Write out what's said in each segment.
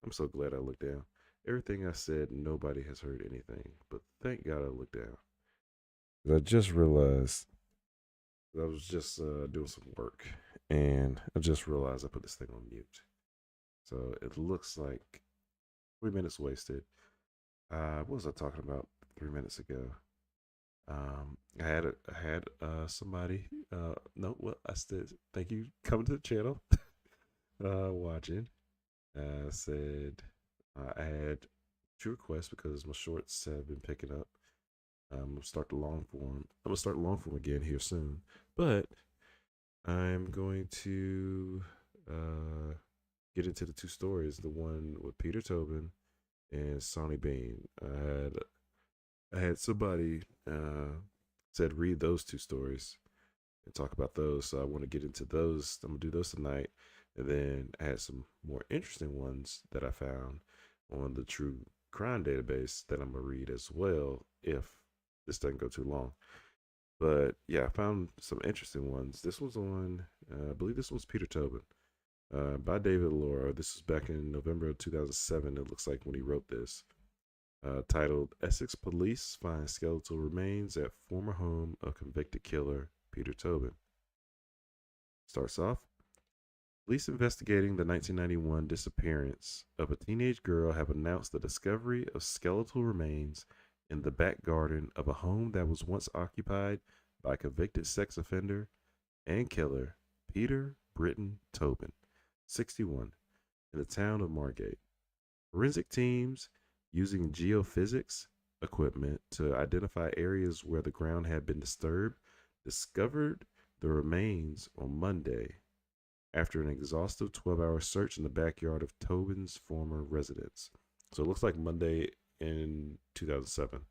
I'm so glad I looked down. Everything I said, nobody has heard anything, but thank God I looked down. 'Cause I just realized I was just doing some work, and I just realized I put this thing on mute. So it looks like 3 minutes wasted. What was I talking about 3 minutes ago? I had somebody. No, well, I said thank you coming to the channel, watching. I said I had two requests because my shorts have been picking up. I'm gonna start the long form. I'm gonna start the long form again here soon, but I'm going to uh, get into the two stories. The one with Peter Tobin and Sonny Bean. I had somebody said read those two stories and talk about those. So I want to get into those. I'm gonna do those tonight, and then I had some more interesting ones that I found on the True Crime database that I'm gonna read as well if this doesn't go too long. But yeah, I found some interesting ones. This was on, I believe this was Peter Tobin, by David Laura. This was back in November of 2007. It looks like when he wrote this, titled "Essex Police Find Skeletal Remains at Former Home of Convicted Killer Peter Tobin." Starts off. Police investigating the 1991 disappearance of a teenage girl have announced the discovery of skeletal remains in the back garden of a home that was once occupied by convicted sex offender and killer Peter Britton Tobin, 61, in the town of Margate. Forensic teams using geophysics equipment to identify areas where the ground had been disturbed discovered the remains on Monday after an exhaustive 12-hour search in the backyard of Tobin's former residence. So it looks like Monday in 2007.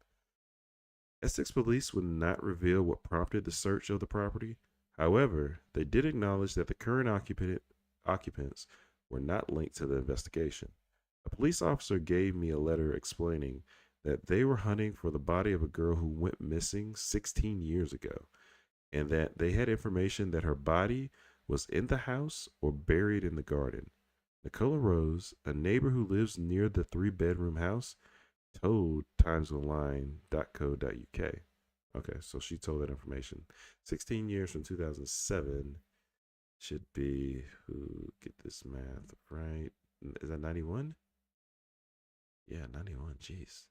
Essex police would not reveal what prompted the search of the property. However, they did acknowledge that the current occupants were not linked to the investigation. A police officer gave me a letter explaining that they were hunting for the body of a girl who went missing 16 years ago, and that they had information that her body was in the house or buried in the garden. Nicola Rose, a neighbor who lives near the three-bedroom house, told timesonline.co.uk. Okay, so she told that information. 16 years from 2007 should be, who get this math right? Is that 91? Yeah, 91. Jeez.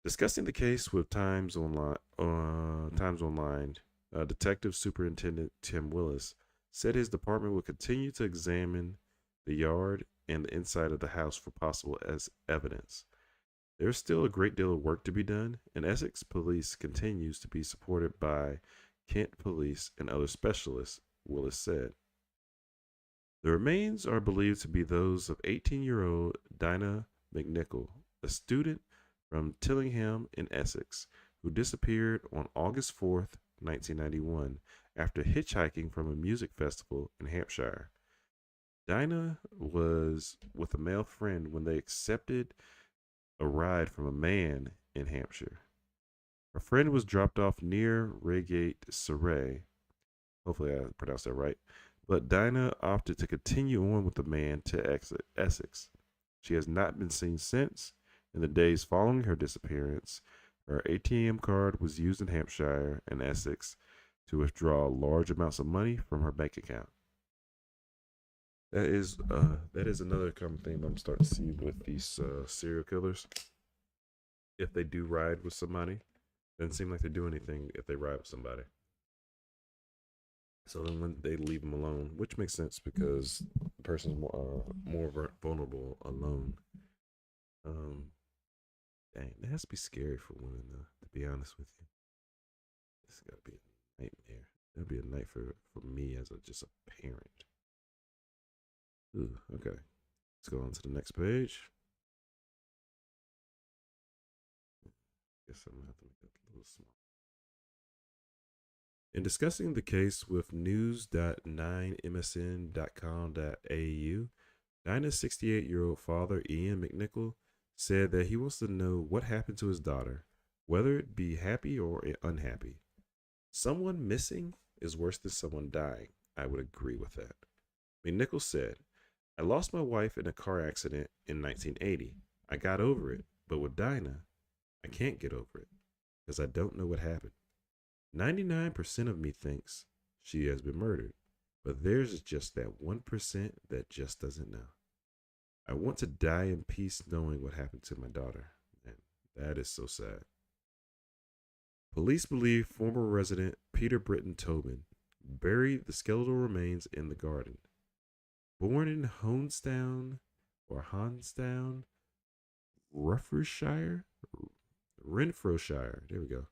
Discussing the case with Times Online, Detective Superintendent Tim Willis said his department will continue to examine the yard and the inside of the house for possible as evidence. There's still a great deal of work to be done, and Essex Police continues to be supported by Kent Police and other specialists, Willis said. The remains are believed to be those of 18-year-old Dinah McNichol, a student from Tillingham in Essex, who disappeared on August 4th, 1991, after hitchhiking from a music festival in Hampshire. Dinah was with a male friend when they accepted a ride from a man in Hampshire. Her friend was dropped off near Reigate, Surrey. Hopefully, I pronounced that right. But Dinah opted to continue on with the man to Essex. She has not been seen since. In the days following her disappearance, her ATM card was used in Hampshire and Essex to withdraw large amounts of money from her bank account. That is another common thing I'm starting to see with these serial killers. If they do ride with somebody, doesn't seem like they do anything if they ride with somebody. So then when they leave them alone, which makes sense because the person's more vulnerable alone. Um, Dang, that has to be scary for women, though. To be honest with you, this got to be a nightmare. That'd be a night for me as just a parent. Ooh, okay. Let's go on to the next page. Guess I'm gonna have to make that a little small. In discussing the case with news.9msn.com.au, Dinah's 68-year-old father, Ian McNichol, said that he wants to know what happened to his daughter, whether it be happy or unhappy. Someone missing is worse than someone dying. I would agree with that. McNichol said, I lost my wife in a car accident in 1980. I got over it, but with Dinah, I can't get over it because I don't know what happened. 99% of me thinks she has been murdered, but there's just that 1% that just doesn't know. I want to die in peace knowing what happened to my daughter. And that is so sad. Police believe former resident Peter Britton Tobin buried the skeletal remains in the garden. Born in Honestown or Honstown, Renfrewshire, Renfrewshire, there we go,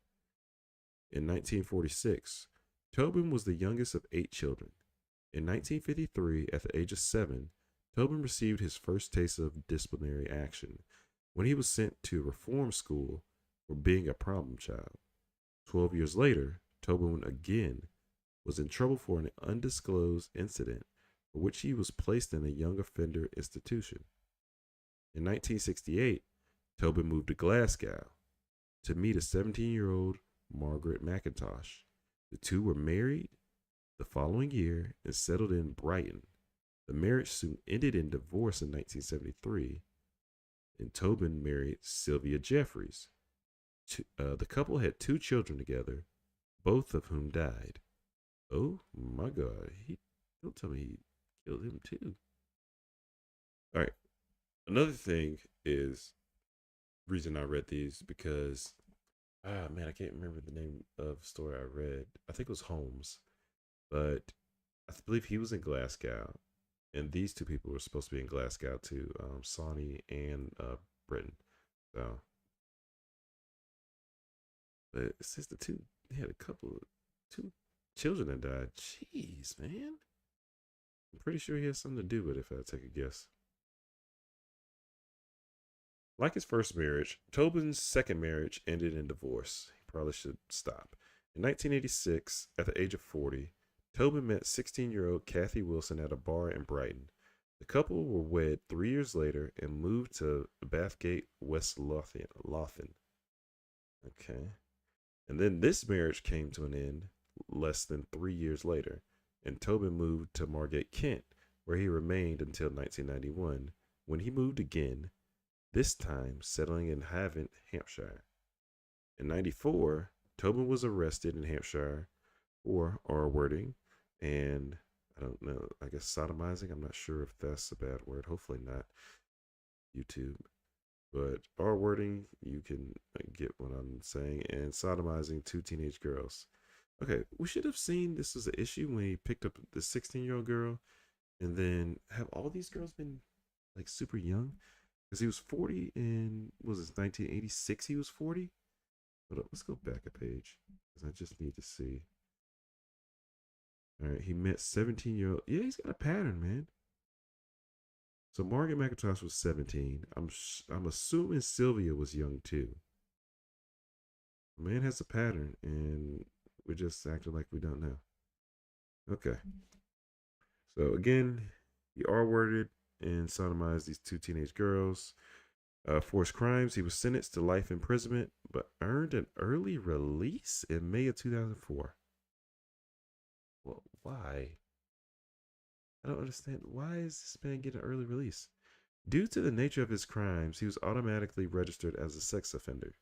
in 1946, Tobin was the youngest of 8 children. In 1953, at the age of 7, Tobin received his first taste of disciplinary action when he was sent to reform school for being a problem child. 12 years later, Tobin again was in trouble for an undisclosed incident for which he was placed in a young offender institution. In 1968, Tobin moved to Glasgow to meet a 17-year-old Margaret McIntosh. The two were married the following year and settled in Brighton. The marriage soon ended in divorce in 1973, and Tobin married Sylvia Jeffries. The couple had 2 children together, both of whom died. Oh my God! Don't tell me he killed him too. All right. Another thing is reason I read these because man, I can't remember the name of the story I read. I think it was Holmes, but I believe he was in Glasgow, and these two people were supposed to be in Glasgow too, Sonny and Britain. So, but it says the two they had a couple of 2 children that died. Jeez, man. I'm pretty sure he has something to do with it if I take a guess. Like his first marriage, Tobin's second marriage ended in divorce. He probably should stop. In 1986, at the age of 40, Tobin met 16-year-old Kathy Wilson at a bar in Brighton. The couple were wed 3 years later and moved to Bathgate, West Lothian. Okay. And then this marriage came to an end less than 3 years later, and Tobin moved to Margate, Kent, where he remained until 1991, when he moved again, this time settling in Havant, Hampshire. In 94, Tobin was arrested in Hampshire for R-wording and I don't know, I guess sodomizing. I'm not sure if that's a bad word. Hopefully not YouTube. But R-wording, you can get what I'm saying, and sodomizing 2 teenage girls. Okay, we should have seen this as an issue when he picked up the 16-year-old girl, and then have all these girls been like super young? Because he was 40 in, was it 1986 he was 40? Hold up, let's go back a page because I just need to see. All right, he met 17-year-old. Yeah, he's got a pattern, man. So Margaret McIntosh was 17. I'm assuming Sylvia was young too. The man has a pattern, and we're just acting like we don't know. Okay. So again, he R-worded and sodomized these 2 teenage girls. For his crimes, he was sentenced to life imprisonment, but earned an early release in May of 2004. Well, why? I don't understand. Why is this man getting an early release? Due to the nature of his crimes, he was automatically registered as a sex offender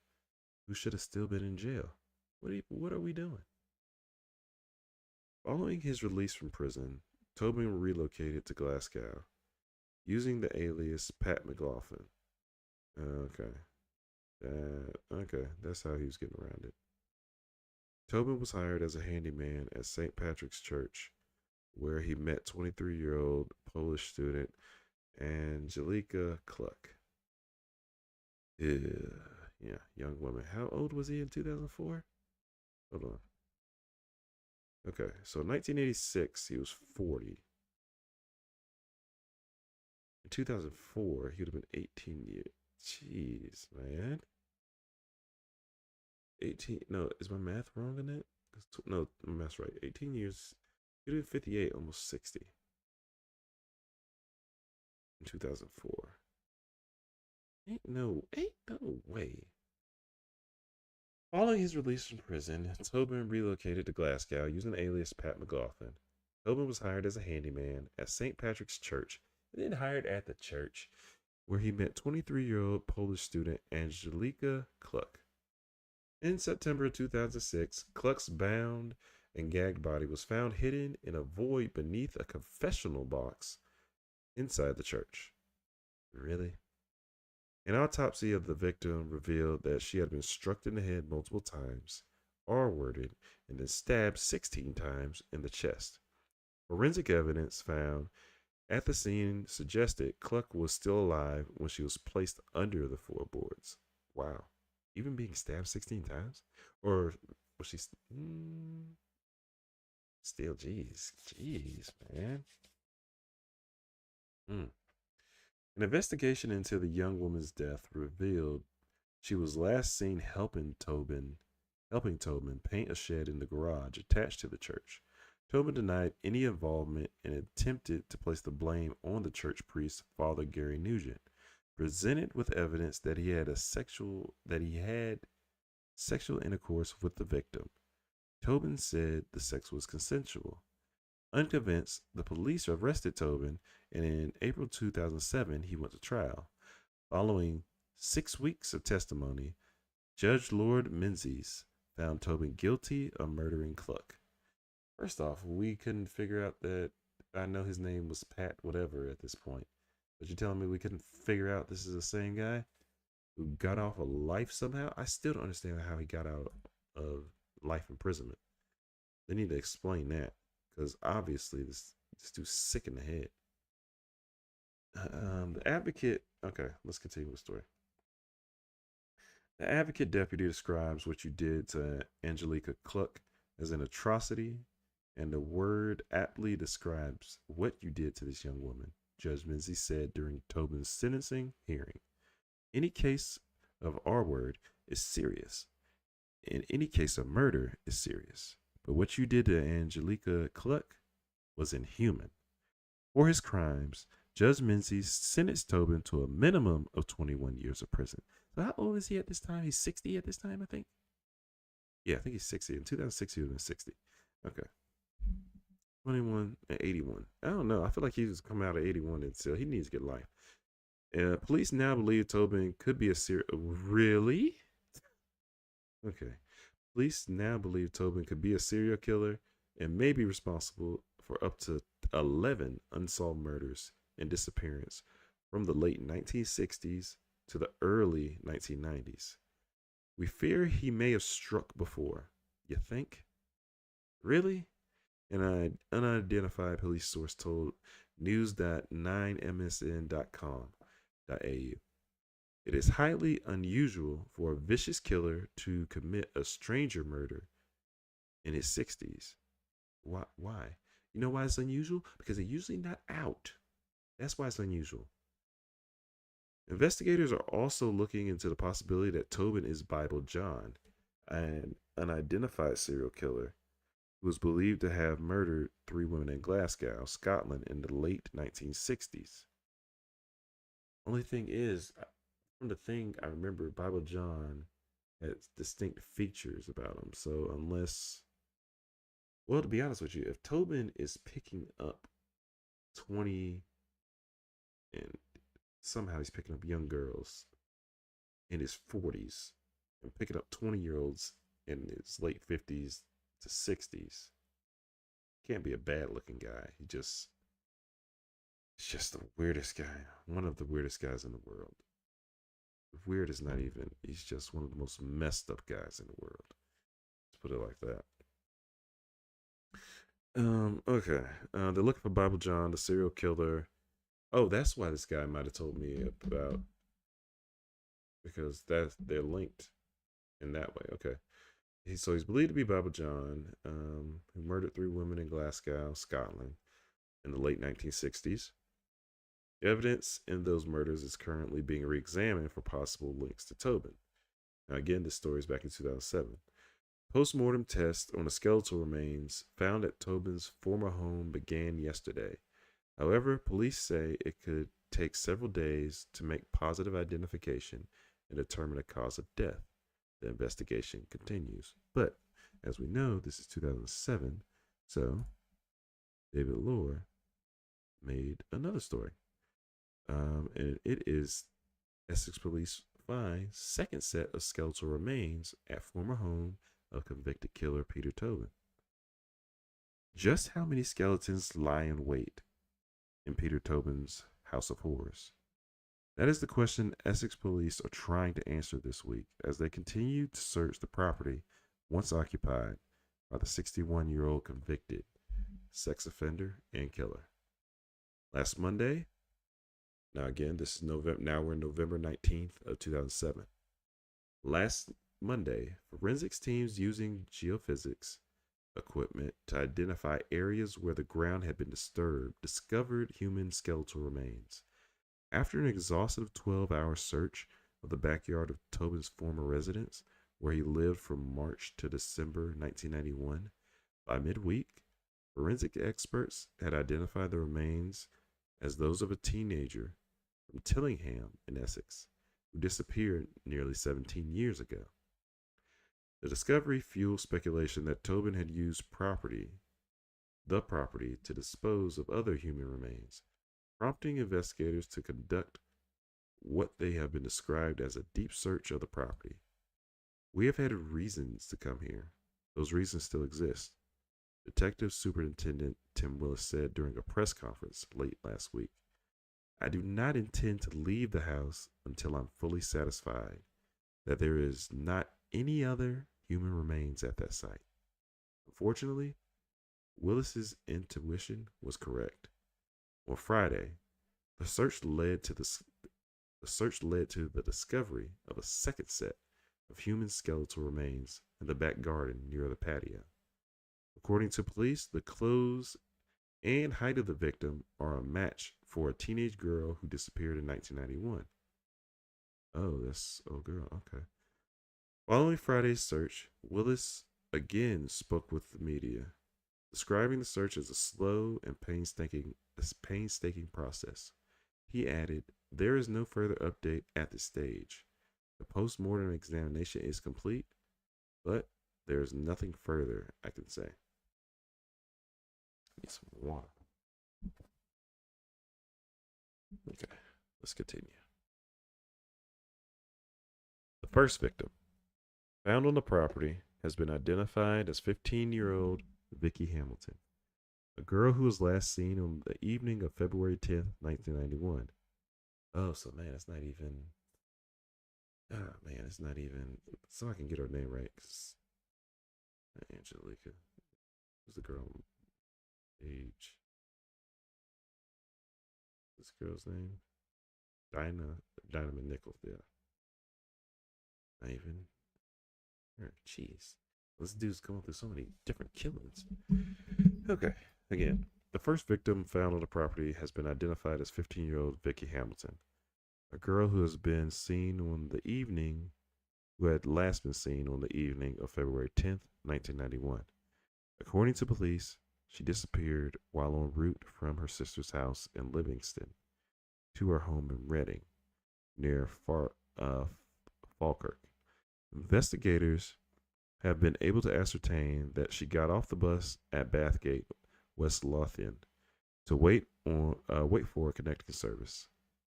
who should have still been in jail. What are we doing? Following his release from prison, Tobin relocated to Glasgow using the alias Pat McLaughlin. Okay. Okay, that's how he was getting around it. Tobin was hired as a handyman at St. Patrick's Church, where he met 23-year-old Polish student Angelika Kluck. Yeah, young woman. How old was he in 2004? Hold on. Okay, so 1986, he was 40. In 2004, he would have been 18 years. Jeez, man. 18. No, is my math wrong in that? No, my math's right. 18 years. He would have been 58, almost 60 in 2004. Ain't no way. Following his release from prison, Tobin relocated to Glasgow using the alias Pat McLaughlin. Tobin was hired as a handyman at St. Patrick's Church and then hired at the church, where he met 23-year-old Polish student Angelika Kluk. In September 2006, Kluk's bound and gagged body was found hidden in a void beneath a confessional box inside the church. Really? An autopsy of the victim revealed that she had been struck in the head multiple times, R-worded, and then stabbed 16 times in the chest. Forensic evidence found at the scene suggested Cluck was still alive when she was placed under the floorboards. Wow. Even being stabbed 16 times? Or was she still? Jeez, man. Mm. An investigation into the young woman's death revealed she was last seen helping Tobin paint a shed in the garage attached to the church. Tobin denied any involvement and attempted to place the blame on the church priest, Father Gary Nugent, presented with evidence that he had sexual intercourse with the victim. Tobin said the sex was consensual. Unconvinced, the police arrested Tobin, and in April 2007, he went to trial. Following 6 weeks of testimony, Judge Lord Menzies found Tobin guilty of murdering Cluck. First off, we couldn't figure out that. I know his name was Pat whatever at this point, but you're telling me we couldn't figure out this is the same guy who got off of life somehow? I still don't understand how he got out of life imprisonment. They need to explain that, because obviously this dude's sick in the head. The advocate. Okay, let's continue the story. The advocate deputy describes what you did to Angelika Cluck as an atrocity, and the word aptly describes what you did to this young woman, Judge Menzies said during Tobin's sentencing hearing. Any case of R word is serious, and any case of murder is serious. But what you did to Angelika Cluck was inhuman. For his crimes, Judge Menzies sentenced Tobin to a minimum of 21 years of prison. So how old is he at this time? He's 60 at this time, I think. Yeah, I think he's 60. In 2006, he was 60. Okay. 21 and 81. I don't know. I feel like he was coming out of 81 and still he needs to get life. Police now believe Tobin could be a serial. Really? Okay. Police now believe Tobin could be a serial killer and may be responsible for up to 11 unsolved murders and disappearance from the late 1960s to the early 1990s. We fear he may have struck before. You think? Really? An unidentified police source told news.9msn.com.au. It is highly unusual for a vicious killer to commit a stranger murder in his 60s. Why? You know why it's unusual? Because he's usually not out. That's why it's unusual. Investigators are also looking into the possibility that Tobin is Bible John, an unidentified serial killer who was believed to have murdered 3 women in Glasgow, Scotland in the late 1960s. Only thing is, from the thing I remember, Bible John had distinct features about him. So unless, well, to be honest with you, if Tobin is picking up 20 and somehow he's picking up young girls in his 40s and picking up 20-year-olds in his late 50s to 60s, can't be a bad looking guy. It's just the weirdest guy. One of the weirdest guys in the world. Weird is not even, he's just one of the most messed up guys in the world. Let's put it like that. Okay. They're looking for Bible John, the serial killer. Oh, that's why this guy might have told me about, because they're linked in that way. Okay. So he's believed to be Bible John, who murdered 3 women in Glasgow, Scotland, in the late 1960s. Evidence in those murders is currently being re-examined for possible links to Tobin. Now, again, this story is back in 2007. Post-mortem tests on the skeletal remains found at Tobin's former home began yesterday. However, police say it could take several days to make positive identification and determine the cause of death. The investigation continues. But, as we know, this is 2007, so David Lohr made another story. And it is Essex police find second set of skeletal remains at former home of convicted killer Peter Tobin. Just how many skeletons lie in wait in Peter Tobin's House of Horrors? That is the question Essex police are trying to answer this week as they continue to search the property once occupied by the 61-year-old convicted sex offender and killer. Last Monday, now again, this is November, now we're in November 19th of 2007. Last Monday, forensics teams using geophysics equipment to identify areas where the ground had been disturbed discovered human skeletal remains. After an exhaustive 12-hour search of the backyard of Tobin's former residence, where he lived from March to December 1991, by midweek, forensic experts had identified the remains as those of a teenager from Tillingham in Essex, who disappeared nearly 17 years ago. The discovery fueled speculation that Tobin had used the property, to dispose of other human remains, prompting investigators to conduct what they have been described as a deep search of the property. We have had reasons to come here. Those reasons still exist, Detective Superintendent Tim Willis said during a press conference late last week. I do not intend to leave the house until I'm fully satisfied that there is not any other human remains at that site. Unfortunately, Willis's intuition was correct. On Friday, the search led to the discovery of a second set of human skeletal remains in the back garden near the patio. According to police, the clothes and height of the victim are a match for a teenage girl who disappeared in 1991. Oh, girl, okay. Following Friday's search, Willis again spoke with the media, describing the search as a slow and painstaking process. He added, there is no further update at this stage. The post-mortem examination is complete, but there is nothing further I can say. Need some water. Okay, let's continue. The first victim, found on the property, has been identified as 15-year-old Vicky Hamilton, a girl who was last seen on the evening of February 10th, 1991. Oh, so man, it's not even. Ah, man, it's not even. So I can get her name right. Angelica. Who's the girl? Age. This girl's name? Dinah McNichols. Yeah. Not even. Jeez. This dude's going through so many different killings. Okay. Again, the first victim found on the property has been identified as 15-year-old Vicky Hamilton, a girl who has been seen on the evening, who had last been seen on the evening of February 10th, 1991. According to police, she disappeared while en route from her sister's house in Livingston to her home in Reading, near Falkirk. Investigators have been able to ascertain that she got off the bus at Bathgate, West Lothian, to wait for a connecting service.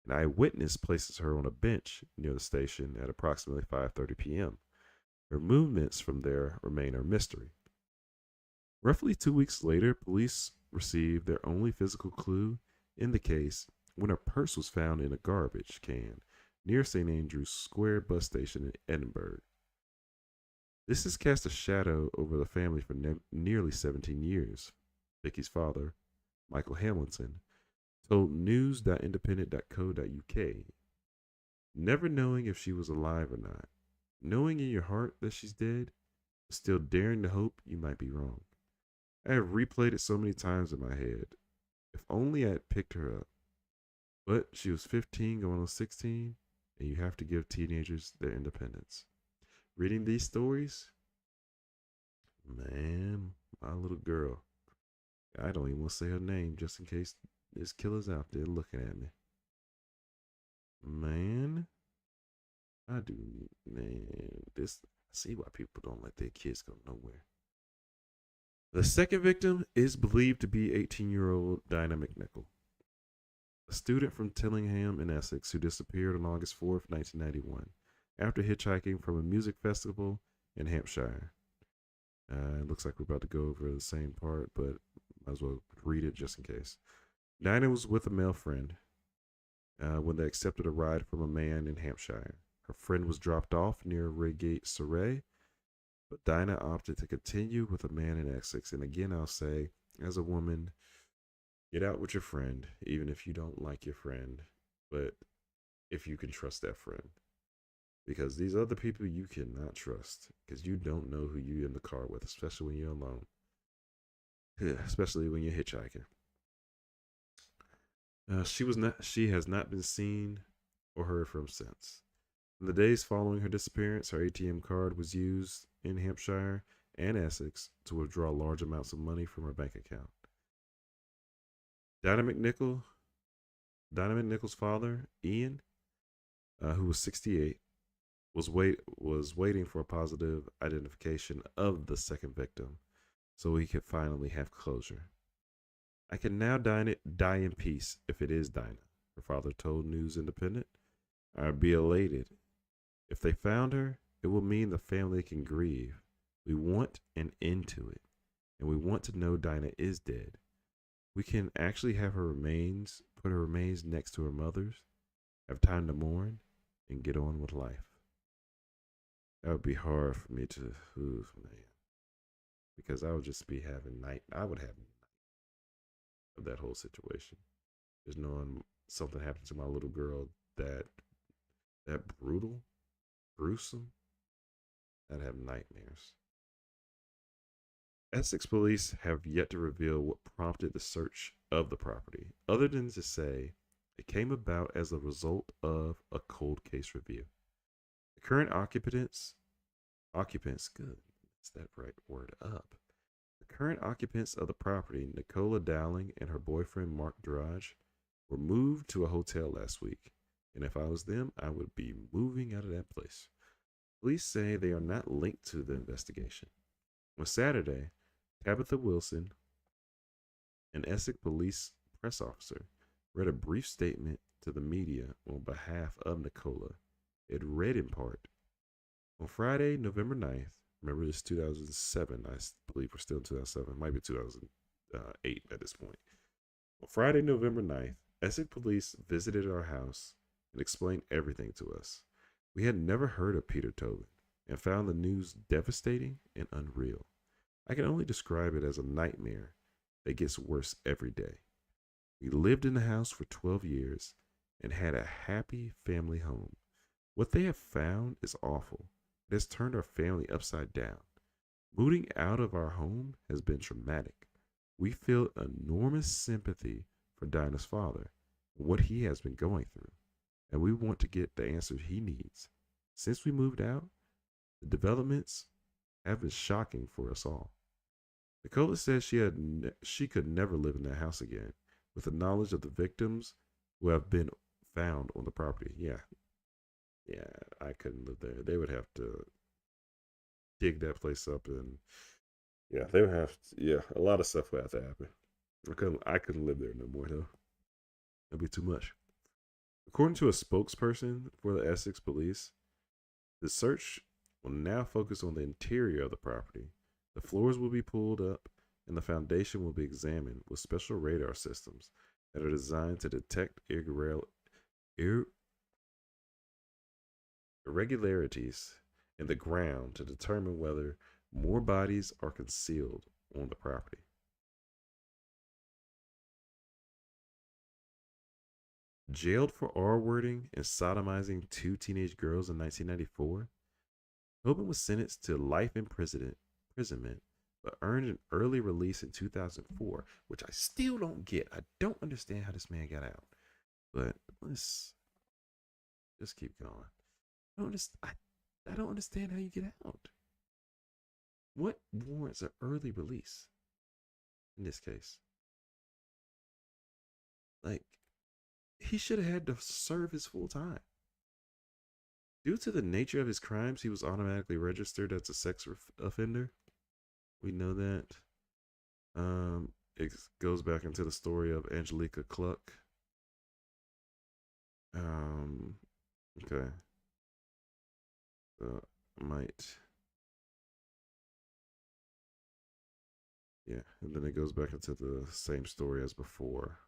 An eyewitness places her on a bench near the station at approximately 5:30 p.m. Her movements from there remain a mystery. Roughly 2 weeks later, police received their only physical clue in the case when her purse was found in a garbage can near St. Andrew's Square bus station in Edinburgh. This has cast a shadow over the family for nearly 17 years. Vicky's father, Michael Hamilton, told news.independent.co.uk, never knowing if she was alive or not, knowing in your heart that she's dead, but still daring to hope you might be wrong. I have replayed it so many times in my head. If only I had picked her up. But she was 15 going on 16, and you have to give teenagers their independence. Reading these stories, man, my little girl. I don't even want to say her name just in case there's killers out there looking at me. Man, I do, man. I see why people don't let their kids go nowhere. The second victim is believed to be 18-year-old Dinah McNichol, a student from Tillingham in Essex who disappeared on August 4th, 1991, after hitchhiking from a music festival in Hampshire. It looks like we're about to go over the same part, but might as well read it just in case. Dinah was with a male friend when they accepted a ride from a man in Hampshire. Her friend was dropped off near Reigate, Surrey, but Dinah opted to continue with a man in Essex. And again, I'll say, as a woman, get out with your friend, even if you don't like your friend, but if you can trust that friend. Because these other people you cannot trust, because you don't know who you're in the car with, especially when you're alone, especially when you're hitchhiking. She has not been seen or heard from since. In the days following her disappearance, her ATM card was used in Hampshire and Essex to withdraw large amounts of money from her bank account. Dinah McNichol, Dinah McNichol's father, Ian, who was 68, was waiting for a positive identification of the second victim, so he could finally have closure. I can now die in peace if it is Dinah, her father told News Independent. I'd be elated. If they found her, it will mean the family can grieve. We want an end to it, and we want to know Dinah is dead. We can actually have put her remains next to her mother's, have time to mourn, and get on with life. That would be hard for me to, man, because I would just be having night. I would have of that whole situation, just knowing something happened to my little girl that brutal, gruesome. I'd have nightmares. Essex police have yet to reveal what prompted the search of the property, other than to say it came about as a result of a cold case review. The current occupants, good, that's that right word up. The current occupants of the property, Nicola Dowling and her boyfriend Mark Durage, were moved to a hotel last week, and if I was them, I would be moving out of that place. Police say they are not linked to the investigation. On Saturday, Tabitha Wilson, an Essex police press officer, read a brief statement to the media on behalf of Nicola. It read in part, on Friday, November 9th, remember this 2007, I believe we're still in 2007, it might be 2008 at this point. On Friday, November 9th, Essex police visited our house and explained everything to us. We had never heard of Peter Tobin and found the news devastating and unreal. I can only describe it as a nightmare that gets worse every day. We lived in the house for 12 years and had a happy family home. What they have found is awful. It has turned our family upside down. Moving out of our home has been traumatic. We feel enormous sympathy for Dinah's father and what he has been going through, and we want to get the answers he needs. Since we moved out, the developments have been shocking for us all. Nicola says she could never live in that house again with the knowledge of the victims who have been found on the property. Yeah, I couldn't live there. They would have to dig that place up, and yeah, they would have to, yeah, a lot of stuff would have to happen. I couldn't live there no more though. That'd be too much. According to a spokesperson for the Essex police, the search will now focus on the interior of the property. The floors will be pulled up and the foundation will be examined with special radar systems that are designed to detect irregularities in the ground to determine whether more bodies are concealed on the property. Jailed for R-wording and sodomizing two teenage girls in 1994, Tobin was sentenced to life imprisonment, but earned an early release in 2004, which I still don't get. I don't understand how this man got out. But let's just keep going. I don't understand how you get out. What warrants an early release in this case? Like, he should have had to serve his full time. Due to the nature of his crimes, he was automatically registered as a sex offender. We know that. It goes back into the story of Angelica Cluck. Um. Okay. Might. Yeah, and then it goes back into the same story as before.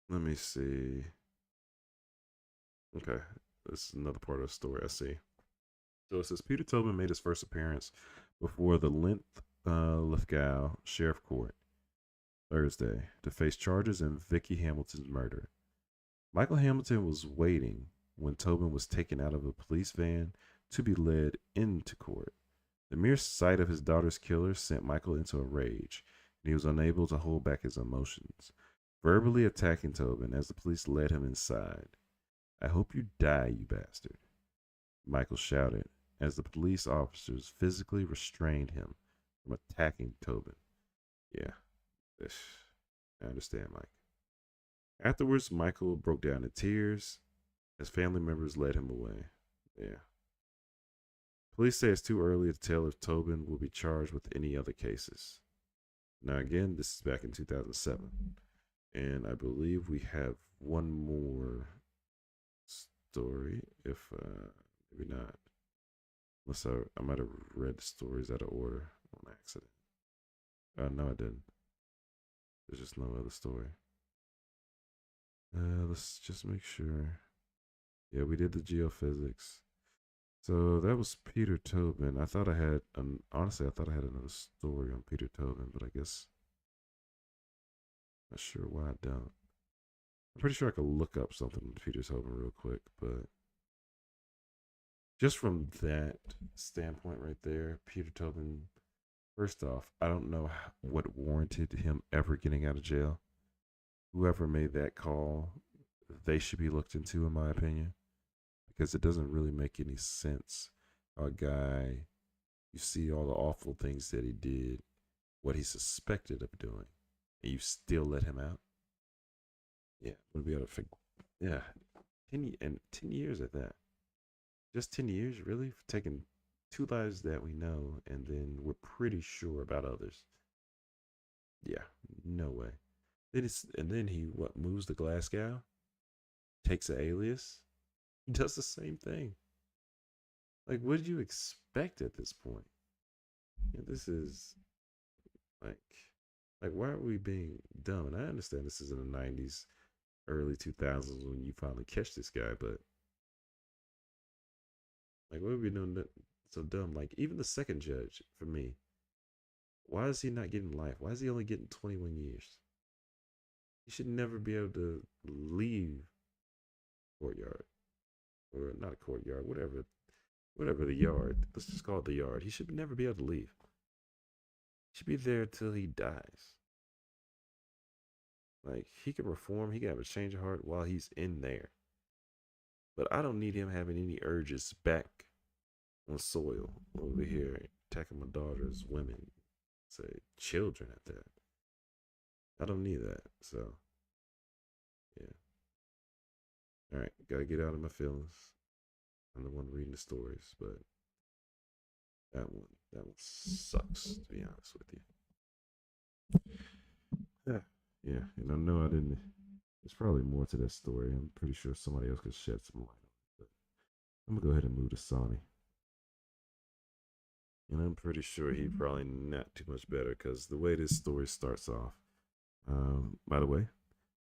Let me see. Okay, this is another part of the story I see. So it says Peter Tobin made his first appearance before the Lithgow Sheriff Court Thursday to face charges in Vicky Hamilton's murder. Michael Hamilton was waiting when Tobin was taken out of a police van to be led into court. The mere sight of his daughter's killer sent Michael into a rage, and he was unable to hold back his emotions, verbally attacking Tobin as the police led him inside. I hope you die, you bastard, Michael shouted as the police officers physically restrained him from attacking Tobin. Yeah, I understand, Mike. Afterwards, Michael broke down in tears as family members led him away. Yeah. Police say it's too early to tell if Tobin will be charged with any other cases. Now, again, this is back in 2007. And I believe we have one more story, if maybe not. Unless I might have read the stories out of order on accident. No, I didn't. There's just no other story. Let's just make sure. Yeah, we did the geophysics. So that was Peter Tobin. I thought I had, honestly, I thought I had another story on Peter Tobin, but I guess not sure why I don't. I'm pretty sure I could look up something on Peter Tobin real quick, but just from that standpoint right there, Peter Tobin, first off, I don't know what warranted him ever getting out of jail. Whoever made that call, they should be looked into, in my opinion, because it doesn't really make any sense. A guy, you see all the awful things that he did, what he suspected of doing, and you still let him out. Yeah, would be able to figure. Yeah, 10 years at that. Just 10 years, really, for taking two lives that we know, and then we're pretty sure about others. Yeah, no way. And then he what moves to Glasgow, takes an alias, does the same thing. Like, what did you expect at this point? Yeah, this is like, why are we being dumb? And I understand this is in the '90s, early 2000s when you finally catch this guy, but like, what are we doing so dumb? Like, even the second judge for me, why is he not getting life? Why is he only getting 21 years? He should never be able to leave courtyard or not a courtyard, whatever the yard. Let's just call it the yard. He should never be able to leave. He should be there till he dies. Like he can reform, he can have a change of heart while he's in there. But I don't need him having any urges back on soil over here attacking my daughters, women, say children at that. I don't need that. So yeah. All right, gotta get out of my feelings. I'm the one reading the stories, but that one sucks to be honest with you. Yeah, yeah, and I know I didn't. There's probably more to that story. I'm pretty sure somebody else could shed some light on it, but I'm gonna go ahead and move to Sonny. And I'm pretty sure he probably not too much better because the way this story starts off. By the way,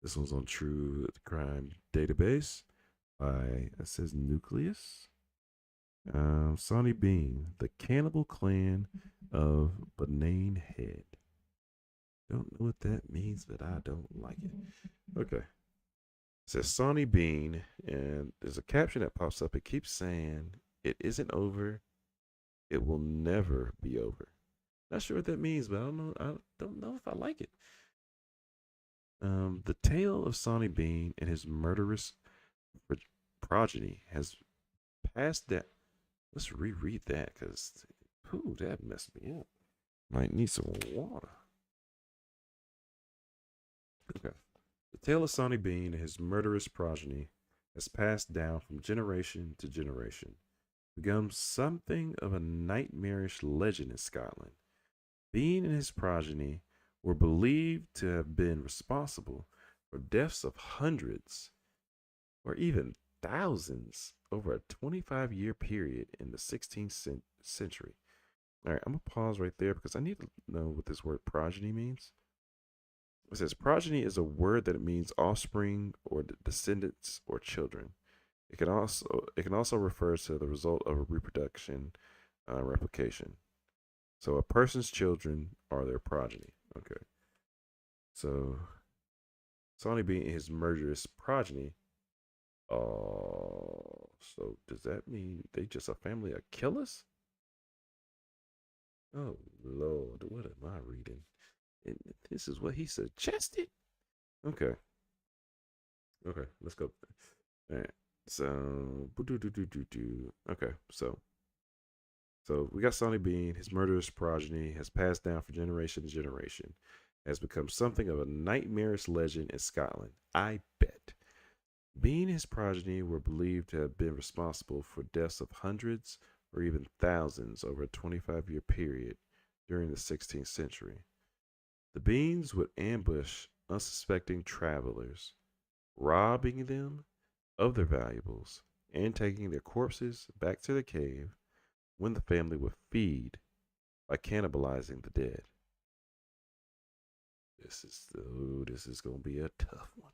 this one's on True Crime Database by it says Nucleus. Sonny Bean, the Cannibal Clan of Benane Head. Don't know what that means, but I don't like it. Okay. It says Sonny Bean, and there's a caption that pops up. It keeps saying, "It isn't over. It will never be over." Not sure what that means, but I don't know. I don't know if I like it. The tale of Sonny Bean and his murderous progeny has passed that. Let's reread that because, ooh, that messed me up. Might need some water. Okay. The tale of Sonny Bean and his murderous progeny has passed down from generation to generation, become something of a nightmarish legend in Scotland. Bean and his progeny were believed to have been responsible or deaths of hundreds or even thousands over a 25-year period in the 16th century. All right, I'm going to pause right there because I need to know what this word progeny means. It says progeny is a word that means offspring or descendants or children. It can also refer to the result of a reproduction, replication. So a person's children are their progeny. Okay. So Sonny being his murderous progeny. Oh, so does that mean they just a family of killers? Oh Lord, what am I reading? And this is what he suggested. Okay, okay, let's go. All right. So, okay, so we got Sonny Bean. His murderous progeny has passed down from generation to generation, has become something of a nightmarish legend in Scotland. I bet. Bean and his progeny were believed to have been responsible for deaths of hundreds or even thousands over a 25-year period during the 16th century. The Beans would ambush unsuspecting travelers, robbing them of their valuables and taking their corpses back to the cave when the family would feed by cannibalizing the dead. This is gonna be a tough one.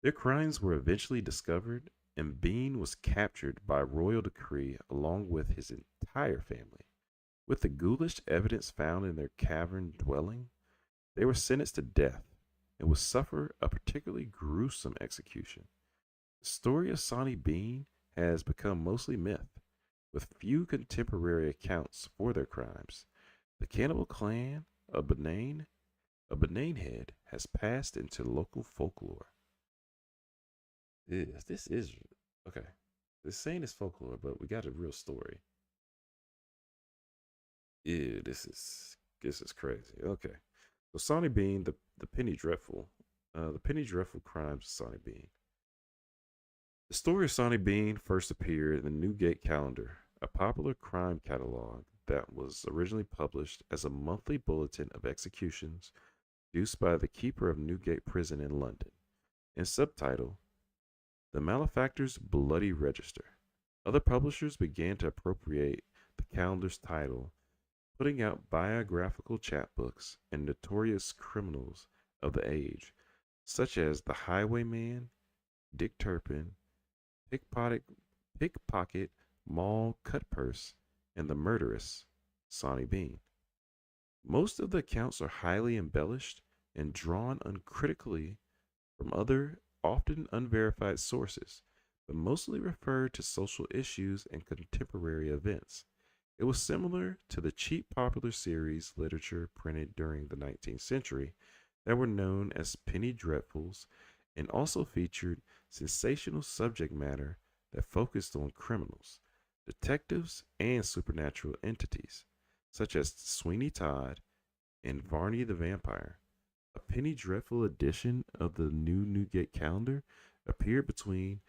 Their crimes were eventually discovered, and Bean was captured by royal decree along with his entire family. With the ghoulish evidence found in their cavern dwelling, they were sentenced to death and would suffer a particularly gruesome execution. The story of Sonny Bean has become mostly myth, with few contemporary accounts for their crimes. The cannibal clan of Benainhead has passed into local folklore. This is okay. This saying is folklore, but we got a real story. Ew, this is crazy. Okay, so Sonny Bean, the Penny Dreadful, the Penny Dreadful crimes of Sonny Bean. The story of Sonny Bean first appeared in the Newgate Calendar, a popular crime catalog that was originally published as a monthly bulletin of executions produced by the keeper of Newgate Prison in London, and subtitle The Malefactor's Bloody Register. Other publishers began to appropriate the calendar's title, putting out biographical chapbooks and notorious criminals of the age, such as the Highwayman, Dick Turpin, pickpocket, pickpocket Mall Cutpurse, and the murderess, Sonny Bean. Most of the accounts are highly embellished and drawn uncritically from other, often unverified sources, but mostly refer to social issues and contemporary events. It was similar to the cheap popular series literature printed during the 19th century that were known as penny dreadfuls and also featured sensational subject matter that focused on criminals, detectives, and supernatural entities, such as Sweeney Todd and Varney the Vampire. A penny dreadful edition of the New Newgate Calendar appeared between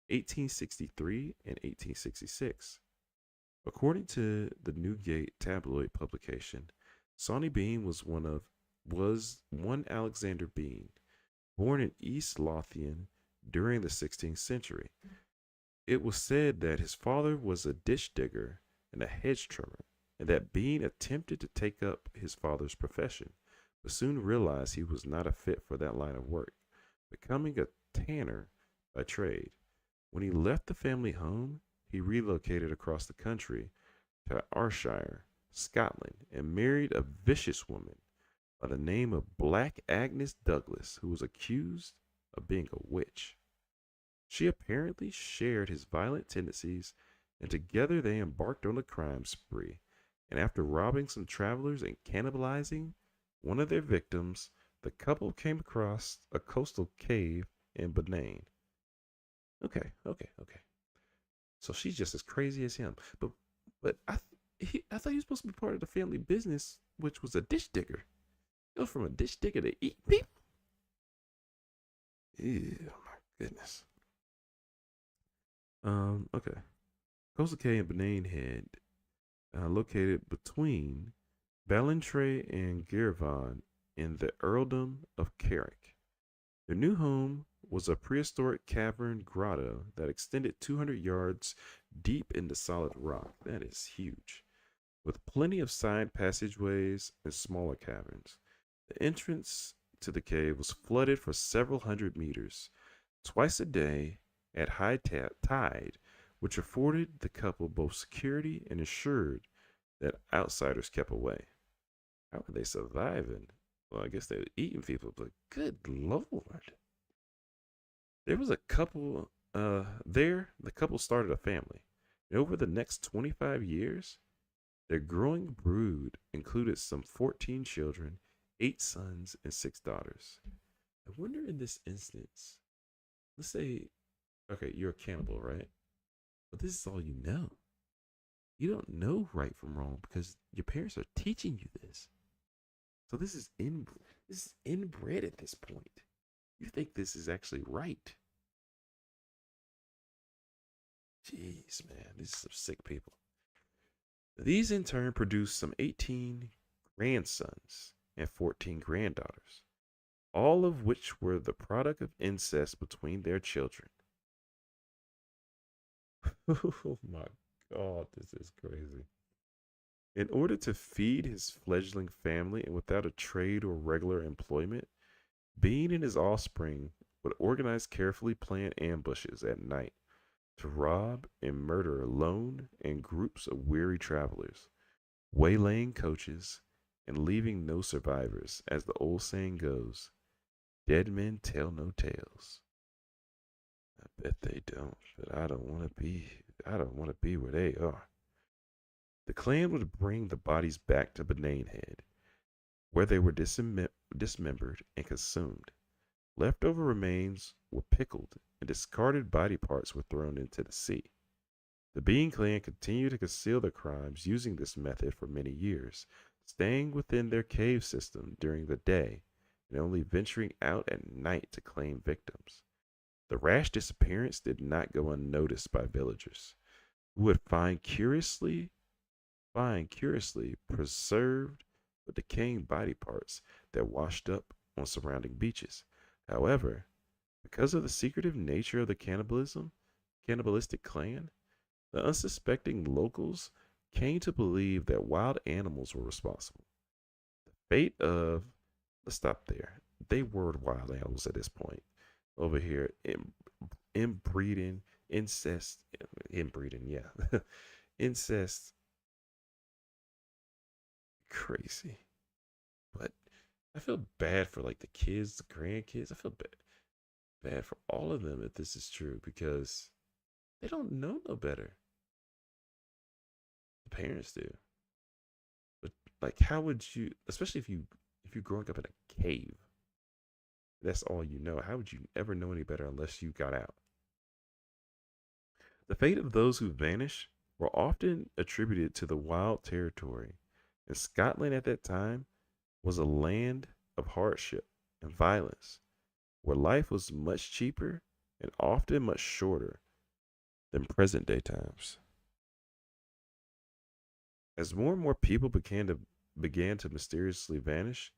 1863 and 1866. According to the Newgate tabloid publication, Sawney Bean was one Alexander Bean, born in East Lothian during the 16th century. It was said that his father was a ditch digger and a hedge trimmer, and that Bean attempted to take up his father's profession, but soon realized he was not a fit for that line of work, becoming a tanner by trade. When he left the family home, he relocated across the country to Ayrshire, Scotland, and married a vicious woman by the name of Black Agnes Douglas, who was accused of being a witch. She apparently shared his violent tendencies, and together they embarked on a crime spree. And after robbing some travelers and cannibalizing one of their victims, the couple came across a coastal cave in Benin. Okay, okay, okay. So she's just as crazy as him. But I thought he was supposed to be part of the family business, which was a ditch digger. Go from a ditch digger to eat people. Ew, my goodness. Okay. Coastal Cay and Benin Head, located between Ballantrae and Girvan in the earldom of Carrick. Their new home was a prehistoric cavern grotto that extended 200 yards deep into solid rock. That is huge, with plenty of side passageways and smaller caverns. The entrance to the cave was flooded for several hundred meters, twice a day at tide, which afforded the couple both security and assured that outsiders kept away. How were they surviving? Well, I guess they were eating people, but good lord. There was a couple the couple started a family. And over the next 25 years, their growing brood included some 14 children, 8 sons, and 6 daughters. I wonder in this instance, let's say, okay, you're a cannibal, right? But this is all you know. You don't know right from wrong because your parents are teaching you this. So this is inbred at this point. You think this is actually right. Jeez, man, these are some sick people. These in turn produced some 18 grandsons and 14 granddaughters, all of which were the product of incest between their children. Oh my god, this is crazy. In order to feed his fledgling family and without a trade or regular employment, Bean and his offspring would organize carefully planned ambushes at night to rob and murder lone and groups of weary travelers, waylaying coaches and leaving no survivors. As the old saying goes, dead men tell no tales. I bet they don't, but I don't want to be where they are. The clan would bring the bodies back to Benane Head, where they were dismembered and consumed. Leftover remains were pickled, and discarded body parts were thrown into the sea. The Bean clan continued to conceal their crimes using this method for many years, staying within their cave system during the day and only venturing out at night to claim victims. The rash disappearance did not go unnoticed by villagers, who would find curiously preserved but decaying body parts that washed up on surrounding beaches. However, because of the secretive nature of the cannibalistic clan, the unsuspecting locals came to believe that wild animals were responsible. The fate of, let's stop there. They were wild animals at this point. Over here, inbreeding, incest, inbreeding, yeah. Incest, crazy. But I feel bad for like the kids, the grandkids. I feel bad for all of them if this is true because they don't know no better. The parents do. But like how would you, especially if you're growing up in a cave, that's all you know. How would you ever know any better unless you got out? The fate of those who vanish were often attributed to the wild territory, and Scotland at that time was a land of hardship and violence, where life was much cheaper and often much shorter than present day times. As more and more people began to mysteriously vanish,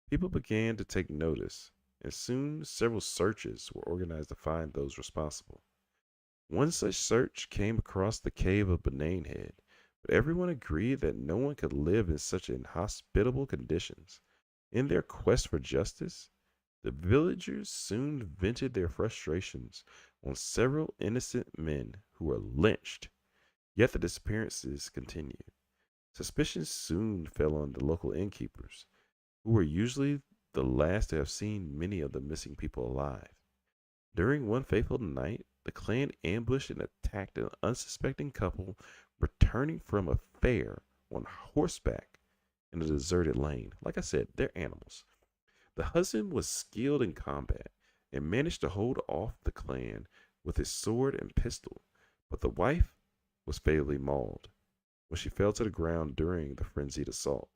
people began to take notice, and soon several searches were organized to find those responsible. One such search came across the cave of Benane Head, but everyone agreed that no one could live in such inhospitable conditions. In their quest for justice, the villagers soon vented their frustrations on several innocent men who were lynched, yet the disappearances continued. Suspicion soon fell on the local innkeepers, who were usually the last to have seen many of the missing people alive. During one fateful night, the clan ambushed and attacked an unsuspecting couple returning from a fair on horseback in a deserted lane. Like I said, they're animals. The husband was skilled in combat and managed to hold off the clan with his sword and pistol, but the wife was fatally mauled when she fell to the ground during the frenzied assault,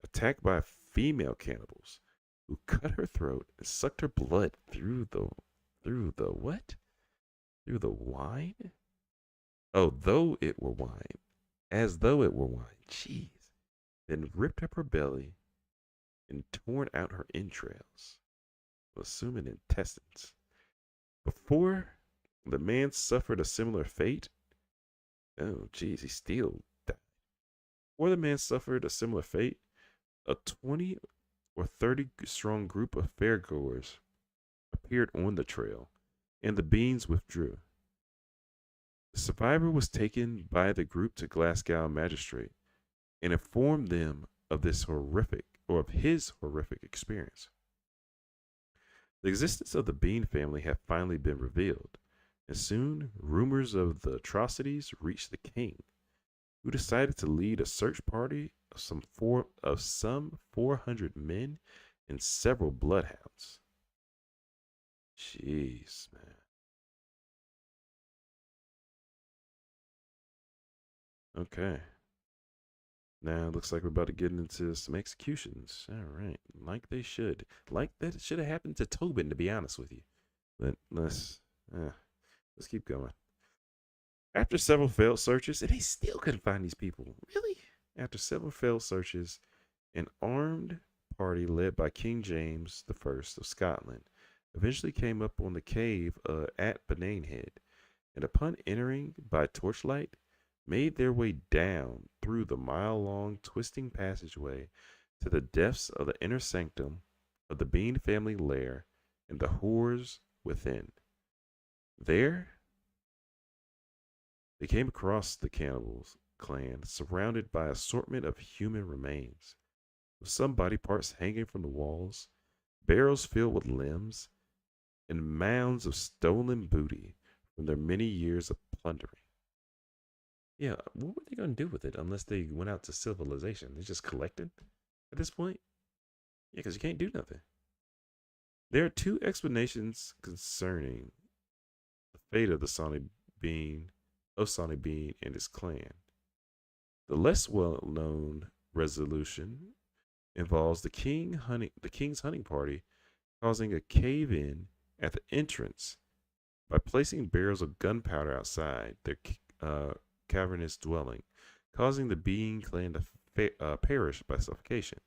attacked by female cannibals who cut her throat and sucked her blood through the what? Through the wine? Oh, though it were wine. As though it were wine. Jeez. Then ripped up her belly and torn out her entrails. assuming intestines. Before the man suffered a similar fate, oh, geez, he still died. Before the man suffered a similar fate, a 20 or 30 strong group of fairgoers appeared on the trail, and the beings withdrew. The survivor was taken by the group to Glasgow magistrate and informed them of his horrific experience. The existence of the Bean family had finally been revealed, and soon rumors of the atrocities reached the king, who decided to lead a search party of some 400 men and several bloodhounds. Jeez, man. Okay. Now it looks like we're about to get into some executions. All right, like they should, like that should have happened to Tobin, to be honest with you. But let's keep going. After several failed searches, and they still couldn't find these people. Really? After several failed searches, an armed party led by King James I of Scotland eventually came up on the cave at Head, and upon entering by torchlight, made their way down through the mile-long twisting passageway to the depths of the inner sanctum of the Bean family lair and the horrors within. There, they came across the cannibals clan surrounded by an assortment of human remains, with some body parts hanging from the walls, barrels filled with limbs, and mounds of stolen booty from their many years of plundering. Yeah, what were they going to do with it unless they went out to civilization? They just collected at this point? Yeah, because you can't do nothing. There are two explanations concerning the fate of the Sonic Bean and his clan. The less well-known resolution involves the king's hunting party causing a cave-in at the entrance by placing barrels of gunpowder outside their cavernous dwelling, causing the Bean clan to perish by suffocation.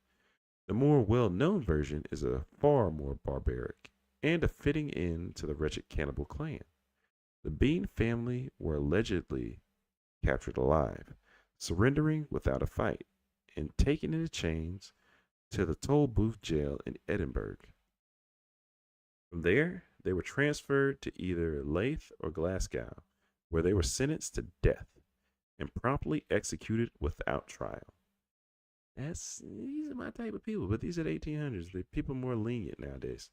The more well known version is a far more barbaric and a fitting end to the wretched cannibal clan. The Bean family were allegedly captured alive, surrendering without a fight, and taken into chains to the Tolbooth jail in Edinburgh. From there, they were transferred to either Leith or Glasgow, where they were sentenced to death and promptly executed without trial. These are my type of people, but these are the 1800s. The people are more lenient nowadays.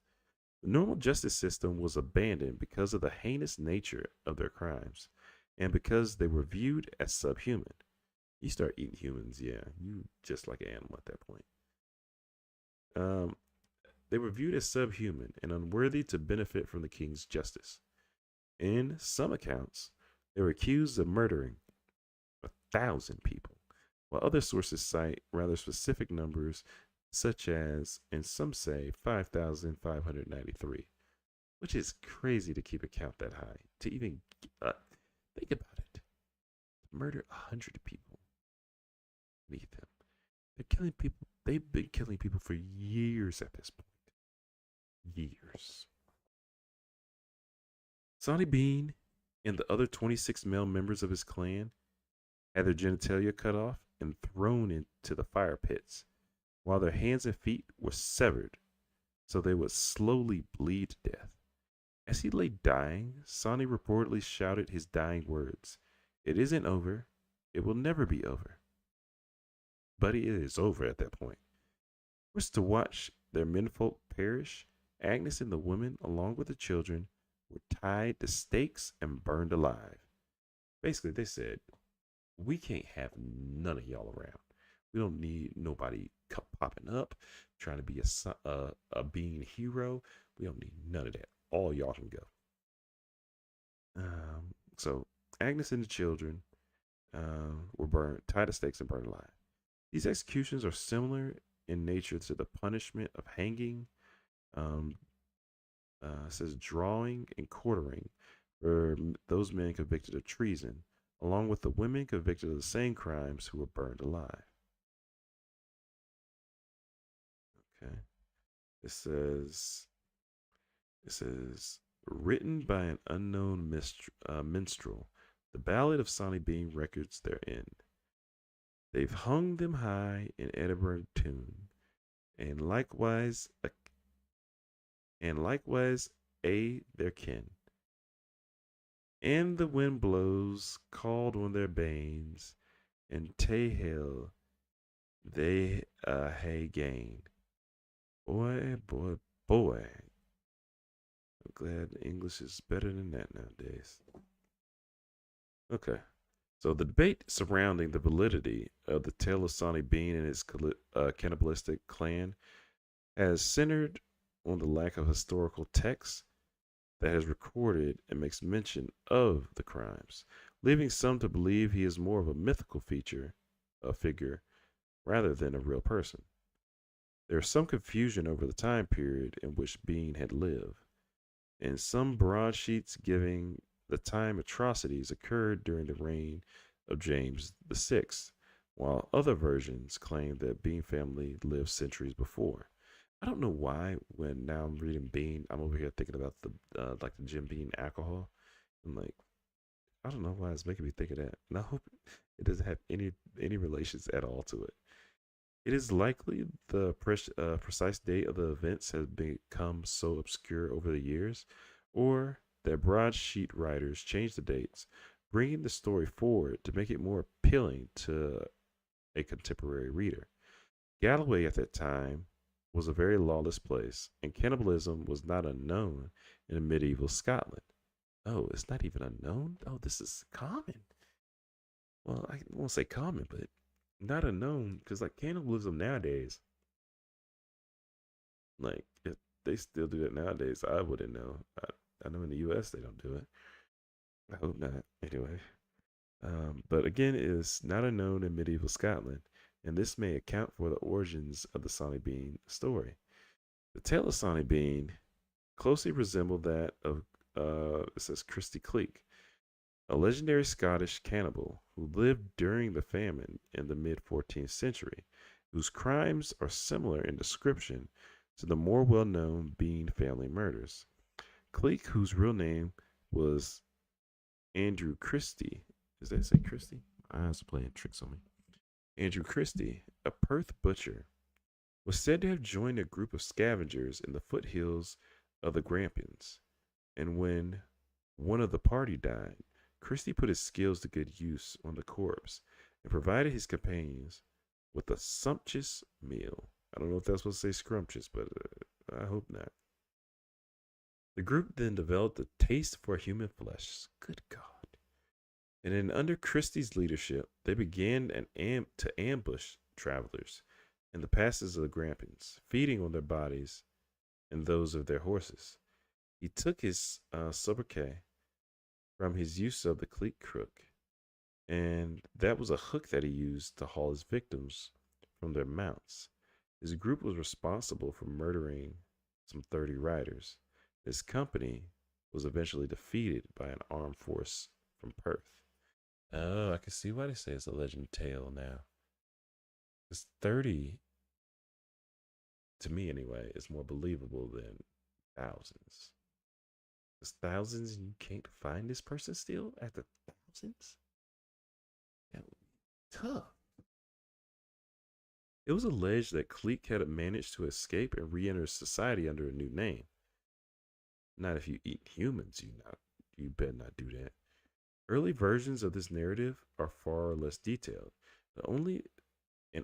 The normal justice system was abandoned because of the heinous nature of their crimes and because they were viewed as subhuman. You start eating humans, yeah, you just like an animal at that point. Um, they were viewed as subhuman and unworthy to benefit from the king's justice. In some accounts, they were accused of murdering 1,000 people, while other sources cite rather specific numbers, such as, and some say, 5,593, which is crazy to keep a count that high. To even think about it, murder 100 people beneath them. They're killing people. They've been killing people for years at this point. Years. Sonny Bean and the other 26 male members of his clan had their genitalia cut off and thrown into the fire pits, while their hands and feet were severed so they would slowly bleed to death. As he lay dying, Sonny reportedly shouted his dying words, "It isn't over. It will never be over." But it is over at that point. Forced to watch their menfolk perish, Agnes and the women, along with the children, were tied to stakes and burned alive. Basically, they said, we can't have none of y'all around. We don't need nobody popping up, trying to be a being hero. We don't need none of that. All y'all can go. So Agnes and the children were burned, tied to stakes and burned alive. These executions are similar in nature to the punishment of hanging. Says drawing and quartering for those men convicted of treason, along with the women convicted of the same crimes who were burned alive. Okay. It says It says, written by an unknown minstrel, the Ballad of Sonny Bean records their end. They've hung them high in Edinburgh tune, and likewise their kin. And the wind blows, called on their banes, and Tehil they hae gain. Boy, boy, boy. I'm glad English is better than that nowadays. Okay. So the debate surrounding the validity of the tale of Sonny Bean and his cannibalistic clan has centered on the lack of historical text that has recorded and makes mention of the crimes, leaving some to believe he is more of a mythical figure, rather than a real person. There is some confusion over the time period in which Bean had lived, and some broadsheets giving the time atrocities occurred during the reign of James VI, while other versions claim that Bean family lived centuries before. I don't know why. When now I'm reading Bean, I'm over here thinking about the like the Jim Bean alcohol. I'm like, I don't know why it's making me think of that, and I hope it doesn't have any relations at all to it. It is likely the precise date of the events has become so obscure over the years, or that broadsheet writers changed the dates, bringing the story forward to make it more appealing to a contemporary reader. Galloway at that time was a very lawless place, and cannibalism was not unknown in medieval Scotland. Oh, it's not even unknown? Oh, this is common. Well, I won't say common, but not unknown because like cannibalism nowadays, like if they still do it nowadays, I wouldn't know. I know in the U.S. they don't do it. I hope not. Anyway, but again, it is not unknown in medieval Scotland, and this may account for the origins of the Sonny Bean story. The tale of Sonny Bean closely resembled that of it says Christy Cleek, a legendary Scottish cannibal who lived during the famine in the mid 14th century, whose crimes are similar in description to the more well known Bean family murders. Cleek, whose real name was Andrew Christie, does that say Christie? My eyes are playing tricks on me. Andrew Christie, a Perth butcher, was said to have joined a group of scavengers in the foothills of the Grampians, and when one of the party died, Christie put his skills to good use on the corpse and provided his companions with a sumptuous meal. I don't know if that's supposed to say scrumptious, but I hope not. The group then developed a taste for human flesh. Good God. And then, under Christie's leadership, they began to ambush travelers in the passes of the Grampians, feeding on their bodies and those of their horses. He took his sobriquet from his use of the cleat crook, and that was a hook that he used to haul his victims from their mounts. His group was responsible for murdering some 30 riders. His company was eventually defeated by an armed force from Perth. Oh, I can see why they say it's a legend tale now. It's 30, to me anyway, is more believable than thousands. It's thousands and you can't find this person still after thousands? That would be tough. It was alleged that Cleek had managed to escape and re-enter society under a new name. Not if you eat humans, you better not do that. Early versions of this narrative are far less detailed. The only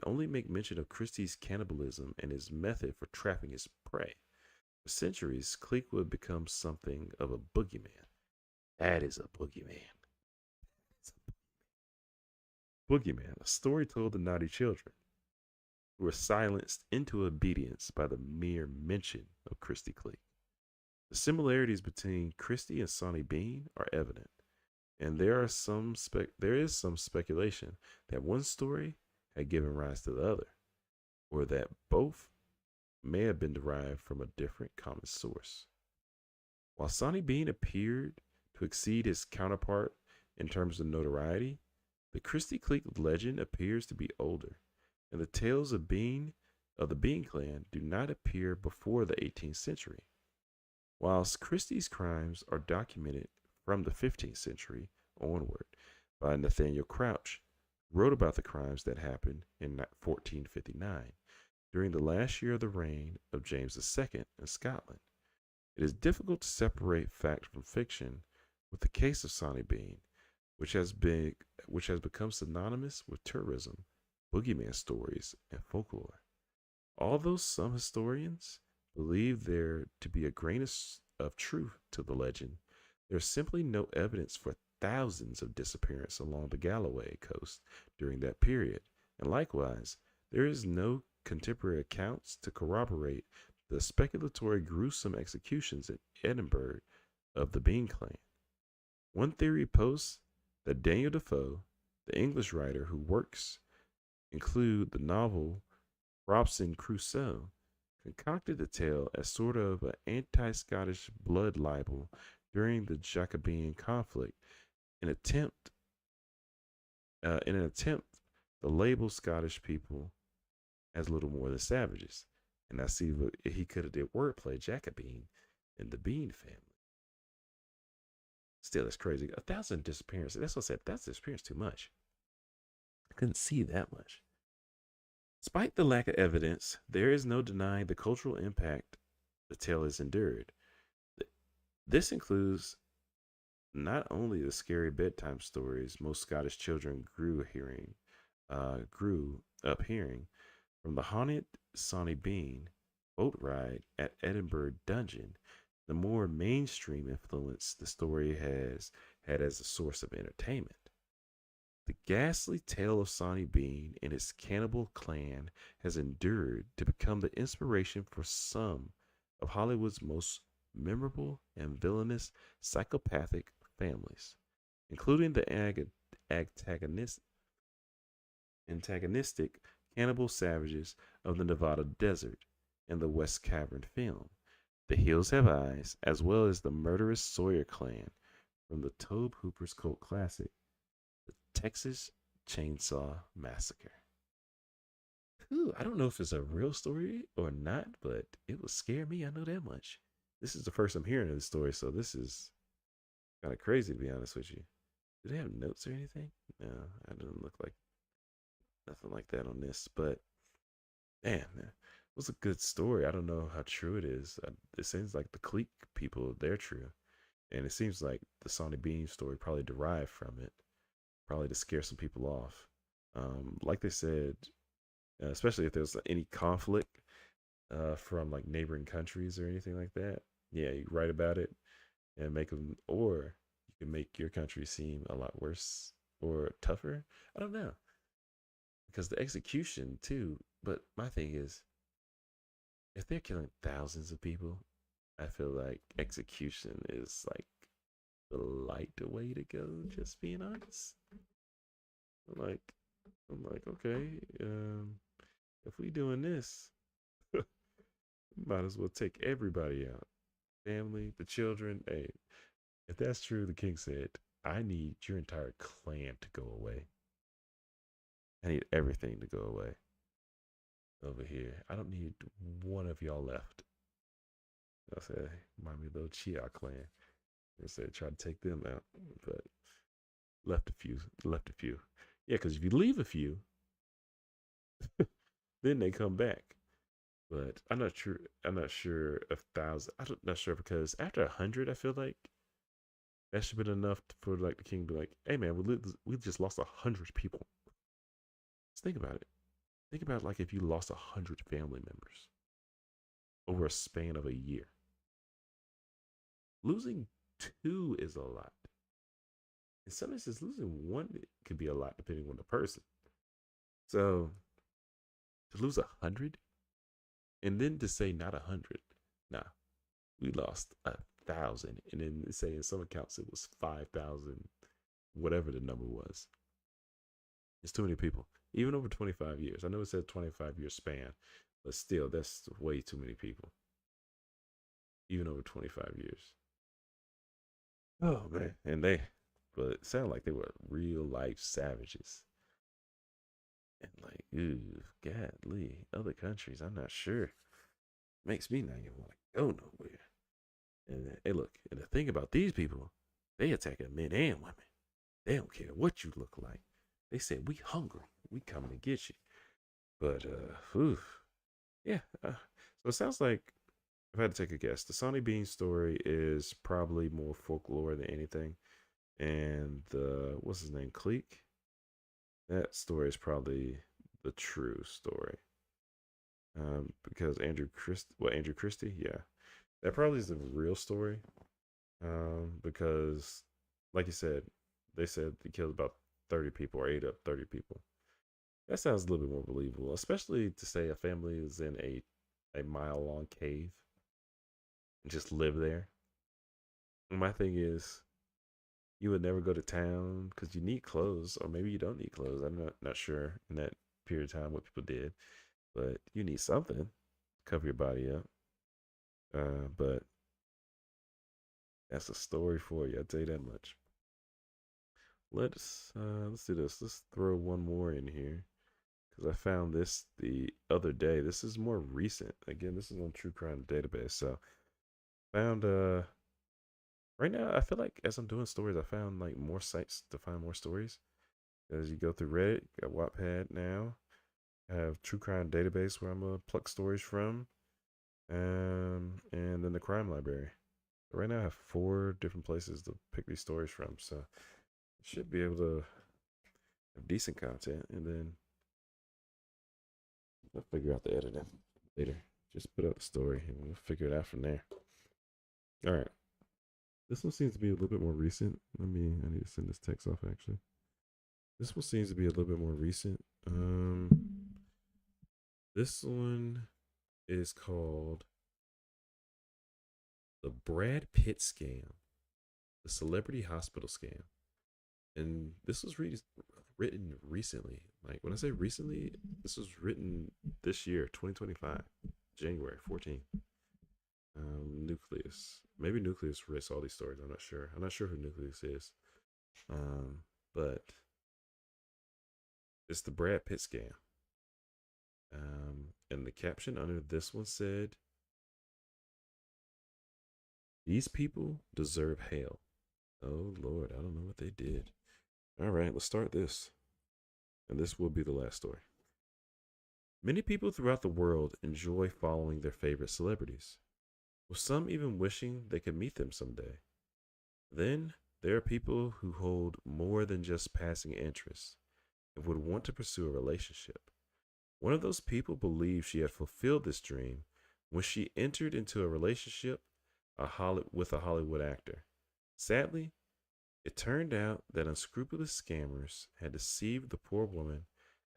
only make mention of Christie's cannibalism and his method for trapping his prey. For centuries, Cleek would become something of a boogeyman. That is a boogeyman. It's a boogeyman, a story told to naughty children who were silenced into obedience by the mere mention of Christy Cleek. The similarities between Christie and Sonny Bean are evident, and there is some speculation that one story had given rise to the other, or that both may have been derived from a different common source. While Sonny Bean appeared to exceed his counterpart in terms of notoriety, the Christie Cleek legend appears to be older, and the tales of the Bean clan do not appear before the 18th century. Whilst Christie's crimes are documented from the 15th century onward by Nathaniel Crouch, who wrote about the crimes that happened in 1459 during the last year of the reign of James II in Scotland. It is difficult to separate fact from fiction with the case of Sonny Bean, which has been which has become synonymous with tourism, boogeyman stories, and folklore. Although some historians believe there to be a grain of truth to the legend, there is simply no evidence for thousands of disappearances along the Galloway coast during that period, and likewise, there is no contemporary accounts to corroborate the speculatory gruesome executions in Edinburgh of the Bean Clan. One theory posts that Daniel Defoe, the English writer who works include the novel Robson Crusoe, concocted the tale as sort of an anti-Scottish blood libel during the Jacobean conflict, in attempt in an attempt to label Scottish people as little more than savages. And I see what he could have did wordplay Jacobin in the Bean family. Still, it's crazy. 1,000 disappearances. That's what I said. That's disappearance too much. I couldn't see that much. Despite the lack of evidence, there is no denying the cultural impact the tale has endured. This includes not only the scary bedtime stories most Scottish children grew up hearing, from the haunted Sonny Bean boat ride at Edinburgh Dungeon, the more mainstream influence the story has had as a source of entertainment. The ghastly tale of Sonny Bean and his cannibal clan has endured to become the inspiration for some of Hollywood's most memorable and villainous psychopathic families, including the antagonist, antagonistic cannibal savages of the Nevada desert and the West Cavern film, The Hills Have Eyes, as well as the murderous Sawyer clan from the Tobe Hooper's cult classic, The Texas Chainsaw Massacre. Ooh, I don't know if it's a real story or not, but it will scare me. I know that much. This is the first I'm hearing of this story, so this is kind of crazy to be honest with you. Do they have notes or anything? No, it doesn't look like nothing like that on this. But man, it was a good story. I don't know how true it is. It seems like the clique people, they're true. And it seems like the Sonny Bean story probably derived from it, probably to scare some people off. Like they said, especially if there's any conflict from like neighboring countries or anything like that. Yeah, you write about it and make them, or you can make your country seem a lot worse or tougher. I don't know, because the execution too. But my thing is, if they're killing thousands of people, I feel like execution is like the light way to go. Just being honest, I'm like, okay, if we doing this, might as well take everybody out, family, the children. Hey, if that's true, the king said, I need your entire clan to go away. I need everything to go away over here. I don't need one of y'all left. I said, remind me of the Chia clan. I said, try to take them out, but left a few. Left a few. Yeah, because if you leave a few, then they come back. But I'm not sure. I'm not sure if thousand. I'm not sure because after 100, I feel like that should have been enough for like the king to be like, "Hey man, we just lost 100 people." Just think about it. Think about like if you lost 100 family members over a span of a year. Losing two is a lot. In some instances, losing one could be a lot depending on the person. So to lose 100 and then to say not 100, nah, we lost 1,000, and then say in some accounts it was 5,000, whatever the number was. It's too many people, even over 25 years. I know it said 25-year span, but still, that's way too many people, even over 25 years. Oh man, and but it sounded like they were real life savages. And like, ooh, godly, other countries, I'm not sure. Makes me not even want to go nowhere. And hey, look, and the thing about these people, they attacking men and women. They don't care what you look like. They said, we hungry. We coming to get you. But, oof. Yeah. So it sounds like, if I had to take a guess, the Sonny Bean story is probably more folklore than anything. And the, what's his name, Cleek? That story is probably the true story. Because Andrew Christie, yeah, that probably is the real story. Because, like you said, they said he killed about 30 people or ate up 30 people. That sounds a little bit more believable, especially to say a family is in a mile long cave and just live there. And my thing is, you would never go to town because you need clothes, or maybe you don't need clothes. I'm not sure in that period of time what people did, but you need something to cover your body up. But that's a story for you. I'll tell you that much. Let's do this. Let's throw one more in here because I found this the other day. This is more recent. Again, this is on True Crime Database. So found right now I feel like as I'm doing stories, I found like more sites to find more stories. As you go through Reddit, got Wattpad now. I have True Crime Database where I'm gonna pluck stories from, and then the Crime Library. Right now I have 4 different places to pick these stories from, so I should be able to have decent content, and then I'll figure out the editing later. Just put out the story, and we'll figure it out from there. All right, this one seems to be a little bit more recent. I need to send this text off actually. This one seems to be a little bit more recent. This one is called the Brad Pitt scam, the celebrity hospital scam. And this was written recently. Like when I say recently, this was written this year, 2025, January 14th. Nucleus. Maybe Nucleus writes all these stories. I'm not sure. I'm not sure who Nucleus is. But it's the Brad Pitt scam. And the caption under this one said, "These people deserve hell." Oh Lord, I don't know what they did. All right, let's start this. And this will be the last story. Many people throughout the world enjoy following their favorite celebrities, with some even wishing they could meet them someday. Then there are people who hold more than just passing interest and would want to pursue a relationship. One of those people believed she had fulfilled this dream when she entered into a relationship with a Hollywood actor. Sadly, it turned out that unscrupulous scammers had deceived the poor woman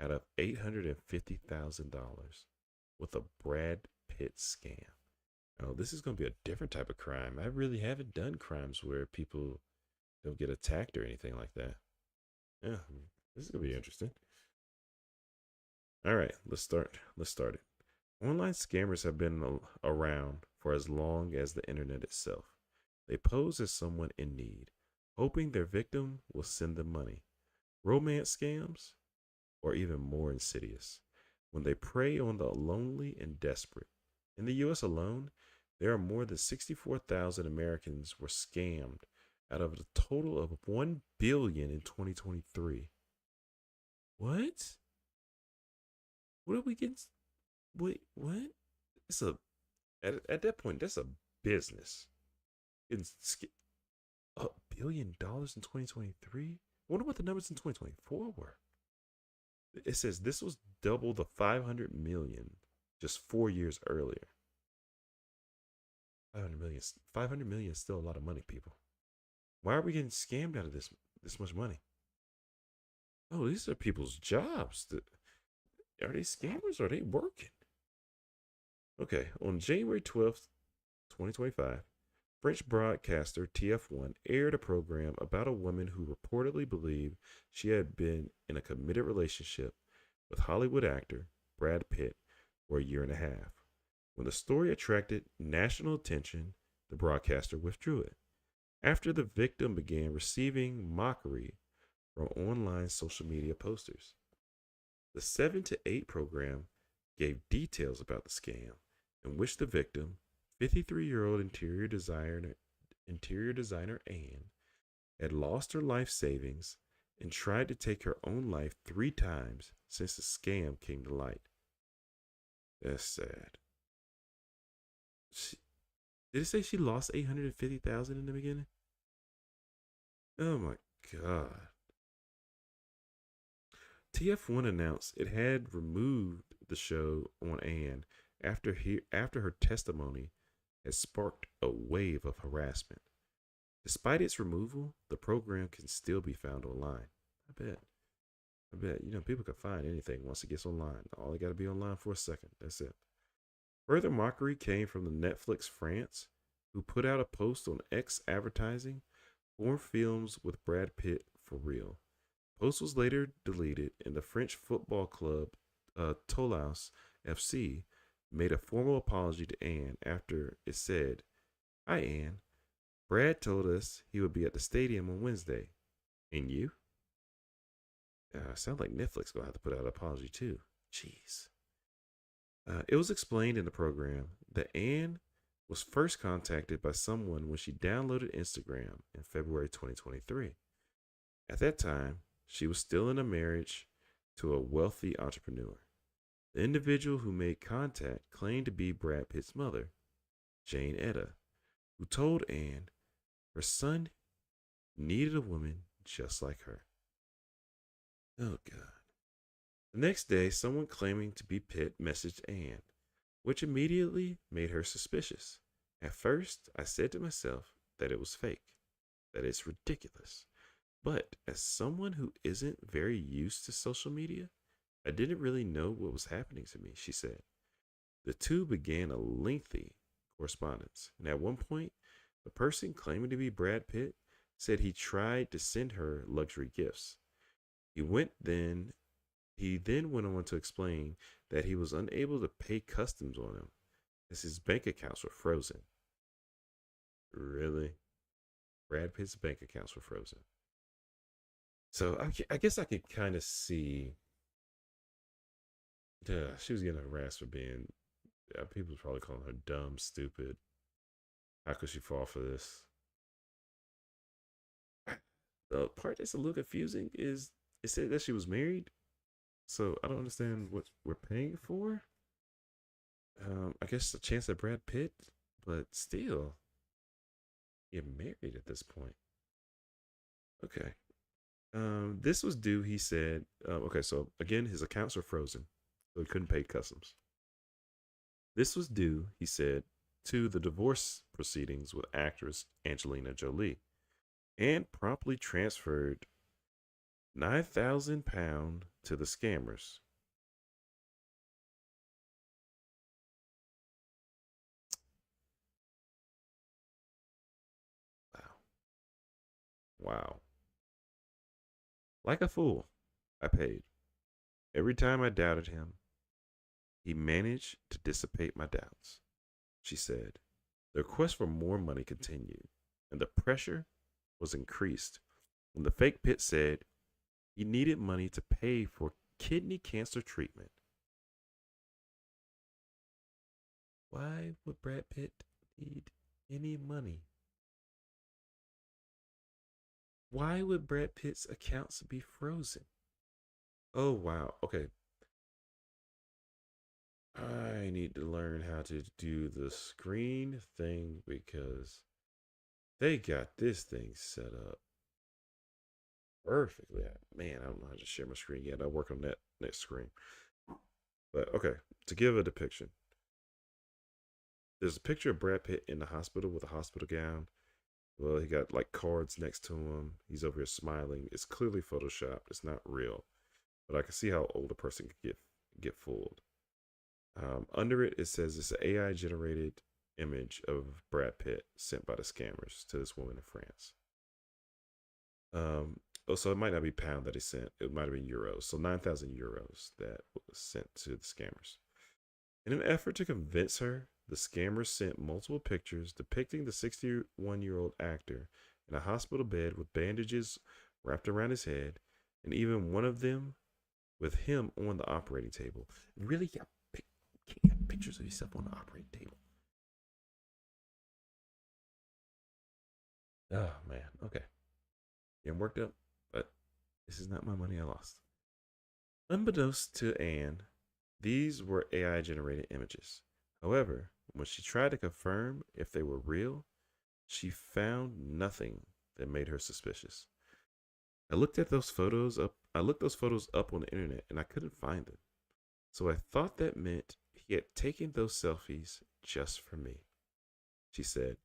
out of $850,000 with a Brad Pitt scam. Oh, this is going to be a different type of crime. I really haven't done crimes where people don't get attacked or anything like that. Yeah, this is going to be interesting. All right, let's start. Let's start it. Online scammers have been around for as long as the internet itself. They pose as someone in need, hoping their victim will send them money. Romance scams are even more insidious when they prey on the lonely and desperate. In the US alone, there are more than 64,000 Americans were scammed out of a total of 1 billion in 2023. What? What are we getting? Wait, what? It's a at that point that's a business. It's $1 billion in 2023. I wonder what the numbers in 2024 were. It says this was double the 500 million just 4 years earlier. 500 million. 500 million is still a lot of money, people. Why are we getting scammed out of this much money? Oh, these are people's jobs. Are they scammers or are they working? Okay, on January 12th, 2025, French broadcaster TF1 aired a program about a woman who reportedly believed she had been in a committed relationship with Hollywood actor Brad Pitt for a year and a half. When the story attracted national attention, the broadcaster withdrew it after the victim began receiving mockery from online social media posters. The 7 to 8 program gave details about the scam in which the victim, 53-year-old interior designer Anne had lost her life savings and tried to take her own life 3 times since the scam came to light. That's sad. She, did it say she lost 850,000 in the beginning? Oh my god. TF1 announced it had removed the show on Anne after her testimony has sparked a wave of harassment. Despite its removal, the program can still be found online. I bet. I bet. People can find anything once it gets online. All they got to be online for a second. That's it. Further mockery came from the Netflix France, who put out a post on X advertising more films with Brad Pitt for real. Post was later deleted, and the French football club Toulouse FC made a formal apology to Anne after it said, "Hi Anne, Brad told us he would be at the stadium on Wednesday. And you?" Sounds like Netflix gonna have to put out an apology too. Jeez. It was explained in the program that Anne was first contacted by someone when she downloaded Instagram in February 2023. At that time, she was still in a marriage to a wealthy entrepreneur. The individual who made contact claimed to be Brad Pitt's mother, Jane Etta, who told Anne her son needed a woman just like her. Oh, God. The next day, someone claiming to be Pitt messaged Anne, which immediately made her suspicious. At first, I said to myself that it was fake, that it's ridiculous. But as someone who isn't very used to social media, I didn't really know what was happening to me, she said. The two began a lengthy correspondence, and at one point, the person claiming to be Brad Pitt said he tried to send her luxury gifts. He went then he then went on to explain that he was unable to pay customs on him as his bank accounts were frozen. Really? Brad Pitt's bank accounts were frozen. So I guess I could kind of see. She was getting harassed for being. People was probably calling her dumb, stupid. How could she fall for this? The part that's a little confusing is it said that she was married, so I don't understand what we're paying for. I guess the chance at Brad Pitt, but still, you're married at this point. Okay. This was due, he said. Okay, so again, his accounts were frozen, so he couldn't pay customs. This was due, he said, to the divorce proceedings with actress Angelina Jolie, and promptly transferred £9,000 to the scammers. Wow. Wow. Like a fool, I paid. Every time I doubted him, he managed to dissipate my doubts, she said. The request for more money continued, and the pressure was increased when the fake Pitt said he needed money to pay for kidney cancer treatment. Why would Brad Pitt need any money? Why would Brad Pitt's accounts be frozen? Oh, wow. Okay. I need to learn how to do the screen thing because they got this thing set up perfectly. Man, I don't know how to share my screen yet. I'll work on that next screen. But okay, to give a depiction, there's a picture of Brad Pitt in the hospital with a hospital gown. Well, he got like cards next to him. He's over here smiling. It's clearly photoshopped. It's not real, but I can see how old a person could get fooled. Under it, it says it's an AI generated image of Brad Pitt sent by the scammers to this woman in France. So it might not be pound that he sent. It might have been euros. So 9,000 euros that was sent to the scammers. In an effort to convince her, the scammers sent multiple pictures depicting the 61-year-old actor in a hospital bed with bandages wrapped around his head, and even one of them with him on the operating table. Really, can't have pictures of yourself on the operating table. Oh man. Okay. Getting worked up, but this is not my money I lost. Unbeknownst to Anne, these were AI generated images. However, when she tried to confirm if they were real, she found nothing that made her suspicious. I looked those photos up on the internet and I couldn't find them. So I thought that meant he had taken those selfies just for me. She said,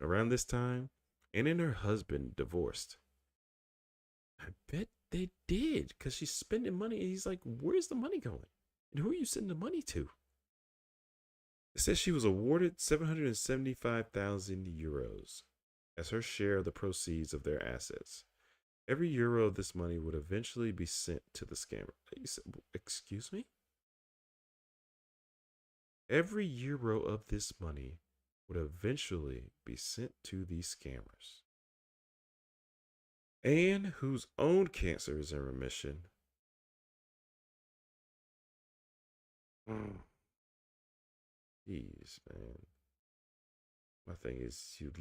around this time, Anne and her husband divorced. I bet they did, because she's spending money and he's like, where's the money going? And who are you sending the money to? It says she was awarded 775,000 euros as her share of the proceeds of their assets. Every euro of this money would eventually be sent to the scammer. Excuse me? Every euro of this money would eventually be sent to these scammers. Anne, whose own cancer is in remission. Mm, Jeez, man. My thing is, you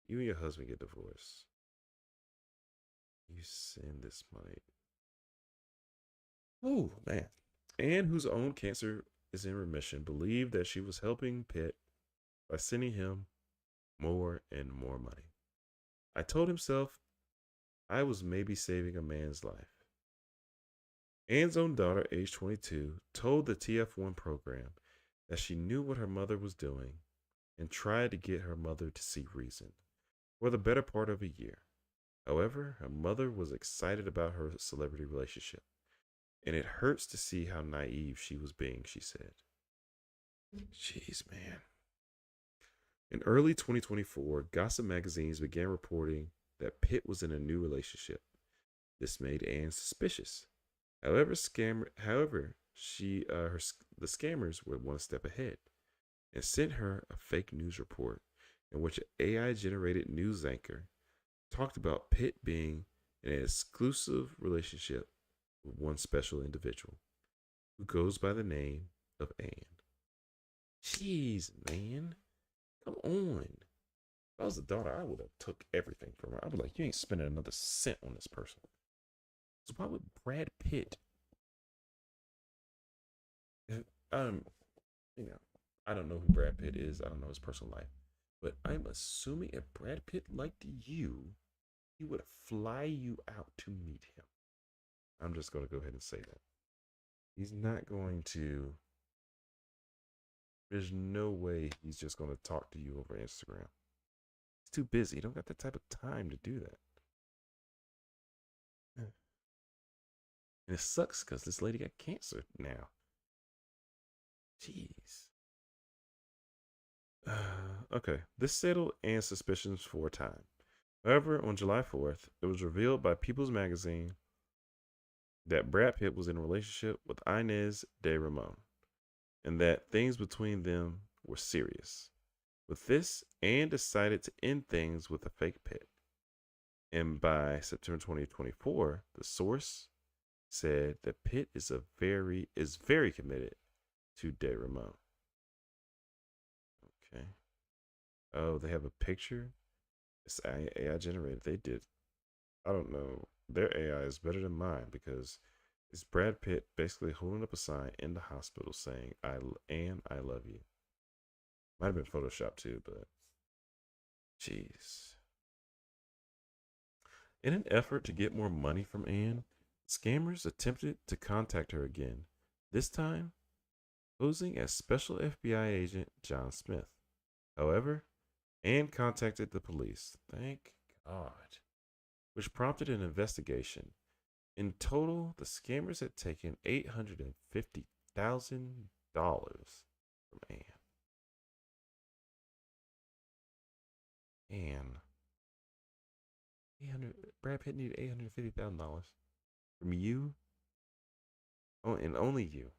and your husband get divorced. You send this money. Oh, man. Anne, whose own cancer is in remission, believed that she was helping Pitt by sending him more and more money. I told himself I was maybe saving a man's life. Anne's own daughter, age 22, told the TF1 program that she knew what her mother was doing and tried to get her mother to see reason for the better part of a year. However, her mother was excited about her celebrity relationship, and it hurts to see how naive she was being, she said. Jeez, man. In early 2024, gossip magazines began reporting that Pitt was in a new relationship. This made Anne suspicious. However, the scammers were one step ahead and sent her a fake news report in which an AI generated news anchor talked about Pitt being in an exclusive relationship with one special individual who goes by the name of Anne. Jeez, man. Come on. If I was the daughter, I would have took everything from her. I'd be like, you ain't spending another cent on this person. So why would Brad Pitt, um, you know, I don't know who Brad Pitt is. I don't know his personal life. But I'm assuming if Brad Pitt liked you, he would fly you out to meet him. I'm just going to go ahead and say that. He's not going to, there's no way he's just going to talk to you over Instagram. He's too busy. He don't got that type of time to do that. And it sucks because this lady got cancer now. Jeez. Okay, this settled Anne's suspicions for a time. However, on July 4th, it was revealed by People's Magazine that Brad Pitt was in a relationship with Inez de Ramon and that things between them were serious. With this, Anne decided to end things with a fake Pitt. And by September 2024, the source said that Pitt is very committed to De Ramon. Okay. Oh, they have a picture. It's AI generated. They did. I don't know. Their AI is better than mine because it's Brad Pitt basically holding up a sign in the hospital saying, Anne, I love you." Might have been Photoshop too, but jeez. In an effort to get more money from Anne, scammers attempted to contact her again, this time posing as Special FBI Agent John Smith. However, Anne contacted the police, thank God, which prompted an investigation. In total, the scammers had taken $850,000 from Anne. Anne. 800 Brad Pitt needed $850,000 from you, oh, and only you.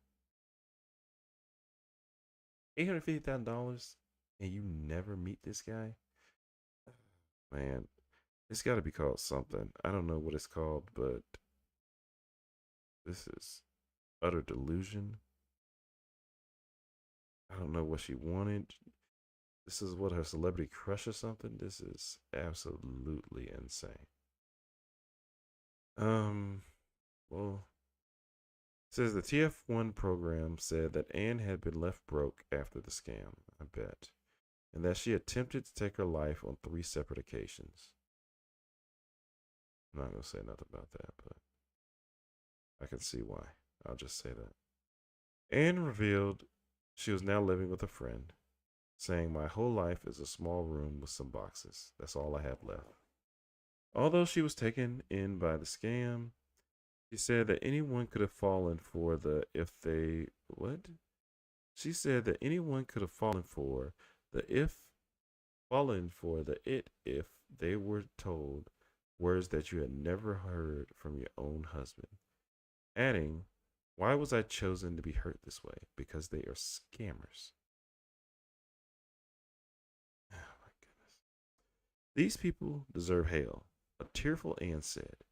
$850,000 and you never meet this guy? Man, it's got to be called something. I don't know what it's called, but this is utter delusion. I don't know what she wanted. This is what her celebrity crush or something. This is absolutely insane. Um, well, it says the TF1 program said that Anne had been left broke after the scam. I bet, and that she attempted to take her life on 3 separate occasions. I'm not gonna say nothing about that, but I can see why. I'll just say that. Anne revealed she was now living with a friend, saying, "My whole life is a small room with some boxes. That's all I have left." Although she was taken in by the scam, she said that anyone could have fallen for the if they what? She said that anyone could have the if fallen for the it if they were told words that you had never heard from your own husband. Adding, "Why was I chosen to be hurt this way? Because they are scammers." Oh my goodness. These people deserve hell. A tearful Anne said,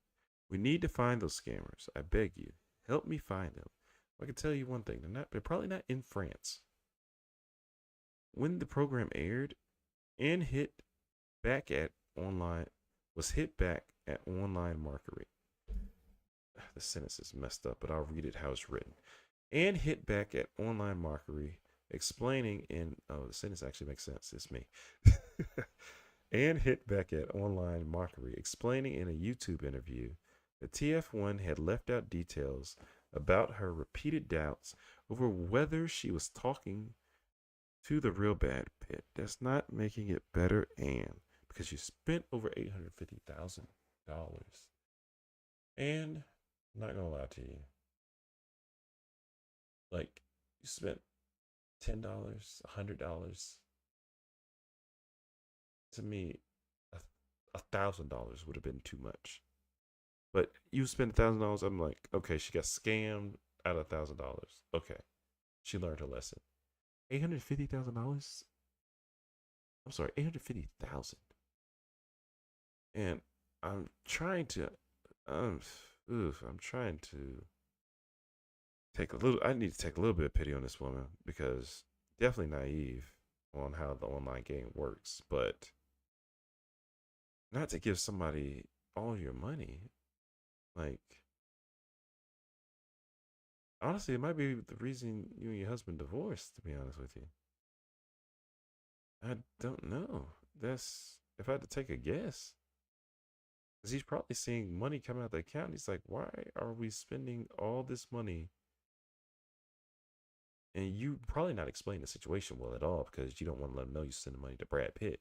"We need to find those scammers. I beg you, help me find them." I can tell you one thing: they're probably not in France. When the program aired, Anne hit back at online was hit back at online marketing. The sentence is messed up, but I'll read it how it's written. Anne hit back at online mockery, explaining in the sentence actually makes sense. It's me. Anne hit back at online mockery, explaining in a YouTube interview that TF1 had left out details about her repeated doubts over whether she was talking to the real Brad Pitt. That's not making it better, Anne, because you spent over $850,000. And I'm not gonna lie to you, like you spent $10, $100. To me, $1,000 would have been too much. But you spend $1,000. I'm like, okay, she got scammed out of $1,000. Okay, she learned her lesson. $850,000. I'm sorry, 850,000. And I'm trying to, um, I'm trying to take a little. I need to take a little bit of pity on this woman because definitely naive on how the online game works, but not to give somebody all your money. Like, honestly, it might be the reason you and your husband divorced, to be honest with you. I don't know. That's, if I had to take a guess, because he's probably seeing money come out of the account. He's like, why are we spending all this money? And you probably not explain the situation well at all because you don't want to let him know you sending money to Brad Pitt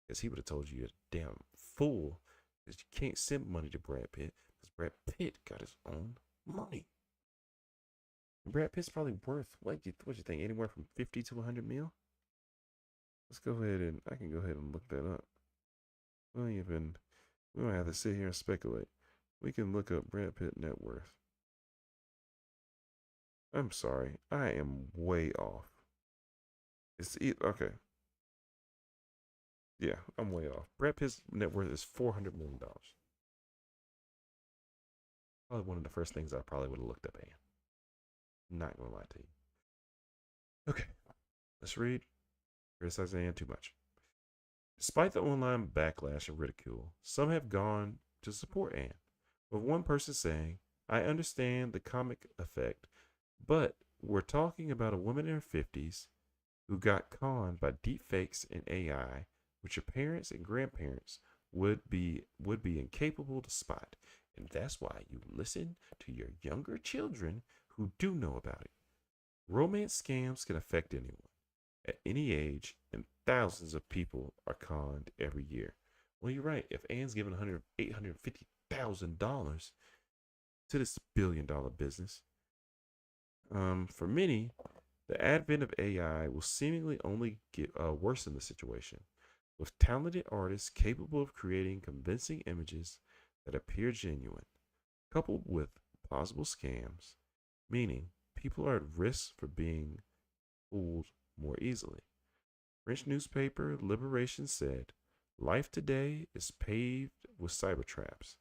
because he would have told you you're a damn fool because you can't send money to Brad Pitt because Brad Pitt got his own money. Brad Pitt's probably worth what you think, anywhere from 50 to 100 mil. Let's go ahead and I can go ahead and look that up. We don't even we don't have to sit here and speculate. We can look up Brad Pitt net worth. I'm sorry, I am way off. Okay. Yeah, I'm way off. Brad Pitt's net worth is $400 million. Probably one of the first things I probably would have looked up. And not gonna lie to you. Okay, let's read. Criticize Anne too much. Despite the online backlash and ridicule, some have gone to support Anne, with one person saying, "I understand the comic effect, but we're talking about a woman in her 50s who got conned by deepfakes and AI, which your parents and grandparents would be incapable to spot. And that's why you listen to your younger children who do know about it. Romance scams can affect anyone at any age, and thousands of people are conned every year." Well, you're right. If Anne's giving $850,000 to this billion-dollar business, for many, the advent of AI will seemingly only worsen the situation, with talented artists capable of creating convincing images that appear genuine, coupled with plausible scams, meaning people are at risk for being fooled more easily. French newspaper Liberation said, "Life today is paved with cyber traps,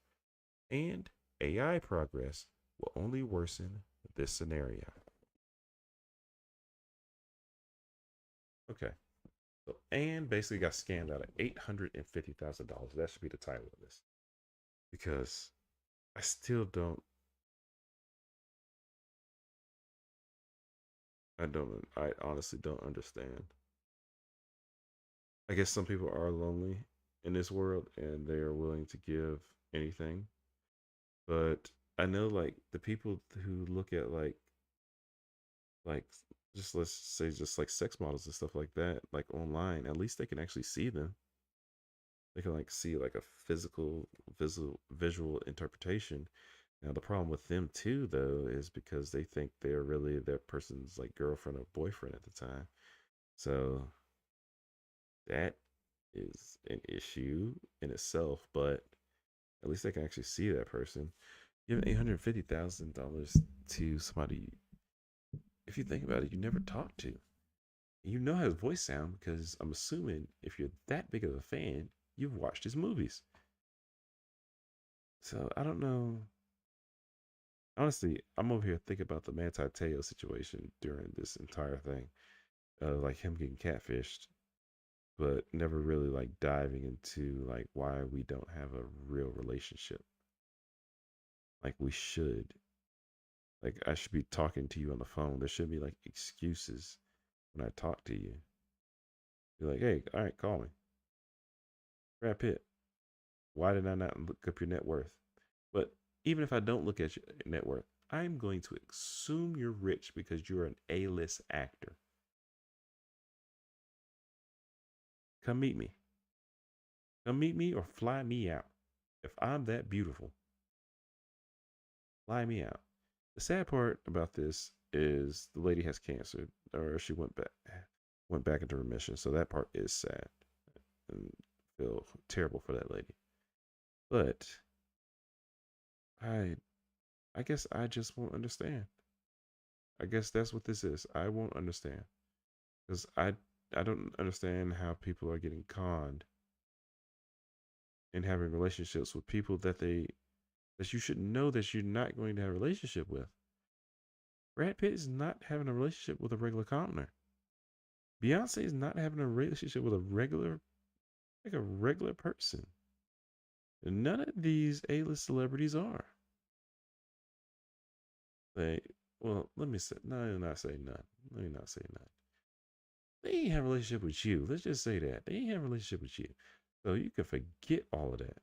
and AI progress will only worsen this scenario." Okay, And basically got scammed out of $850,000. That should be the title of this, because I still don't. I don't. I honestly don't understand. I guess some people are lonely in this world and they are willing to give anything. But I know like the people who look at like just let's say just like sex models and stuff like that, like online, at least they can actually see them. They can like see like a physical visual interpretation. Now the problem with them too though is because they think they're really that person's like girlfriend or boyfriend at the time. So that is an issue in itself, but at least they can actually see that person. Give $850,000 to somebody, if you think about it, you never talked to. You know how his voice sounds because I'm assuming if you're that big of a fan, you've watched his movies. So I don't know. Honestly, I'm over here thinking about the Manti Teo situation during this entire thing, like him getting catfished, but never really like diving into like why we don't have a real relationship like we should. Like I should be talking to you on the phone. There should be like excuses when I talk to you. You're like, hey, all right, call me. Brad Pitt. Why did I not look up your net worth? But even if I don't look at your net worth, I'm going to assume you're rich because you're an A-list actor. Come meet me. Come meet me or fly me out. If I'm that beautiful, fly me out. The sad part about this is the lady has cancer, or she went back into remission. So that part is sad and feel terrible for that lady. But I I guess I just won't understand. I guess that's what this is. I won't understand because I don't understand how people are getting conned and having relationships with people that you should know that you're not going to have a relationship with. Brad Pitt is not having a relationship with a regular commoner. Beyonce is not having a relationship with a regular person. None of these A-list celebrities are. They well, let me say no, let me not say none. Let me not say none. They ain't have a relationship with you. Let's just say that. They ain't have a relationship with you. So you can forget all of that.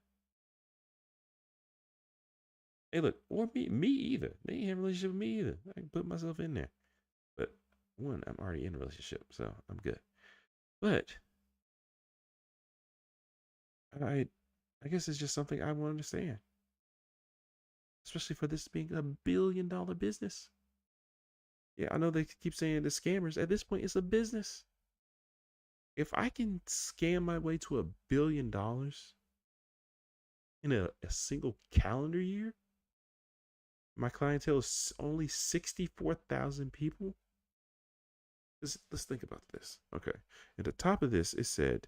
Hey, look, or me either. They ain't have a relationship with me either. I can put myself in there. But one, I'm already in a relationship, so I'm good. But I I guess it's just something I won't understand. Especially for this being $1 billion business. Yeah, I know they keep saying the scammers. At this point, it's a business. If I can scam my way to $1 billion in a single calendar year, my clientele is only 64,000 people. Let's think about this. Okay. At the top of this, it said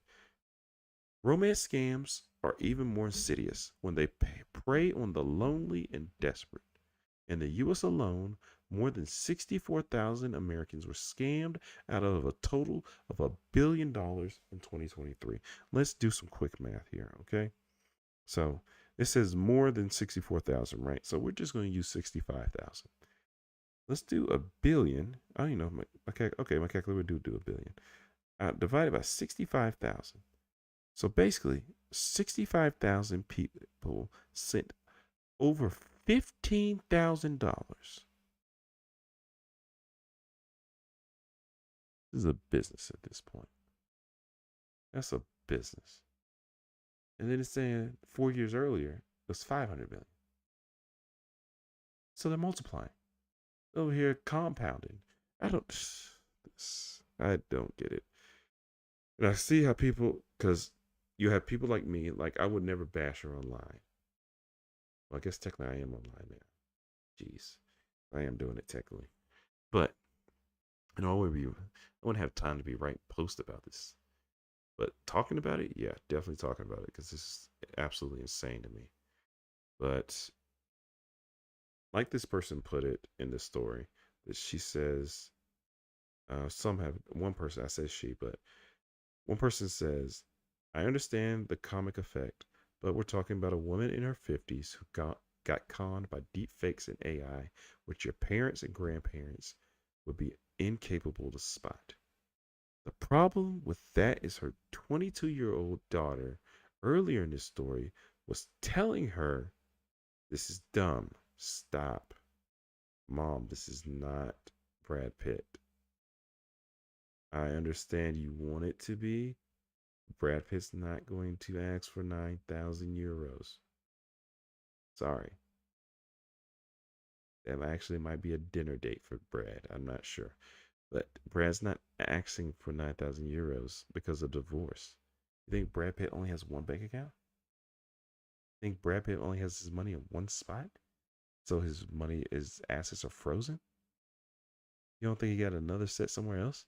romance scams are even more insidious when they prey on the lonely and desperate. In the US alone, more than 64,000 Americans were scammed out of a total of $1 billion in 2023. Let's do some quick math here, okay? So it says more than 64,000, right? So we're just going to use 65,000. Let's do a billion. Oh, okay, my calculator would do a billion. Divided by 65,000. So basically, 65,000 people sent over $15,000. This is a business at this point. That's a business. And then it's saying 4 years earlier, it was 500 million. So they're multiplying over here, compounding. I don't, I don't get it. And I see how people, because you have people like me, like I would never bash her online. Well, I guess technically I am online now. Jeez, I am doing it technically. But in all review, I wouldn't have time to be writing posts about this. But talking about it, yeah, definitely talking about it because this is absolutely insane to me. But like this person put it in the story, that she says, some have one person, I said she, but One person says, I understand the comic effect, but we're talking about a woman in her 50s who got conned by deep fakes and AI, which your parents and grandparents would be incapable to spot. The problem with that is her 22-year-old daughter earlier in this story was telling her, this is dumb. Stop. Mom, this is not Brad Pitt. I understand you want it to be. Brad Pitt's not going to ask for 9,000 euros. Sorry. That actually might be a dinner date for Brad. I'm not sure. But Brad's not asking for 9,000 euros because of divorce. You think Brad Pitt only has one bank account? You think Brad Pitt only has his money in one spot? So his money, his assets are frozen? You don't think he got another set somewhere else?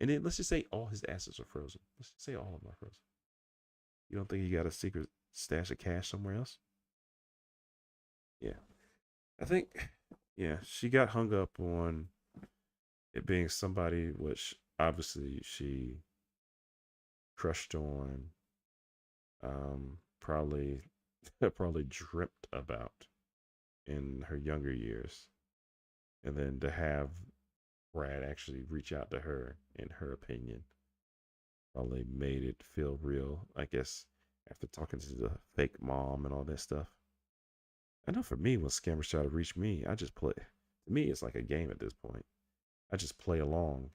And then let's just say all his assets are frozen. Let's just say all of them are frozen. You don't think he got a secret stash of cash somewhere else? Yeah. I think, yeah, she got hung up on it being somebody which obviously she crushed on, probably, probably dreamt about in her younger years. And then to have Brad actually reach out to her, in her opinion, probably made it feel real, I guess, after talking to the fake mom and all that stuff. I know for me, when scammers try to reach me, I just play. To me, it's like a game at this point. I just play along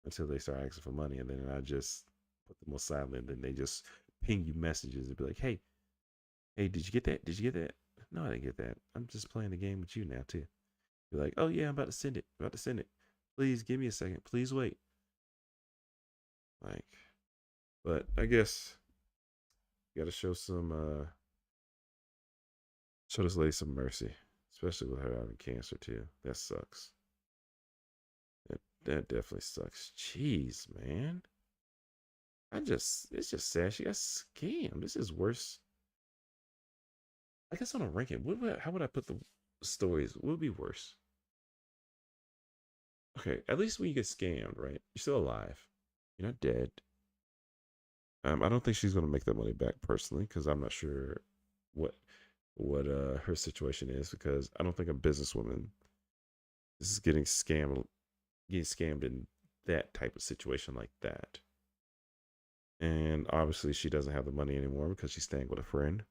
until they start asking for money, and then I just put them on silent. And then they just ping you messages and be like, "Hey, hey, did you get that? Did you get that? No, I didn't get that. I'm just playing the game with you now too." Be like, "Oh yeah, I'm about to send it. I'm about to send it. Please give me a second. Please wait." Like, but I guess you got to show this lady some mercy, especially with her having cancer too. That sucks. That definitely sucks. Jeez, man. It's just sad she got scammed. This is worse. I guess on a ranking, how would I put the stories? What would be worse? Okay, at least when you get scammed, right? You're still alive. You're not dead. I don't think she's gonna make that money back personally because I'm not sure what her situation is, because I don't think a businesswoman is getting scammed in that type of situation like that. And obviously, she doesn't have the money anymore because she's staying with a friend,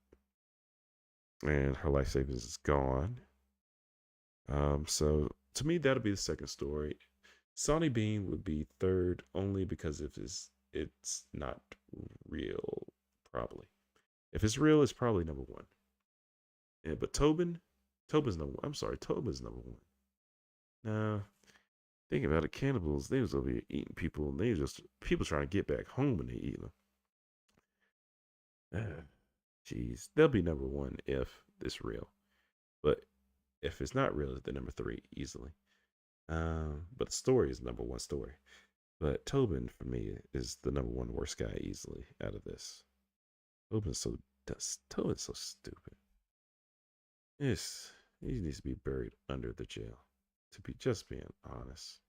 and her life savings is gone. So to me, that'll be the second story. Sonny Bean would be third only because if it's not real, probably. If it's real, it's probably number one. Yeah, but Tobin's number one. I'm sorry, Tobin's number one. Now, think about it, cannibals, they was over here eating people, and they just people trying to get back home and they eat them. Jeez, they'll be number one if it's real. But if it's not real, they're number three easily. But the story is number one story. But Tobin for me is the number one worst guy easily out of this. Tobin's so stupid. Yes, he needs to be buried under the jail. To be just being honest,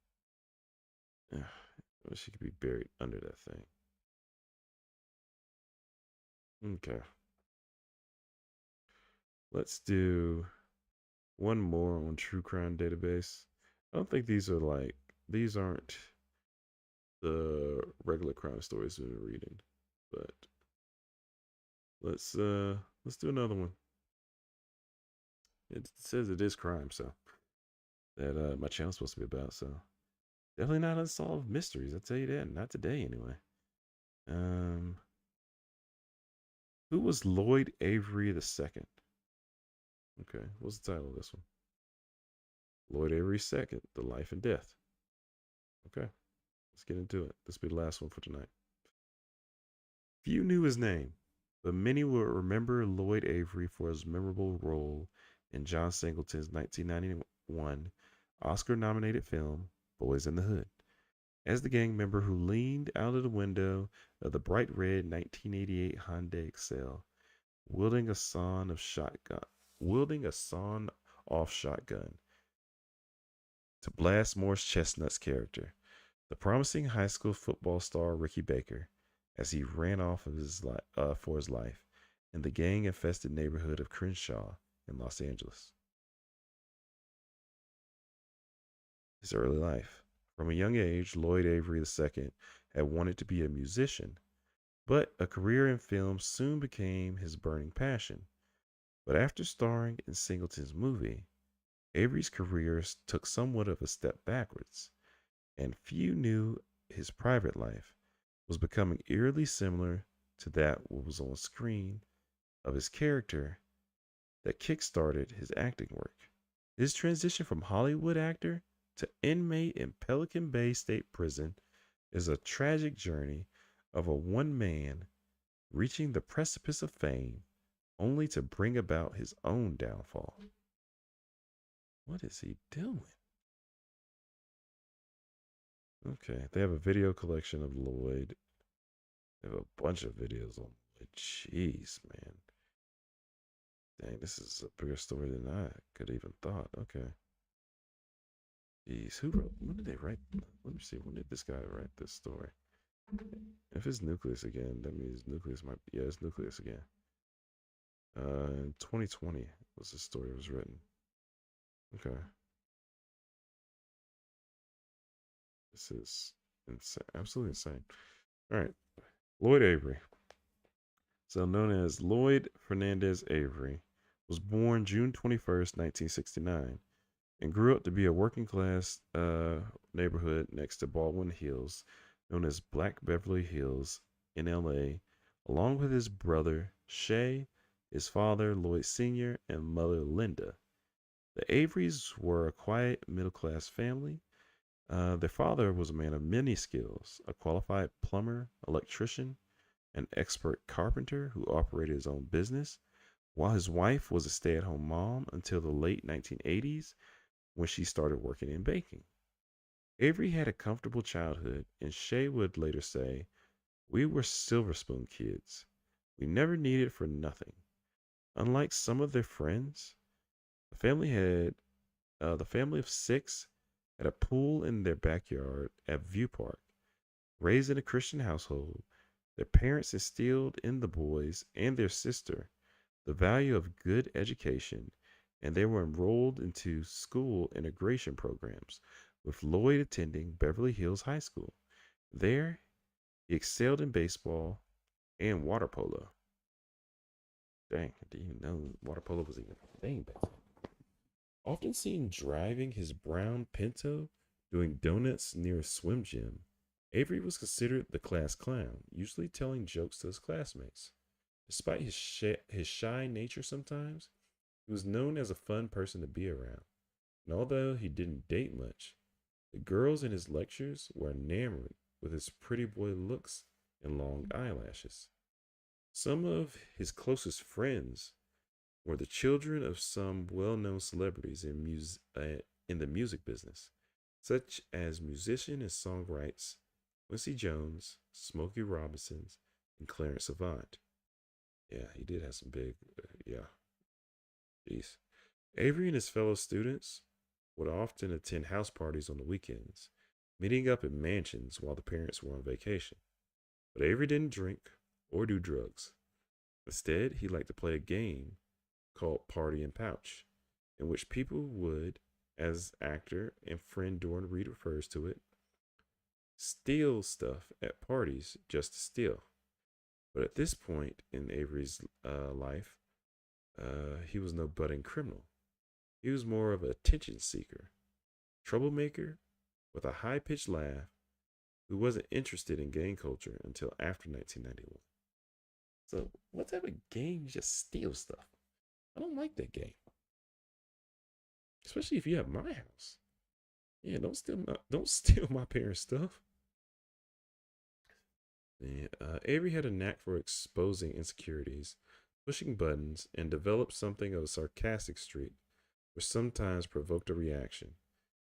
I wish he could be buried under that thing. Okay, let's do one more on True Crime Database. I don't think these aren't the regular crime stories we've been reading, but let's do another one. It says it is crime, so that my channel's supposed to be about. So definitely not unsolved mysteries. I'll tell you that. Not today, anyway. Um, who was Lloyd Avery the second? Okay, what's the title of this one? Lloyd Avery second, The Life and Death. Okay, let's get into it. This will be the last one for tonight. Few knew his name, but many will remember Lloyd Avery for his memorable role in John Singleton's 1991 Oscar nominated film, Boys in the Hood, as the gang member who leaned out of the window of the bright red 1988 Hyundai Excel, wielding a sawn off shotgun to blast Morris Chestnut's character, the promising high school football star Ricky Baker. as he ran off of for his life in the gang infested neighborhood of Crenshaw in Los Angeles. His early life. From a young age, Lloyd Avery II had wanted to be a musician, but a career in film soon became his burning passion. But after starring in Singleton's movie, Avery's career took somewhat of a step backwards, and few knew his private life was becoming eerily similar to that what was on screen of his character that kick-started his acting work. His transition from Hollywood actor to inmate in Pelican Bay State Prison is a tragic journey of a one man reaching the precipice of fame only to bring about his own downfall. What is he doing? Okay, they have a video collection of Lloyd. They have a bunch of videos on Lloyd. Jeez, man. Dang, this is a bigger story than I could even thought. Okay. Jeez, who wrote? When did they write? Let me see. When did this guy write this story? If it's Nucleus again, that means Nucleus might. Yeah, it's Nucleus again. In 2020 was the story was written. Okay, this is insane, absolutely insane. All right, Lloyd Avery, so known as Lloyd Fernandez Avery, was born June 21st, 1969, and grew up to be a working class neighborhood next to Baldwin Hills, known as Black Beverly Hills in LA, along with his brother Shay, his father Lloyd Sr., and mother Linda. The Averys were a quiet middle class family. Their father was a man of many skills, a qualified plumber, electrician, an expert carpenter who operated his own business, while his wife was a stay at home mom until the late 1980s when she started working in baking. Avery had a comfortable childhood, and Shay would later say, "We were silver spoon kids. We never needed for nothing." Unlike some of their friends, the family had the family of six had a pool in their backyard at View Park. Raised in a Christian household, their parents instilled in the boys and their sister the value of good education, and they were enrolled into school integration programs, with Lloyd attending Beverly Hills High School. There, he excelled in baseball and water polo. Dang, I didn't even know water polo was even a thing back then. Often seen driving his brown Pinto, doing donuts near a swim gym, Avery was considered the class clown, usually telling jokes to his classmates. Despite his shy nature sometimes, he was known as a fun person to be around. And although he didn't date much, the girls in his lectures were enamored with his pretty boy looks and long eyelashes. Some of his closest friends were the children of some well-known celebrities in the music business, such as musician and songwriters Quincy Jones, Smokey Robinson, and Clarence Avant. Yeah, he did have some big, yeah, jeez. Avery and his fellow students would often attend house parties on the weekends, meeting up in mansions while the parents were on vacation. But Avery didn't drink or do drugs. Instead, he liked to play a game called Party and Pouch, in which people would, as actor and friend Dorn Reed refers to it, steal stuff at parties just to steal. But at this point in Avery's life, he was no budding criminal. He was more of an attention seeker, troublemaker with a high pitched laugh who wasn't interested in gang culture until after 1991. So, what type of game just steal stuff? I don't like that game, especially if you have my house. Yeah, don't steal my parents' stuff. Yeah, Avery had a knack for exposing insecurities, pushing buttons, and developed something of a sarcastic streak, which sometimes provoked a reaction.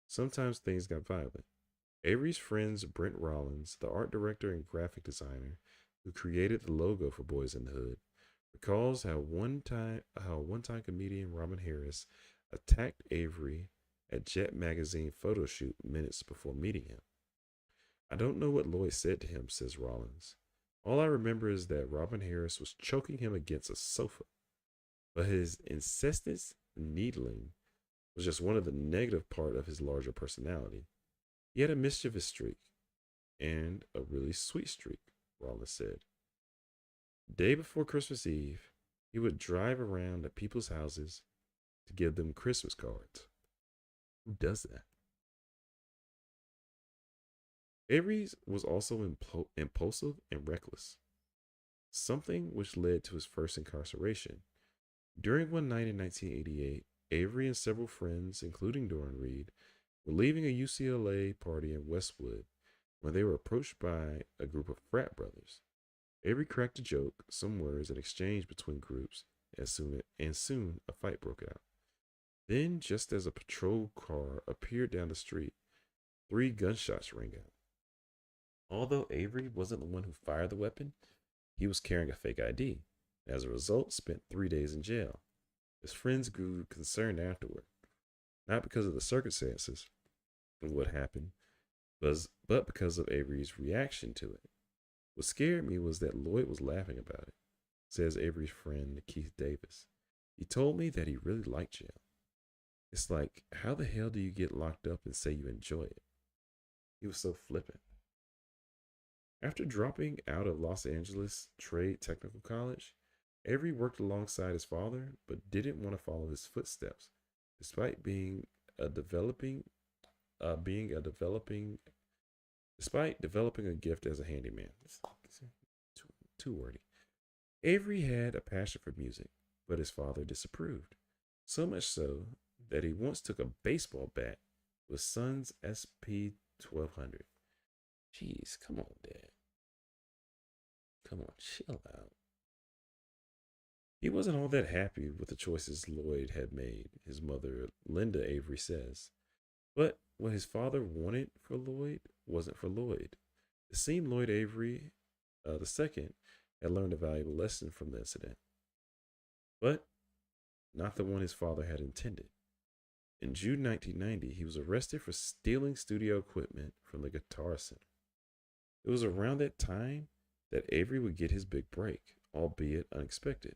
Sometimes things got violent. Avery's friends Brent Rollins, the art director and graphic designer who created the logo for Boys in the Hood, recalls how one time comedian Robin Harris attacked Avery at Jet magazine photo shoot minutes before meeting him. "I don't know what Lloyd said to him," says Rollins, All I remember is that Robin Harris was choking him against a sofa, but his incessant needling was just one of the negative part of his larger personality. He had a mischievous streak and a really sweet streak, Wallace said. Day before Christmas Eve, he would drive around at people's houses to give them Christmas cards. Who does that? Avery was also impulsive and reckless, something which led to his first incarceration. During one night in 1988, Avery and several friends, including Doran Reed, were leaving a UCLA party in Westwood when they were approached by a group of frat brothers. Avery cracked a joke, some words, and exchanged between groups, and soon a fight broke out. Then, just as a patrol car appeared down the street, three gunshots rang out. Although Avery wasn't the one who fired the weapon, he was carrying a fake ID. As a result, spent 3 days in jail. His friends grew concerned afterward, not because of the circumstances of what happened, but because of Avery's reaction to it. What scared me was that Lloyd was laughing about it, says Avery's friend Keith Davis. He told me that he really liked jail. It's like, how the hell do you get locked up and say you enjoy it? He was so flippant. After dropping out of Los Angeles Trade Technical College, Avery worked alongside his father, but didn't want to follow his footsteps, despite a developing, being a developing, despite developing a gift as a handyman. It's too wordy. Avery had a passion for music, but his father disapproved. So much so that he once took a baseball bat with Son's SP 1200. Jeez, come on, Dad. Come on, chill out. He wasn't all that happy with the choices Lloyd had made, his mother, Linda Avery, says. But what his father wanted for Lloyd wasn't for Lloyd. It seemed Lloyd Avery, the second, had learned a valuable lesson from the incident, but not the one his father had intended. In June 1990, he was arrested for stealing studio equipment from the Guitar Center. It was around that time that Avery would get his big break, albeit unexpected.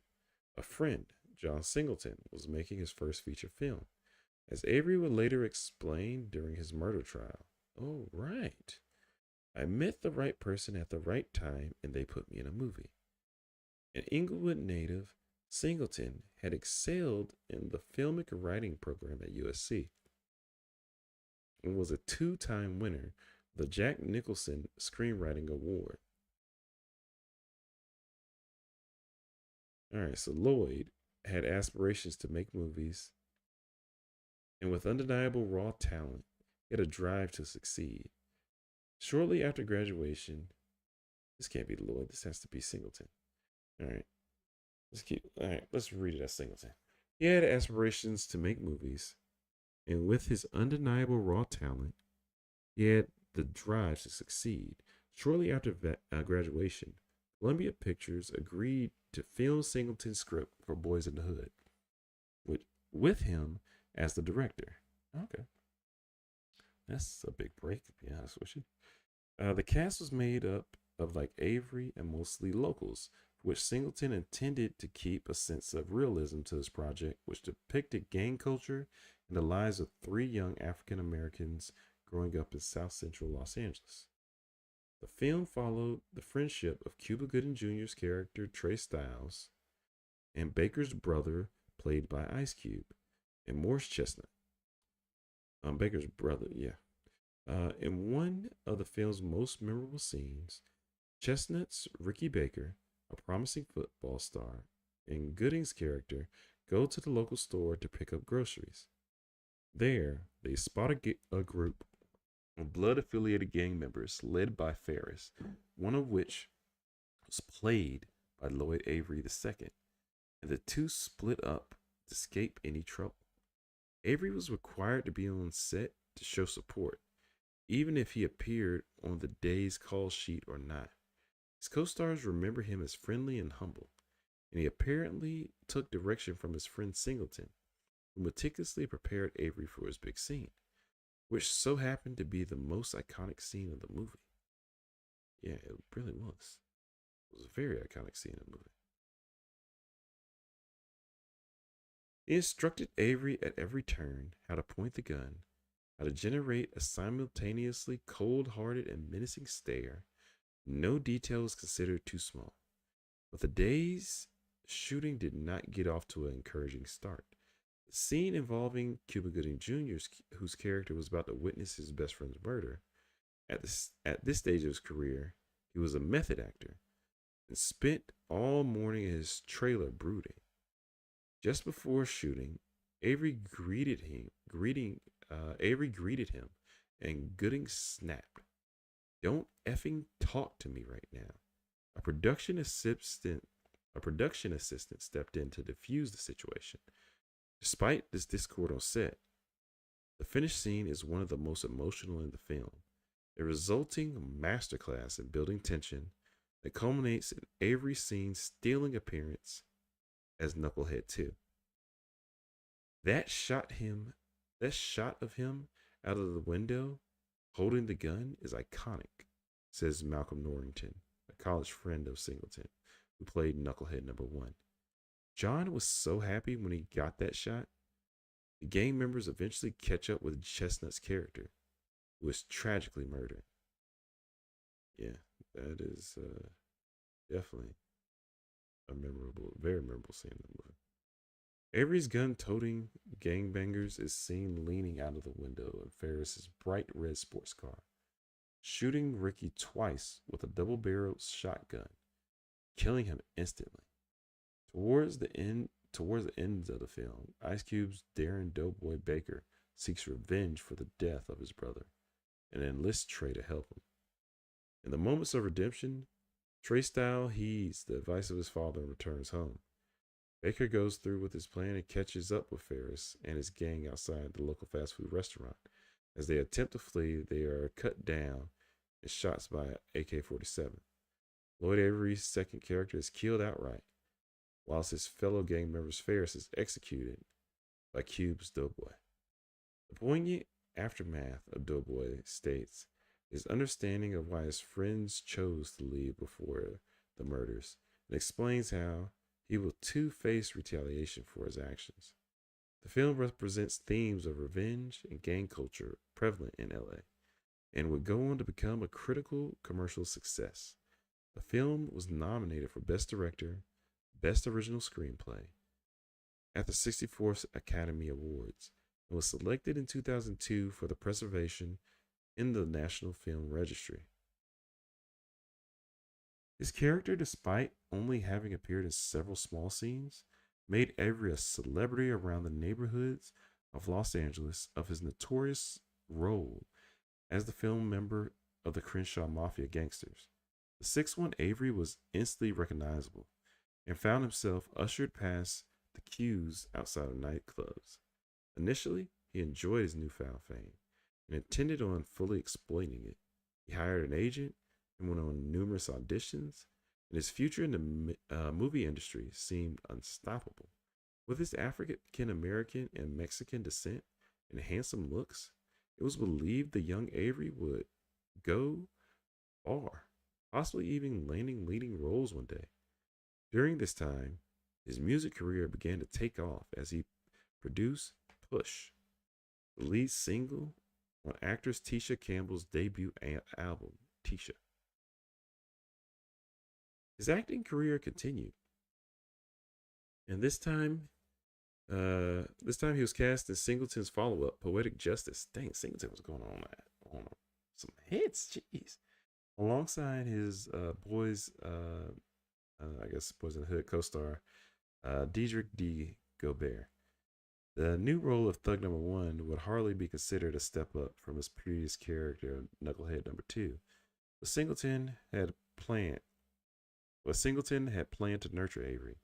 A friend, John Singleton, was making his first feature film. As Avery would later explain during his murder trial, oh, right. I met the right person at the right time and they put me in a movie. An Inglewood native, Singleton had excelled in the filmic writing program at USC and was a two-time winner of the Jack Nicholson Screenwriting Award. All right, so Lloyd had aspirations to make movies, and with undeniable raw talent, he had a drive to succeed. Shortly after graduation, this can't be Lloyd, this has to be Singleton. All right, let's read it as Singleton. He had aspirations to make movies, and with his undeniable raw talent, he had the drive to succeed. Shortly after graduation, Columbia Pictures agreed to film Singleton's script for Boys in the Hood, with him as the director. Okay, that's a big break, to be honest with you. The cast was made up of like Avery and mostly locals, which Singleton intended to keep a sense of realism to this project, which depicted gang culture and the lives of three young African Americans growing up in South Central Los Angeles. The film followed the friendship of Cuba Gooding Jr.'s character Trey Styles and Baker's brother, played by Ice Cube, and Morris Chestnut. Baker's brother, yeah. In one of the film's most memorable scenes, Chestnut's Ricky Baker, a promising football star, and Gooding's character go to the local store to pick up groceries. There, they spot a group of blood affiliated gang members led by Ferris, one of which was played by Lloyd Avery II, and the two split up to escape any trouble. Avery was required to be on set to show support, even if he appeared on the day's call sheet or not. His co stars remember him as friendly and humble, and he apparently took direction from his friend Singleton, who meticulously prepared Avery for his big scene, which so happened to be the most iconic scene of the movie. Yeah, it really was. It was a very iconic scene in the movie. He instructed Avery at every turn how to point the gun, how to generate a simultaneously cold hearted and menacing stare. No detail was considered too small. But the day's shooting did not get off to an encouraging start. The scene involving Cuba Gooding Jr., whose character was about to witness his best friend's murder, at this stage of his career, he was a method actor and spent all morning in his trailer brooding. Just before shooting, Avery greeted him, and Gooding snapped. Don't effing talk to me right now. A production assistant a production assistant stepped in to defuse the situation. Despite this discord on set, the finished scene is one of the most emotional in the film, a resulting masterclass in building tension that culminates in Avery Scene's stealing appearance as Knucklehead 2. That shot him that shot of him out of the window holding the gun is iconic, says Malcolm Norrington, a college friend of Singleton, who played Knucklehead number 1. John was so happy when he got that shot. The gang members eventually catch up with Chestnut's character, who is tragically murdered. Yeah, that is definitely very memorable scene in the movie. Avery's gun toting gangbangers is seen leaning out of the window of Ferris's bright red sports car, shooting Ricky twice with a double barreled shotgun, killing him instantly. Towards the end of the film, Ice Cube's Darren Doughboy Baker seeks revenge for the death of his brother and enlists Trey to help him. In the moments of redemption, Trey Style heeds the advice of his father and returns home. Baker goes through with his plan and catches up with Ferris and his gang outside the local fast food restaurant. As they attempt to flee, they are cut down and shot by an AK 47. Lloyd Avery's second character is killed outright, whilst his fellow gang members Ferris is executed by Cube's Doughboy. The poignant aftermath of Doughboy states his understanding of why his friends chose to leave before the murders and explains how he will too face retaliation for his actions. The film represents themes of revenge and gang culture prevalent in LA and would go on to become a critical commercial success. The film was nominated for Best Director, Best Original Screenplay at the 64th Academy Awards and was selected in 2002 for the preservation in the National Film Registry. His character, despite only having appeared in several small scenes, made Avery a celebrity around the neighborhoods of Los Angeles of his notorious role as the film member of the Crenshaw Mafia gangsters. The 6'1" Avery was instantly recognizable and found himself ushered past the queues outside of nightclubs. Initially, he enjoyed his newfound fame and intended on fully exploiting it. He hired an agent and went on numerous auditions, and his future in the movie industry seemed unstoppable. With his African American and Mexican descent and handsome looks, it was believed the young Avery would go far, possibly even landing leading roles one day. During this time, his music career began to take off as he produced Push, the lead single on actress Tisha Campbell's debut album, Tisha. His acting career continued, and this time he was cast in Singleton's follow-up, Poetic Justice. Dang, Singleton was going on some hits, jeez. Alongside his I guess Boys in the Hood co-star, Diedrich D. Gobert. The new role of Thug Number 1 would hardly be considered a step up from his previous character, Knucklehead Number 2. But Singleton had planned to nurture Avery,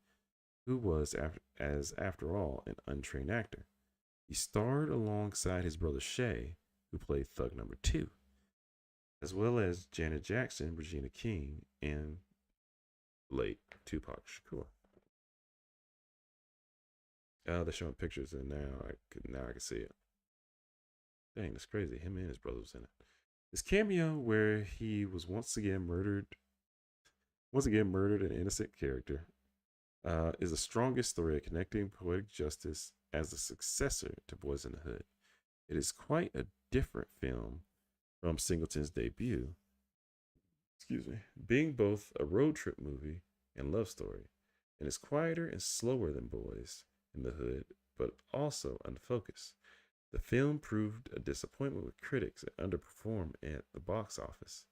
who was, after all, an untrained actor. He starred alongside his brother Shay, who played Thug Number 2, as well as Janet Jackson, Regina King, and late Tupac Shakur. They're showing pictures, and now I can see it. Dang, that's crazy. Him and his brother was in it. His cameo, where he was once again murdered Once again, murdered an innocent character is the strongest thread connecting poetic justice as the successor to Boys in the Hood. It is quite a different film from Singleton's debut, excuse me, being both a road trip movie and love story, and is quieter and slower than Boys in the Hood, but also unfocused. The film proved a disappointment with critics and underperformed at the box office.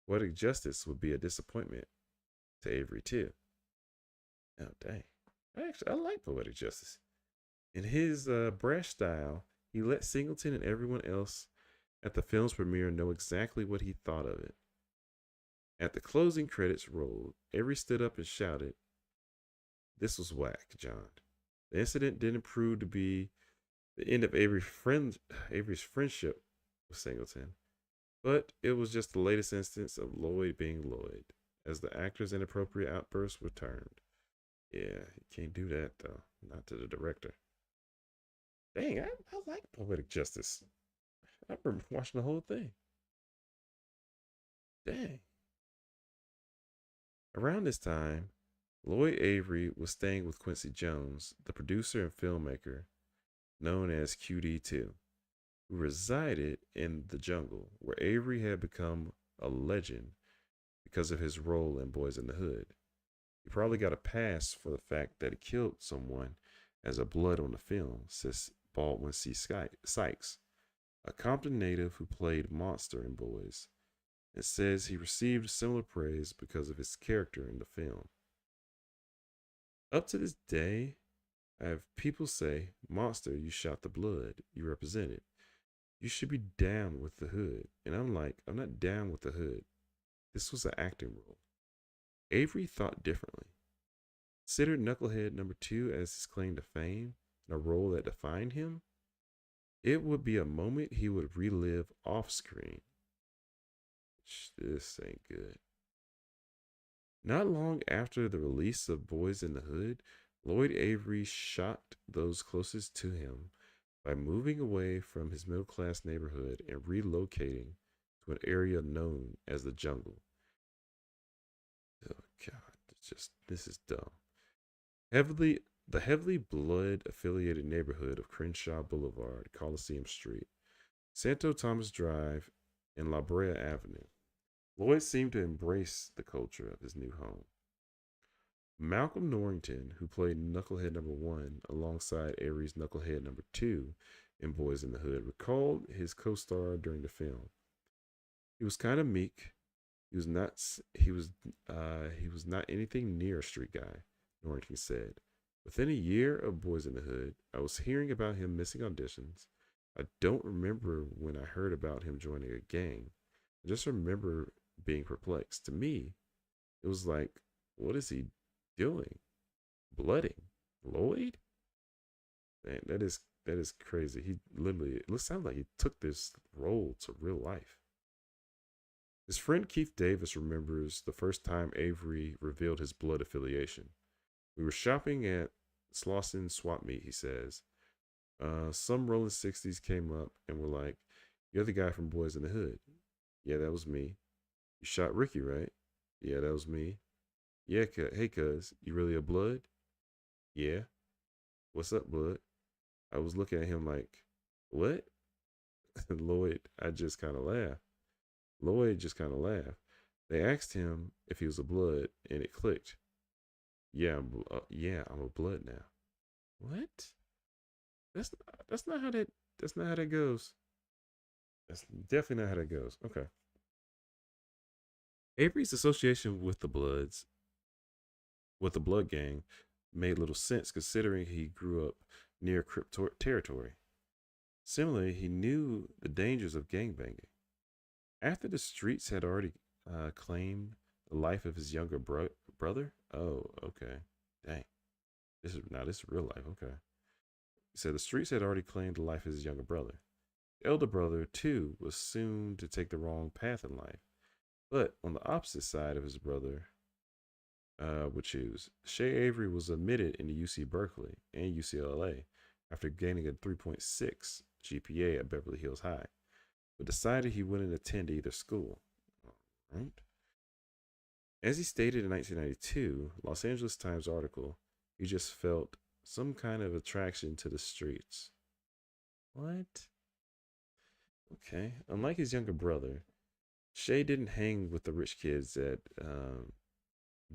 Poetic Justice would be a disappointment to Avery too. Oh dang! I like Poetic Justice. In his brash style, he let Singleton and everyone else at the film's premiere know exactly what he thought of it. At the closing credits rolled, Avery stood up and shouted, "This was whack, John." The incident didn't prove to be the end of Avery's friendship with Singleton, but it was just the latest instance of Lloyd being Lloyd, as the actor's inappropriate outbursts returned. Yeah, you can't do that though, not to the director. Dang, I like Poetic Justice. I remember watching the whole thing. Dang. Around this time, Lloyd Avery was staying with Quincy Jones, the producer and filmmaker known as QD2, who resided in the jungle, where Avery had become a legend because of his role in Boys in the Hood. He probably got a pass for the fact that he killed someone as a blood on the film, says Baldwin C. Sykes, a Compton native who played Monster in Boys, and says he received similar praise because of his character in the film. Up to this day, I have people say, "Monster, you shot the blood, you represented. You should be down with the hood." And I'm like, I'm not down with the hood. This was an acting role. Avery thought differently. Considered Knucklehead number two as his claim to fame and a role that defined him, it would be a moment he would relive off screen. This ain't good. Not long after the release of Boys in the Hood, Lloyd Avery shocked those closest to him by moving away from his middle class neighborhood and relocating to an area known as the jungle. Oh God, this is dumb. Heavily the heavily blood affiliated neighborhood of Crenshaw Boulevard, Coliseum Street, Santo Thomas Drive, and La Brea Avenue. Lloyd seemed to embrace the culture of his new home. Malcolm Norrington, who played Knucklehead number one alongside Avery's Knucklehead number two in Boys in the Hood, recalled his co-star during the film. He was kind of meek. He was not. He was not anything near a street guy. Norrington said. Within a year of Boys in the Hood, I was hearing about him missing auditions. I don't remember when I heard about him joining a gang. I just remember being perplexed. To me, it was like, what is he doing? Blooding Lloyd? Man, that is crazy. He literally, it sounds like he took this role to real life. His friend Keith Davis remembers the first time Avery revealed his blood affiliation. We were shopping at Slauson Swap Meet, he says. Some Rolling 60s came up and were like, "You're the guy from Boys in the Hood." "Yeah, that was me." "You shot Ricky, right?" "Yeah, that was me." "Yeah, hey, cuz, you really a blood?" "Yeah." "What's up, blood?" I was looking at him like, "What?" Lloyd, I just kind of laughed. Lloyd just kind of laughed. They asked him if he was a blood, and it clicked. Yeah, I'm a blood now. What? That's not how that goes. That's definitely not how that goes. Okay. Avery's association with the Blood Gang, made little sense considering he grew up near Crip territory. Similarly, he knew the dangers of gangbanging. After the streets had already claimed the life of his younger brother. Oh, okay. Dang. This is real life. Okay. He said the streets had already claimed the life of his younger brother. The elder brother, too, was soon to take the wrong path in life. But on the opposite side of his brother would choose, Shay Avery was admitted into UC Berkeley and UCLA after gaining a 3.6 GPA at Beverly Hills High, but decided he wouldn't attend either school. All right. As he stated in 1992 Los Angeles Times article, he just felt some kind of attraction to the streets. What? Okay. Unlike his younger brother, Shay didn't hang with the rich kids at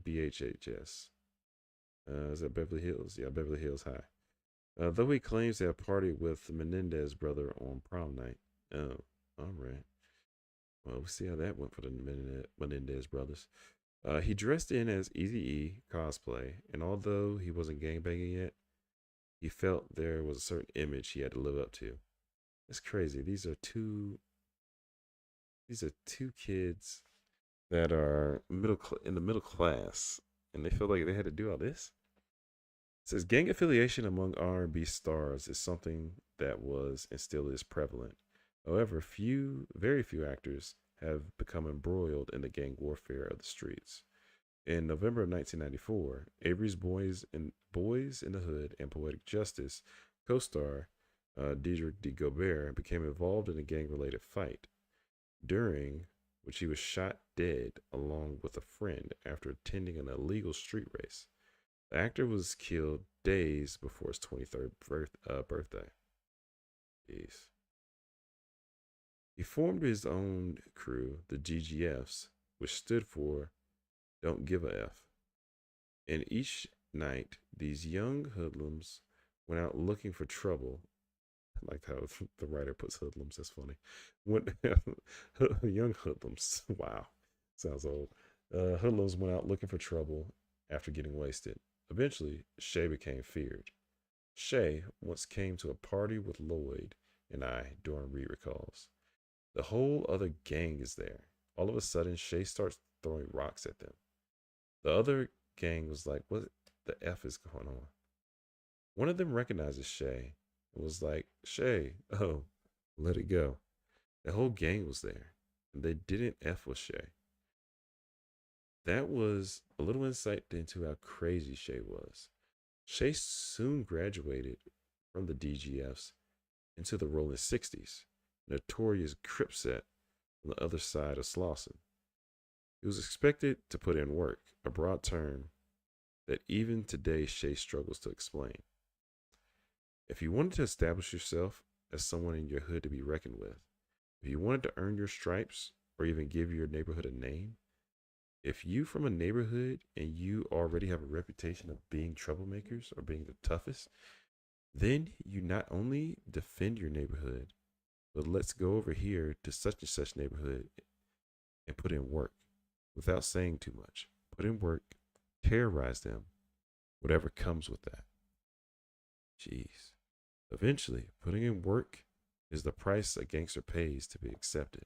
BHHS. Is that Beverly Hills? Yeah, Beverly Hills High. Though he claims to have partied with the Menendez brother on prom night. Oh, all right. Well, we'll see how that went for the Menendez brothers. He dressed in as Eazy-E cosplay, and although he wasn't gangbanging yet, he felt there was a certain image he had to live up to. It's crazy. These are two kids that are in the middle class, and they feel like they had to do all this. It says gang affiliation among R&B stars is something that was and still is prevalent. However, very few actors have become embroiled in the gang warfare of the streets. In November of 1994, Avery's Boys in the Hood and Poetic Justice co-star Diedrich D. Gobert became involved in a gang-related fight, during which he was shot dead along with a friend after attending an illegal street race. The actor was killed days before his 23rd birthday. Jeez. He formed his own crew, the GGFs, which stood for Don't Give a F. And each night, these young hoodlums went out looking for trouble. I like how the writer puts hoodlums. That's funny. Young hoodlums. Wow. Sounds old. Hoodlums went out looking for trouble after getting wasted. Eventually, Shay became feared. Shay once came to a party with Lloyd and I, Dorn Reed recalls. The whole other gang is there. All of a sudden, Shay starts throwing rocks at them. The other gang was like, what the F is going on? One of them recognizes Shay and was like, Shay, oh, let it go. The whole gang was there, and they didn't F with Shay. That was a little insight into how crazy Shay was. Shay soon graduated from the DGFs into the Rolling 60s, notorious Crip set on the other side of Slauson. He was expected to put in work, a broad term that even today Shay struggles to explain. If you wanted to establish yourself as someone in your hood to be reckoned with, if you wanted to earn your stripes or even give your neighborhood a name, if you from a neighborhood and you already have a reputation of being troublemakers or being the toughest, then you not only defend your neighborhood, but let's go over here to such and such neighborhood and put in work without saying too much. Put in work, terrorize them, whatever comes with that. Jeez. Eventually, putting in work is the price a gangster pays to be accepted,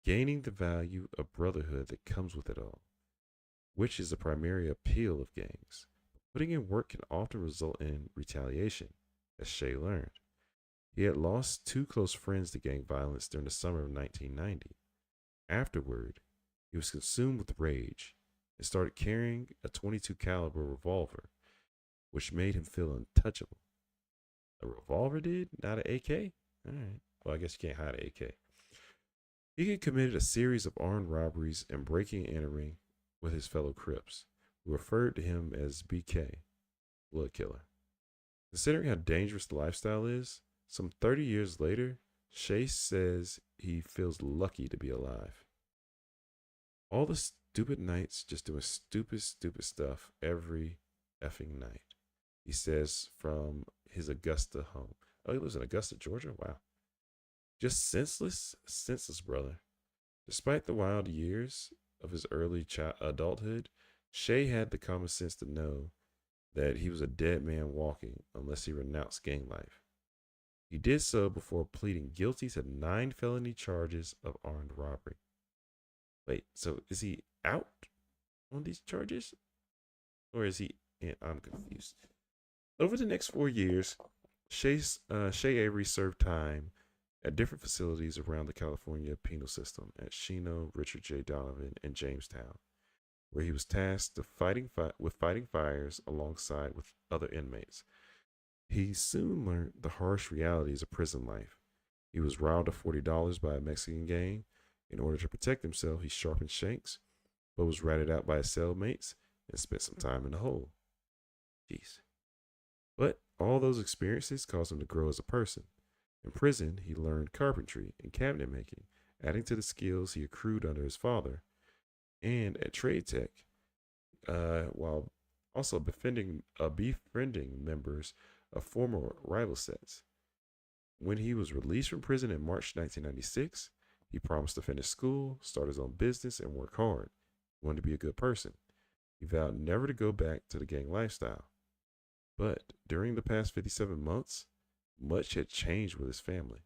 gaining the value of brotherhood that comes with it all, which is the primary appeal of gangs. Putting in work can often result in retaliation, as Shay learned. He had lost two close friends to gang violence during the summer of 1990. Afterward, he was consumed with rage and started carrying a 22 caliber revolver, which made him feel untouchable. A revolver did, not an AK? All right. Well, I guess you can't hide an AK. He had committed a series of armed robberies and breaking and entering with his fellow Crips, who referred to him as BK, Blood Killer. Considering how dangerous the lifestyle is, some 30 years later, Shay says he feels lucky to be alive. All the stupid nights just doing stupid stuff every effing night. He says from his Augusta home. Oh, he lives in Augusta, Georgia? Wow. Just senseless, brother. Despite the wild years of his early adulthood, Shay had the common sense to know that he was a dead man walking unless he renounced gang life. He did so before pleading guilty to 9 felony charges of armed robbery. Wait, so is he out on these charges? Or is he in? I'm confused. Over the next 4 years, Shay Avery served time at different facilities around the California penal system at Chino, Richard J. Donovan, and Jamestown, where he was tasked with fighting fires alongside with other inmates. He soon learned the harsh realities of prison life. He was robbed of $40 by a Mexican gang. In order to protect himself, he sharpened shanks but was ratted out by his cellmates and spent some time in the hole. Jeez. But all those experiences caused him to grow as a person. In prison, he learned carpentry and cabinet making, adding to the skills he accrued under his father, and at Trade Tech, while also befriending members of former rival sets. When he was released from prison in March 1996, he promised to finish school, start his own business, and work hard. He wanted to be a good person. He vowed never to go back to the gang lifestyle. But during the past 57 months, much had changed with his family.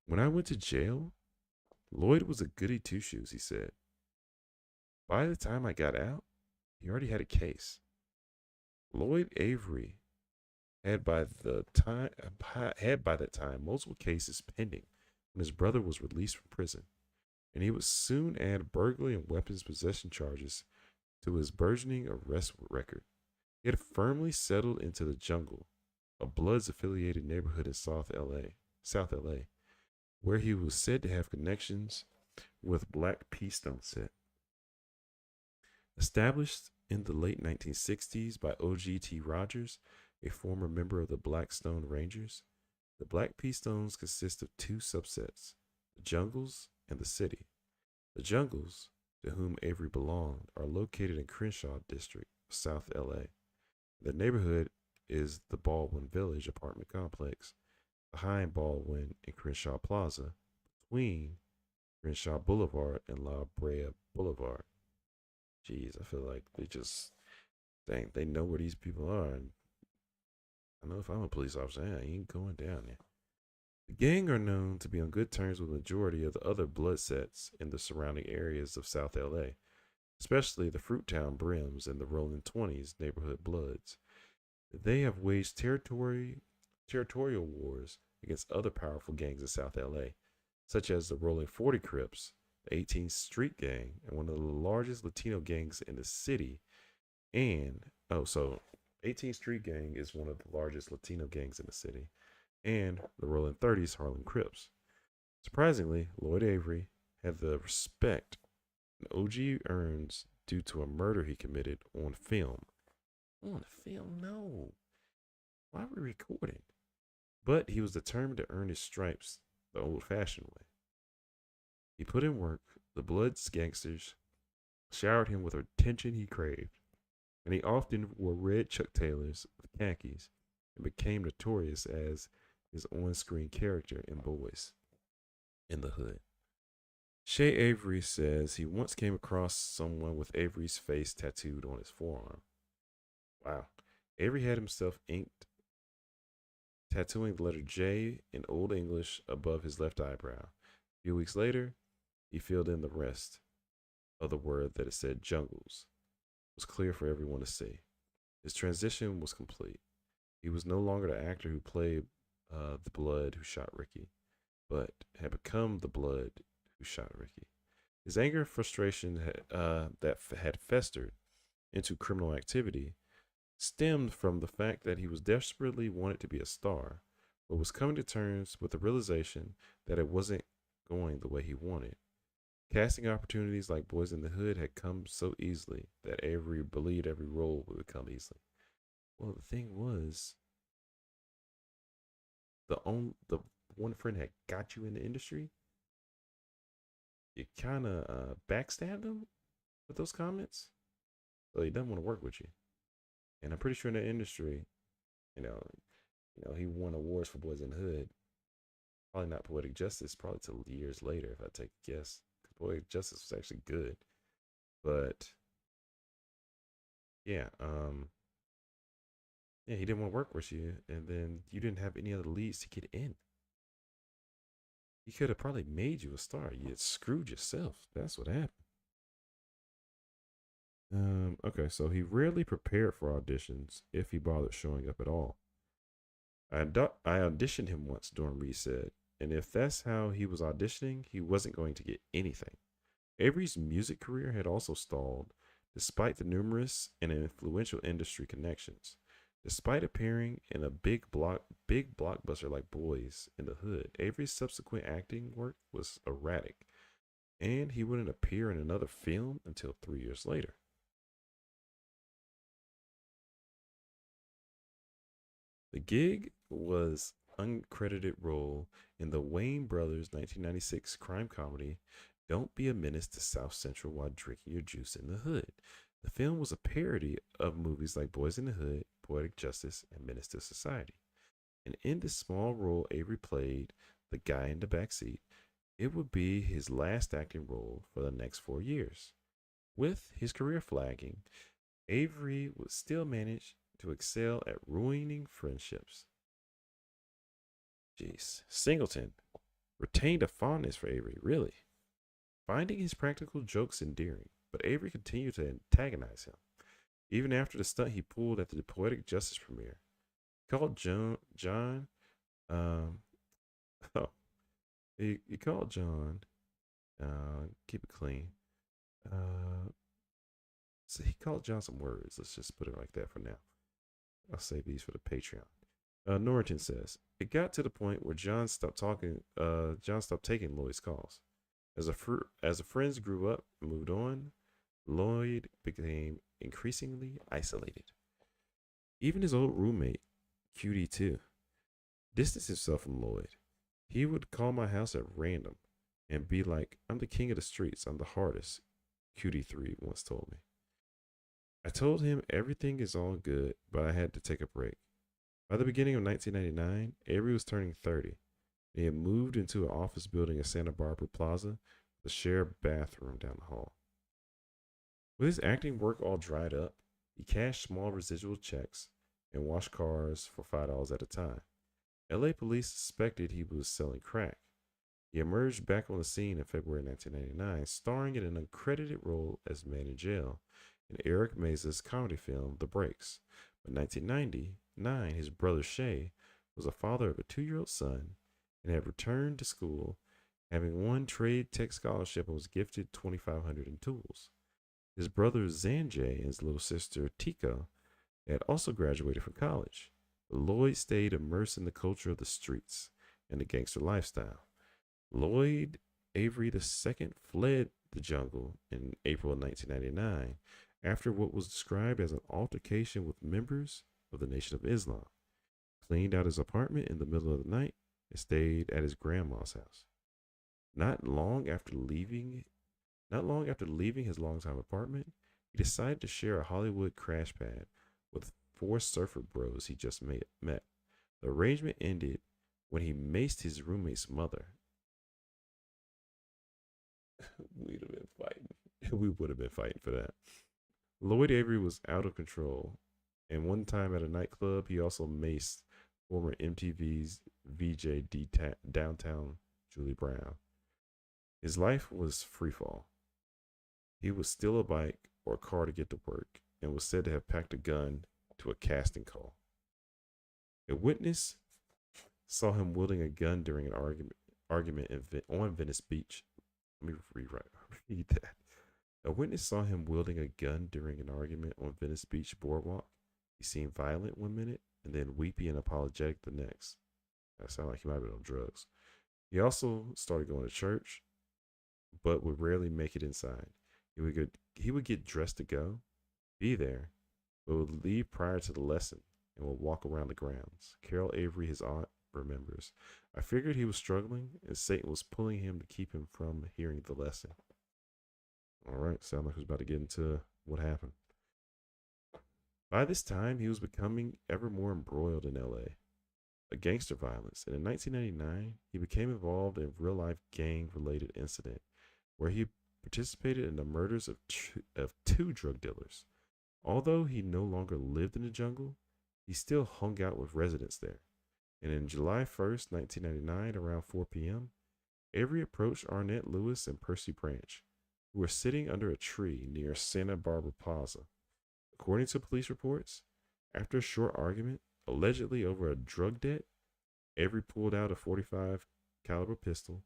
When I went to jail, Lloyd was a goody two shoes, he said. By the time I got out, he already had a case. Lloyd Avery had by the time had by that time multiple cases pending when his brother was released from prison, and he would soon add burglary and weapons possession charges to his burgeoning arrest record. He had firmly settled into the jungle, a Bloods affiliated neighborhood in South LA, where he was said to have connections with Black P Stone set. Established in the late 1960s by O.G.T. Rogers, a former member of the Black Stone Rangers, the Black P Stones consist of two subsets, the Jungles and the City. The Jungles, to whom Avery belonged, are located in Crenshaw District, South LA. The neighborhood is the Baldwin Village apartment complex, behind Baldwin and Crenshaw Plaza, between Crenshaw Boulevard and La Brea Boulevard. Jeez, I feel like they know where these people are. And I know if I'm a police officer, I ain't going down there. The gang are known to be on good terms with the majority of the other blood sets in the surrounding areas of South LA, especially the Fruittown Brims and the Rolling 20s neighborhood Bloods. They have waged territorial wars against other powerful gangs in South LA, such as the Rolling 40 Crips, the 18th Street Gang, and one of the largest Latino gangs in the city. And, 18th Street Gang is one of the largest Latino gangs in the city, and the Rolling 30s Harlem Crips. Surprisingly, Lloyd Avery had the respect an OG earns due to a murder he committed on film. On film? No. Why are we recording? But he was determined to earn his stripes the old fashioned way. He put in work, the Bloods gangsters showered him with attention he craved, and he often wore red Chuck Taylors with khakis and became notorious as his on screen character in Boys in the Hood. Shay Avery says he once came across someone with Avery's face tattooed on his forearm. Wow. Avery had himself inked, tattooing the letter J in Old English above his left eyebrow. A few weeks later, he filled in the rest of the word that it said jungles. It was clear for everyone to see. His transition was complete. He was no longer the actor who played the Blood who shot Ricky, but had become the Blood who shot Ricky. His anger and frustration had festered into criminal activity stemmed from the fact that he was desperately wanted to be a star, but was coming to terms with the realization that it wasn't going the way he wanted. Casting opportunities like Boys in the Hood had come so easily that Avery believed every role would come easily. Well, the thing was, the one friend had got you in the industry. You kind of backstabbed him with those comments, so he doesn't want to work with you. And I'm pretty sure in the industry, you know, he won awards for Boys in the Hood. Probably not Poetic Justice, probably till years later, if I take a guess. Because Poetic Justice was actually good, but yeah, yeah, he didn't want to work with you, and then you didn't have any other leads to get in. He could have probably made you a star. You had screwed yourself. That's what happened. Okay, so he rarely prepared for auditions if he bothered showing up at all. I auditioned him once, Dorn said, and if that's how he was auditioning, he wasn't going to get anything. Avery's music career had also stalled, despite the numerous and influential industry connections. Despite appearing in a big blockbuster like Boys in the Hood, Avery's subsequent acting work was erratic. and he wouldn't appear in another film until 3 years later. The gig was uncredited role in the Wayne Brothers 1996 crime comedy Don't Be a Menace to South Central While Drinking Your Juice in the Hood. The film was a parody of movies like Boys in the Hood, Poetic Justice, and Menace to Society. And in this small role, Avery played the guy in the backseat. It would be his last acting role for the next 4 years. With his career flagging, Avery would still manage to excel at ruining friendships. Jeez. Singleton retained a fondness for Avery, really, finding his practical jokes endearing, but Avery continued to antagonize him. Even after the stunt he pulled at the Poetic Justice premiere, he called John, um, oh, he called John, keep it clean. Uh, so he called John some words. Let's just put it like that for now. I'll save these for the Patreon. Norrington says it got to the point where John stopped talking. John stopped taking Lloyd's calls. As the friends grew up and moved on, Lloyd became increasingly isolated. Even his old roommate, QD2, distanced himself from Lloyd. He would call my house at random and be like, "I'm the king of the streets. I'm the hardest." QD3 once told me. I told him everything is all good, but I had to take a break. By the beginning of 1999, Avery was turning 30. He had moved into an office building at Santa Barbara Plaza with a shared bathroom down the hall. With his acting work all dried up, he cashed small residual checks and washed cars for $5 at a time. LA police suspected he was selling crack. He emerged back on the scene in February 1999, starring in an uncredited role as man in jail in Eric Mesa's comedy film The Breaks. By 1999, his brother Shay was a father of a 2-year-old son and had returned to school, having won trade tech scholarship and was gifted 2,500 in tools. His brother Zanjay and his little sister Tika had also graduated from college, but Lloyd stayed immersed in the culture of the streets and the gangster lifestyle. Lloyd Avery II fled the jungle in April of 1999 after what was described as an altercation with members of the Nation of Islam, cleaned out his apartment in the middle of the night, and stayed at his grandma's house. Not long after leaving, not long after leaving his longtime apartment, he decided to share a Hollywood crash pad with 4 surfer bros he just met. The arrangement ended when he maced his roommate's mother. We'd have been fighting. We would have been fighting for that. Lloyd Avery was out of control, and one time at a nightclub, he also maced former MTV's VJ Downtown Julie Brown. His life was freefall. He would steal a bike or a car to get to work and was said to have packed a gun to a casting call. A witness saw him wielding a gun during an argument on Venice Beach. Let me read that. A witness saw him wielding a gun during an argument on Venice Beach boardwalk. He seemed violent 1 minute and then weepy and apologetic the next. That sounded like he might have been on drugs. He also started going to church, but would rarely make it inside. He would get dressed to go, be there, but would leave prior to the lesson and would walk around the grounds. Carol Avery, his aunt, remembers. I figured he was struggling and Satan was pulling him to keep him from hearing the lesson. All right, sound like he was about to get into what happened. By this time, he was becoming ever more embroiled in LA, a gangster violence, and in 1999, he became involved in a real life gang related incident where he participated in the murders of 2 drug dealers. Although he no longer lived in the jungle, he still hung out with residents there. And in July 1st, 1999, around 4 p.m., Avery approached Arnett Lewis and Percy Branch, who were sitting under a tree near Santa Barbara Plaza. According to police reports, after a short argument, allegedly over a drug debt, Avery pulled out a .45 caliber pistol.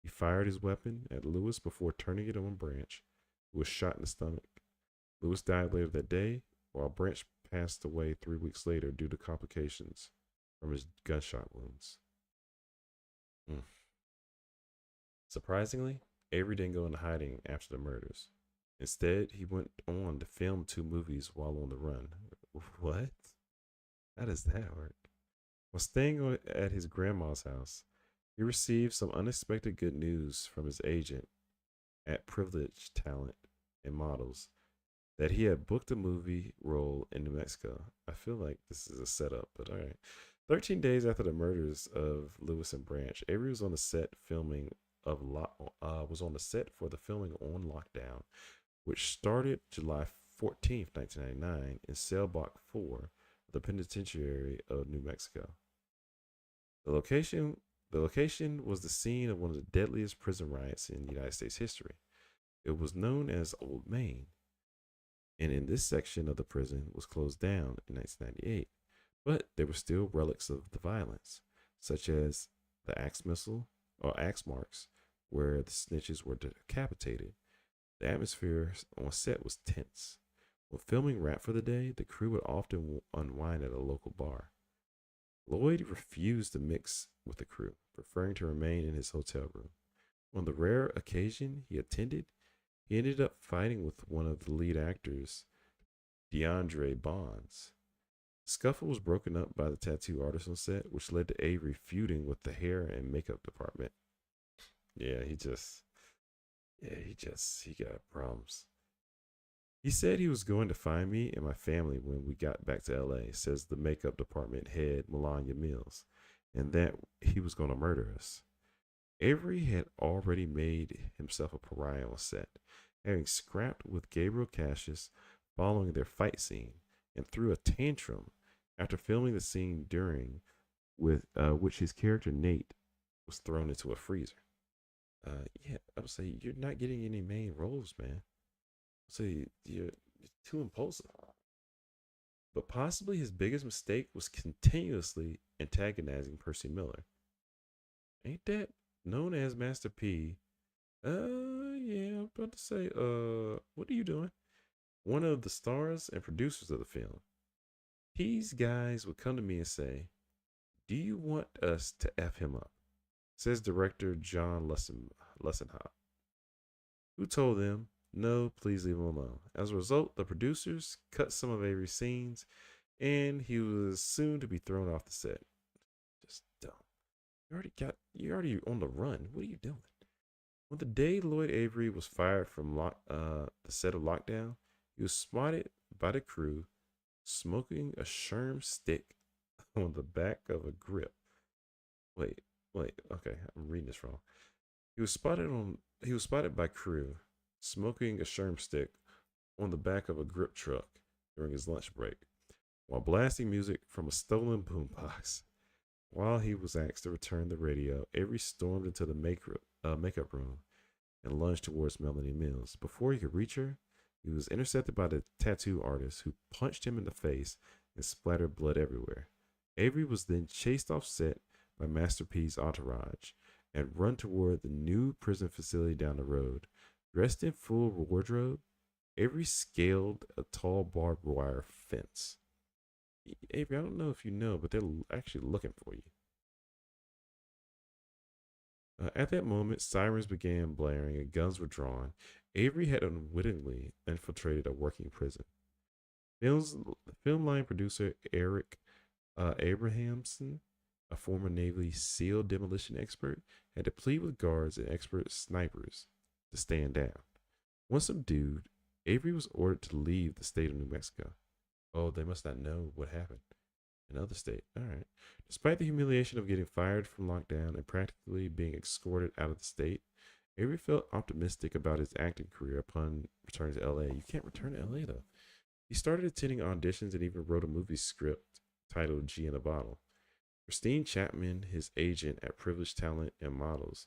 He fired his weapon at Lewis before turning it on Branch, who was shot in the stomach. Lewis died later that day, while Branch passed away 3 weeks later due to complications from his gunshot wounds. Surprisingly, Avery didn't go into hiding after the murders. Instead, he went on to film two movies while on the run. What? How does that work? While staying at his grandma's house, he received some unexpected good news from his agent at Privileged Talent and Models that he had booked a movie role in New Mexico. I feel like this is a setup, but all right. 13 days after the murders of Lewis and Branch, Avery was on the set filming was on the set for the filming on Lockdown, which started July 14th, 1999, in Cell Block 4 of the Penitentiary of New Mexico. The location the location was the scene of one of the deadliest prison riots in United States history. It was known as Old Main, and in this section of the prison was closed down in 1998. But there were still relics of the violence, such as the axe missile or axe marks where the snitches were decapitated. The atmosphere on set was tense. When filming wrapped for the day, the crew would often unwind at a local bar. Lloyd refused to mix with the crew, preferring to remain in his hotel room. On the rare occasion he attended, he ended up fighting with one of the lead actors, DeAndre Bonds. The scuffle was broken up by the tattoo artist on set, which led to Avery feuding with the hair and makeup department. Yeah, he got problems. He said he was going to find me and my family when we got back to LA, says the makeup department head Melania Mills, and that he was going to murder us. Avery had already made himself a pariah on set, having scrapped with Gabriel Cassius following their fight scene, and threw a tantrum after filming the scene during with which his character Nate was thrown into a freezer. Yeah, I would say you're not getting any main roles, man. So you're too impulsive. But possibly his biggest mistake was continuously antagonizing Percy Miller. Ain't that known as Master P? Yeah, I'm about to say, what are you doing? One of the stars and producers of the film. These guys would come to me and say, "Do you want us to F him up?" Says director John Lessenhop, who told them, "No, please leave him alone." As a result, the producers cut some of Avery's scenes, and he was soon to be thrown off the set. Just dumb. You're already on the run. What are you doing? On the day Lloyd Avery was fired from the set of Lockdown, he was spotted by the crew smoking a sherm stick on the back of a grip. Wait, okay, I'm reading this wrong. He was spotted by crew smoking a sherm stick on the back of a grip truck during his lunch break while blasting music from a stolen boombox. While he was asked to return the radio, Avery stormed into the makeup room and lunged towards Melanie Mills. Before he could reach her, he was intercepted by the tattoo artist who punched him in the face and splattered blood everywhere. Avery was then chased off set by Master P's entourage and run toward the new prison facility down the road. Dressed in full wardrobe, Avery scaled a tall barbed wire fence. Avery, I don't know if you know, but they're actually looking for you. At that moment, sirens began blaring and guns were drawn. Avery had unwittingly infiltrated a working prison. Film's, film line producer Eric Abrahamson, a former Navy SEAL demolition expert, had to plead with guards and expert snipers to stand down. Once subdued, Avery was ordered to leave the state of New Mexico. Oh, they must not know what happened. Another state. All right. Despite the humiliation of getting fired from lockdown and practically being escorted out of the state, Avery felt optimistic about his acting career upon returning to LA. You can't return to LA though. He started attending auditions and even wrote a movie script titled G in a Bottle. Christine Chapman, his agent at Privileged Talent and Models,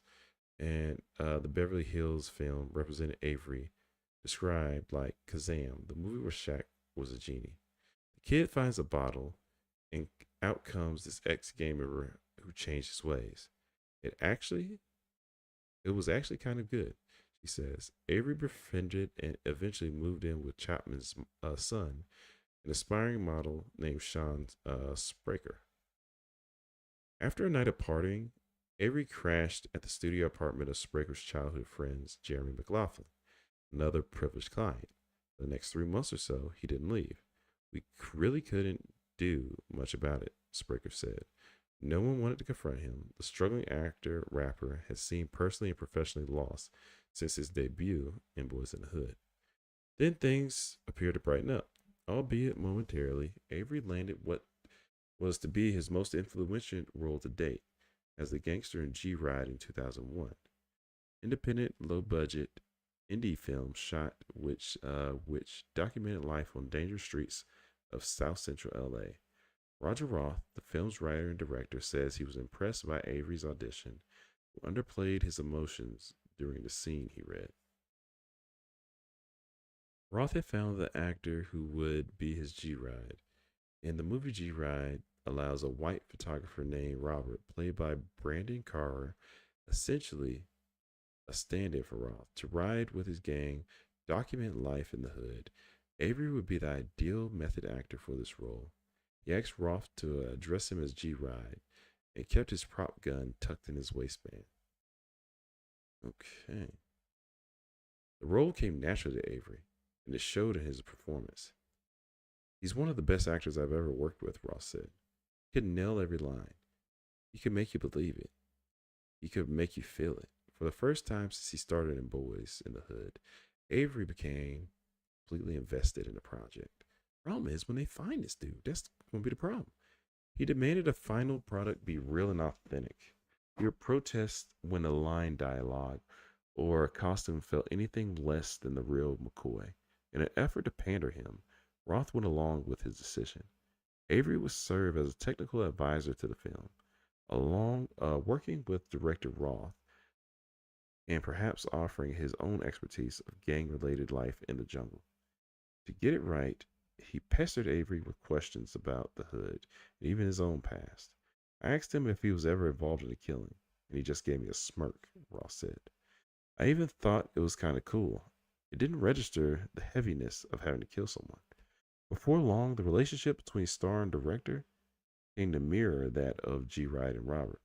and the Beverly Hills film represented Avery, described like Kazam, the movie where Shaq was a genie. The kid finds a bottle, and out comes this ex-gamer who changed his ways. It actually, it was actually kind of good, she says. Avery befriended and eventually moved in with Chapman's son, an aspiring model named Sean Spraker. After a night of partying, Avery crashed at the studio apartment of Spraker's childhood friends, Jeremy McLaughlin, another privileged client. For the next 3 months or so, he didn't leave. We really couldn't do much about it, Spraker said. No one wanted to confront him. The struggling actor rapper had seemed personally and professionally lost since his debut in Boys in the Hood. Then things appeared to brighten up. Albeit momentarily, Avery landed what was to be his most influential role to date as the gangster in G Ride in 2001. Independent, low budget indie film shot which documented life on dangerous streets of South Central LA. Roger Roth, the film's writer and director, says he was impressed by Avery's audition, who underplayed his emotions during the scene he read. Roth had found the actor who would be his G Ride. In the movie G Ride allows a white photographer named Robert, played by Brandon Carr, essentially a stand in for Roth, to ride with his gang, document life in the hood. Avery would be the ideal method actor for this role. He asked Roth to dress him as G Ride and kept his prop gun tucked in his waistband. Okay. The role came naturally to Avery, and it showed in his performance. He's one of the best actors I've ever worked with, Ross said. He could nail every line. He could make you believe it. He could make you feel it. For the first time since he started in Boys in the Hood, Avery became completely invested in the project. Problem is, when they find this dude, that's going to be the problem. He demanded a final product be real and authentic. He would protest when a line dialogue or a costume felt anything less than the real McCoy. In an effort to pander him, Roth went along with his decision. Avery would serve as a technical advisor to the film, along working with director Roth and perhaps offering his own expertise of gang-related life in the jungle. To get it right, he pestered Avery with questions about the hood and even his own past. I asked him if he was ever involved in a killing, and he just gave me a smirk, Ross said. I even thought it was kind of cool. It didn't register the heaviness of having to kill someone. Before long, the relationship between star and director came to mirror that of G. Ride and Robert.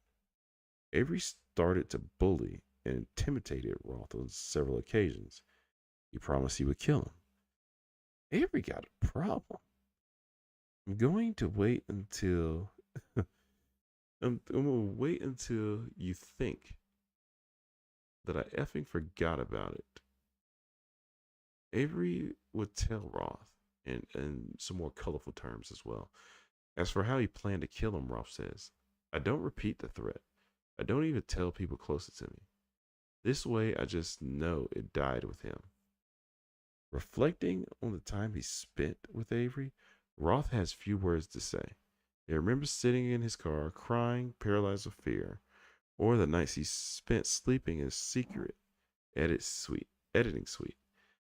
Avery started to bully and intimidated Roth on several occasions. He promised he would kill him. Avery got a problem. I'm going to wait until I'm gonna wait until you think that I effing forgot about it. Avery would tell Roth, in some more colorful terms as well. As for how he planned to kill him, Roth says, I don't repeat the threat. I don't even tell people closest to me. This way, I just know it died with him. Reflecting on the time he spent with Avery, Roth has few words to say. He remembers sitting in his car, crying, paralyzed with fear, or the nights he spent sleeping in his secret editing suite.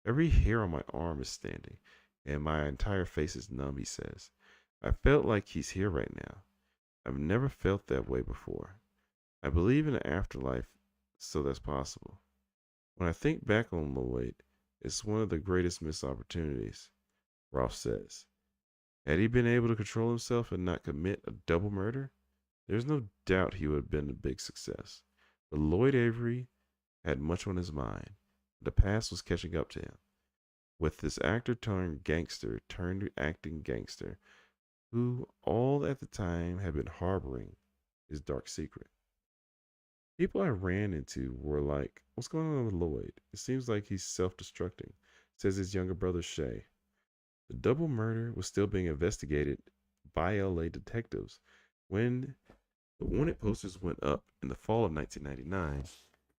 Every hair on my arm is standing, and my entire face is numb, he says. I felt like he's here right now. I've never felt that way before. I believe in an afterlife, so that's possible. When I think back on Lloyd, it's one of the greatest missed opportunities, Rolf says. Had he been able to control himself and not commit a double murder, there's no doubt he would have been a big success. But Lloyd Avery had much on his mind. The past was catching up to him. With this actor turned gangster turned acting gangster, who all at the time had been harboring his dark secret. People I ran into were like, what's going on with Lloyd? It seems like he's self destructing, says his younger brother Shay. The double murder was still being investigated by LA detectives when the wanted posters went up in the fall of 1999.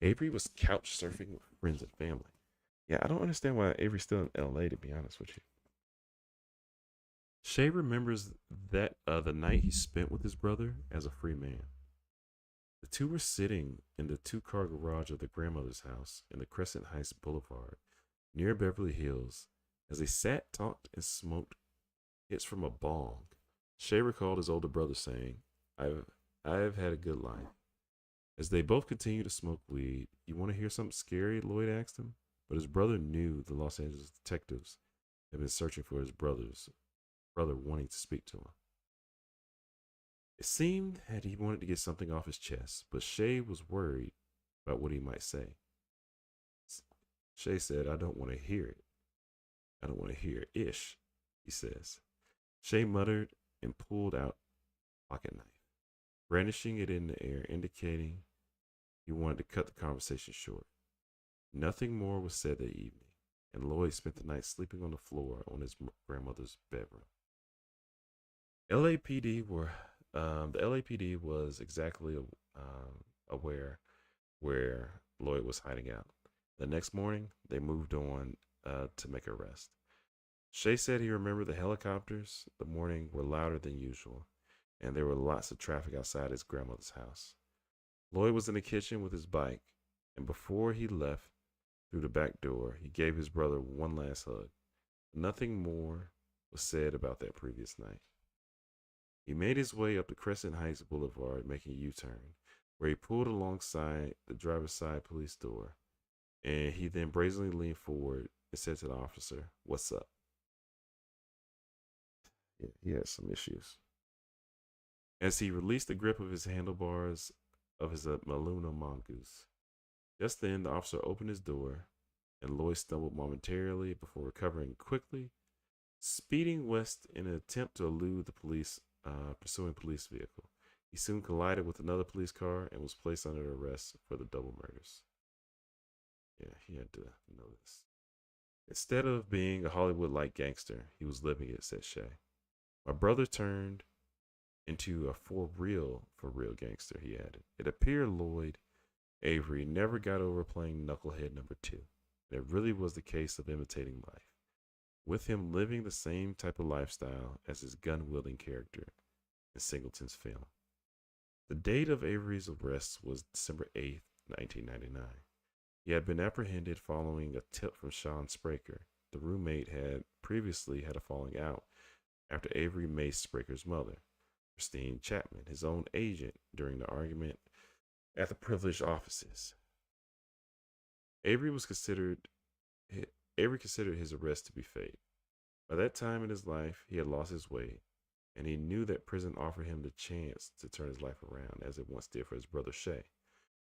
Avery was couch surfing with friends and family. Yeah, I don't understand why Avery's still in LA, to be honest with you. Shay remembers that the night he spent with his brother as a free man. The two were sitting in the two-car garage of their grandmother's house in the Crescent Heights Boulevard near Beverly Hills. As they sat, talked, and smoked hits from a bong, Shay recalled his older brother saying, I've had a good life. As they both continued to smoke weed, you want to hear something scary? Lloyd asked him. But his brother knew the Los Angeles detectives had been searching for his brother wanting to speak to him. It seemed that he wanted to get something off his chest, but Shay was worried about what he might say. Shay said, I don't want to hear it. I don't want to hear ish, he says. Shay muttered and pulled out a pocket knife, brandishing it in the air, indicating he wanted to cut the conversation short. Nothing more was said that evening, and Lloyd spent the night sleeping on the floor on his grandmother's bedroom. LAPD were the LAPD was exactly aware where Lloyd was hiding out. The next morning, they moved on to make an arrest. Shay said he remembered the helicopters. The morning were louder than usual, and there were lots of traffic outside his grandmother's house. Lloyd was in the kitchen with his bike, and before he left through the back door, he gave his brother one last hug. Nothing more was said about that previous night. He made his way up the Crescent Heights Boulevard, making a U turn, where he pulled alongside the driver's side police door, and he then brazenly leaned forward and said to the officer, "What's up?" Yeah, he had some issues. As he released the grip of his handlebars of his Maluna mongoose. Just then, the officer opened his door, and Lloyd stumbled momentarily before recovering quickly, speeding west in an attempt to elude the pursuing police vehicle. He soon collided with another police car and was placed under arrest for the double murders. Yeah, he had to know this. Instead of being a Hollywood-like gangster, he was living it, said Shay. My brother turned into a for real gangster, he added. It appeared Lloyd Avery never got over playing Knucklehead number 2. And it really was the case of imitating life, with him living the same type of lifestyle as his gun wielding character in Singleton's film. The date of Avery's arrest was December 8th, 1999. He had been apprehended following a tip from Sean Spraker. The roommate had previously had a falling out after Avery maced Spraker's mother, Christine Chapman, his own agent, during the argument at the privileged offices. Avery was considered Avery considered his arrest to be fate. By that time in his life, he had lost his way, and he knew that prison offered him the chance to turn his life around, as it once did for his brother Shay.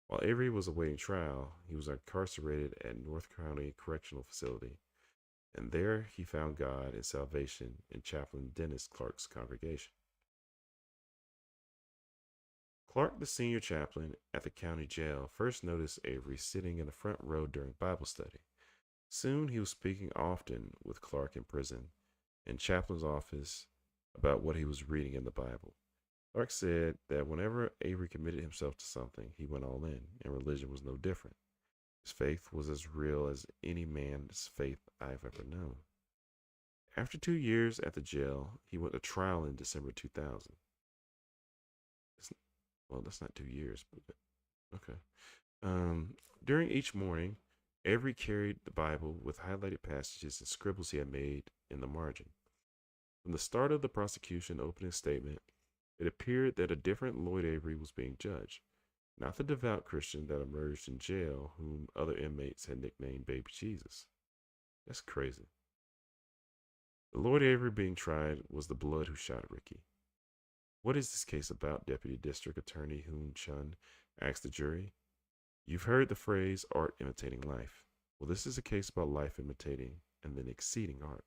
While Avery was awaiting trial, he was incarcerated at North County Correctional Facility, and there he found God and salvation in Chaplain Dennis Clark's congregation. Clark, the senior chaplain at the county jail, first noticed Avery sitting in the front row during Bible study. Soon he was speaking often with Clark in prison and Chaplin's office about what he was reading in the Bible. Clark said that whenever Avery committed himself to something, he went all in, and religion was no different. His faith was as real as any man's faith I've ever known. After 2 years at the jail, he went to trial in December 2000. Well, that's not 2 years, but okay. During each morning, Avery carried the Bible with highlighted passages and scribbles he had made in the margin. From the start of the prosecution opening statement, it appeared that a different Lloyd Avery was being judged, not the devout Christian that emerged in jail, whom other inmates had nicknamed Baby Jesus. That's crazy. The Lloyd Avery being tried was the blood who shot Ricky. What is this case about? Deputy District Attorney Hoon Chun asked the jury. You've heard the phrase art imitating life. Well, this is a case about life imitating and then exceeding art.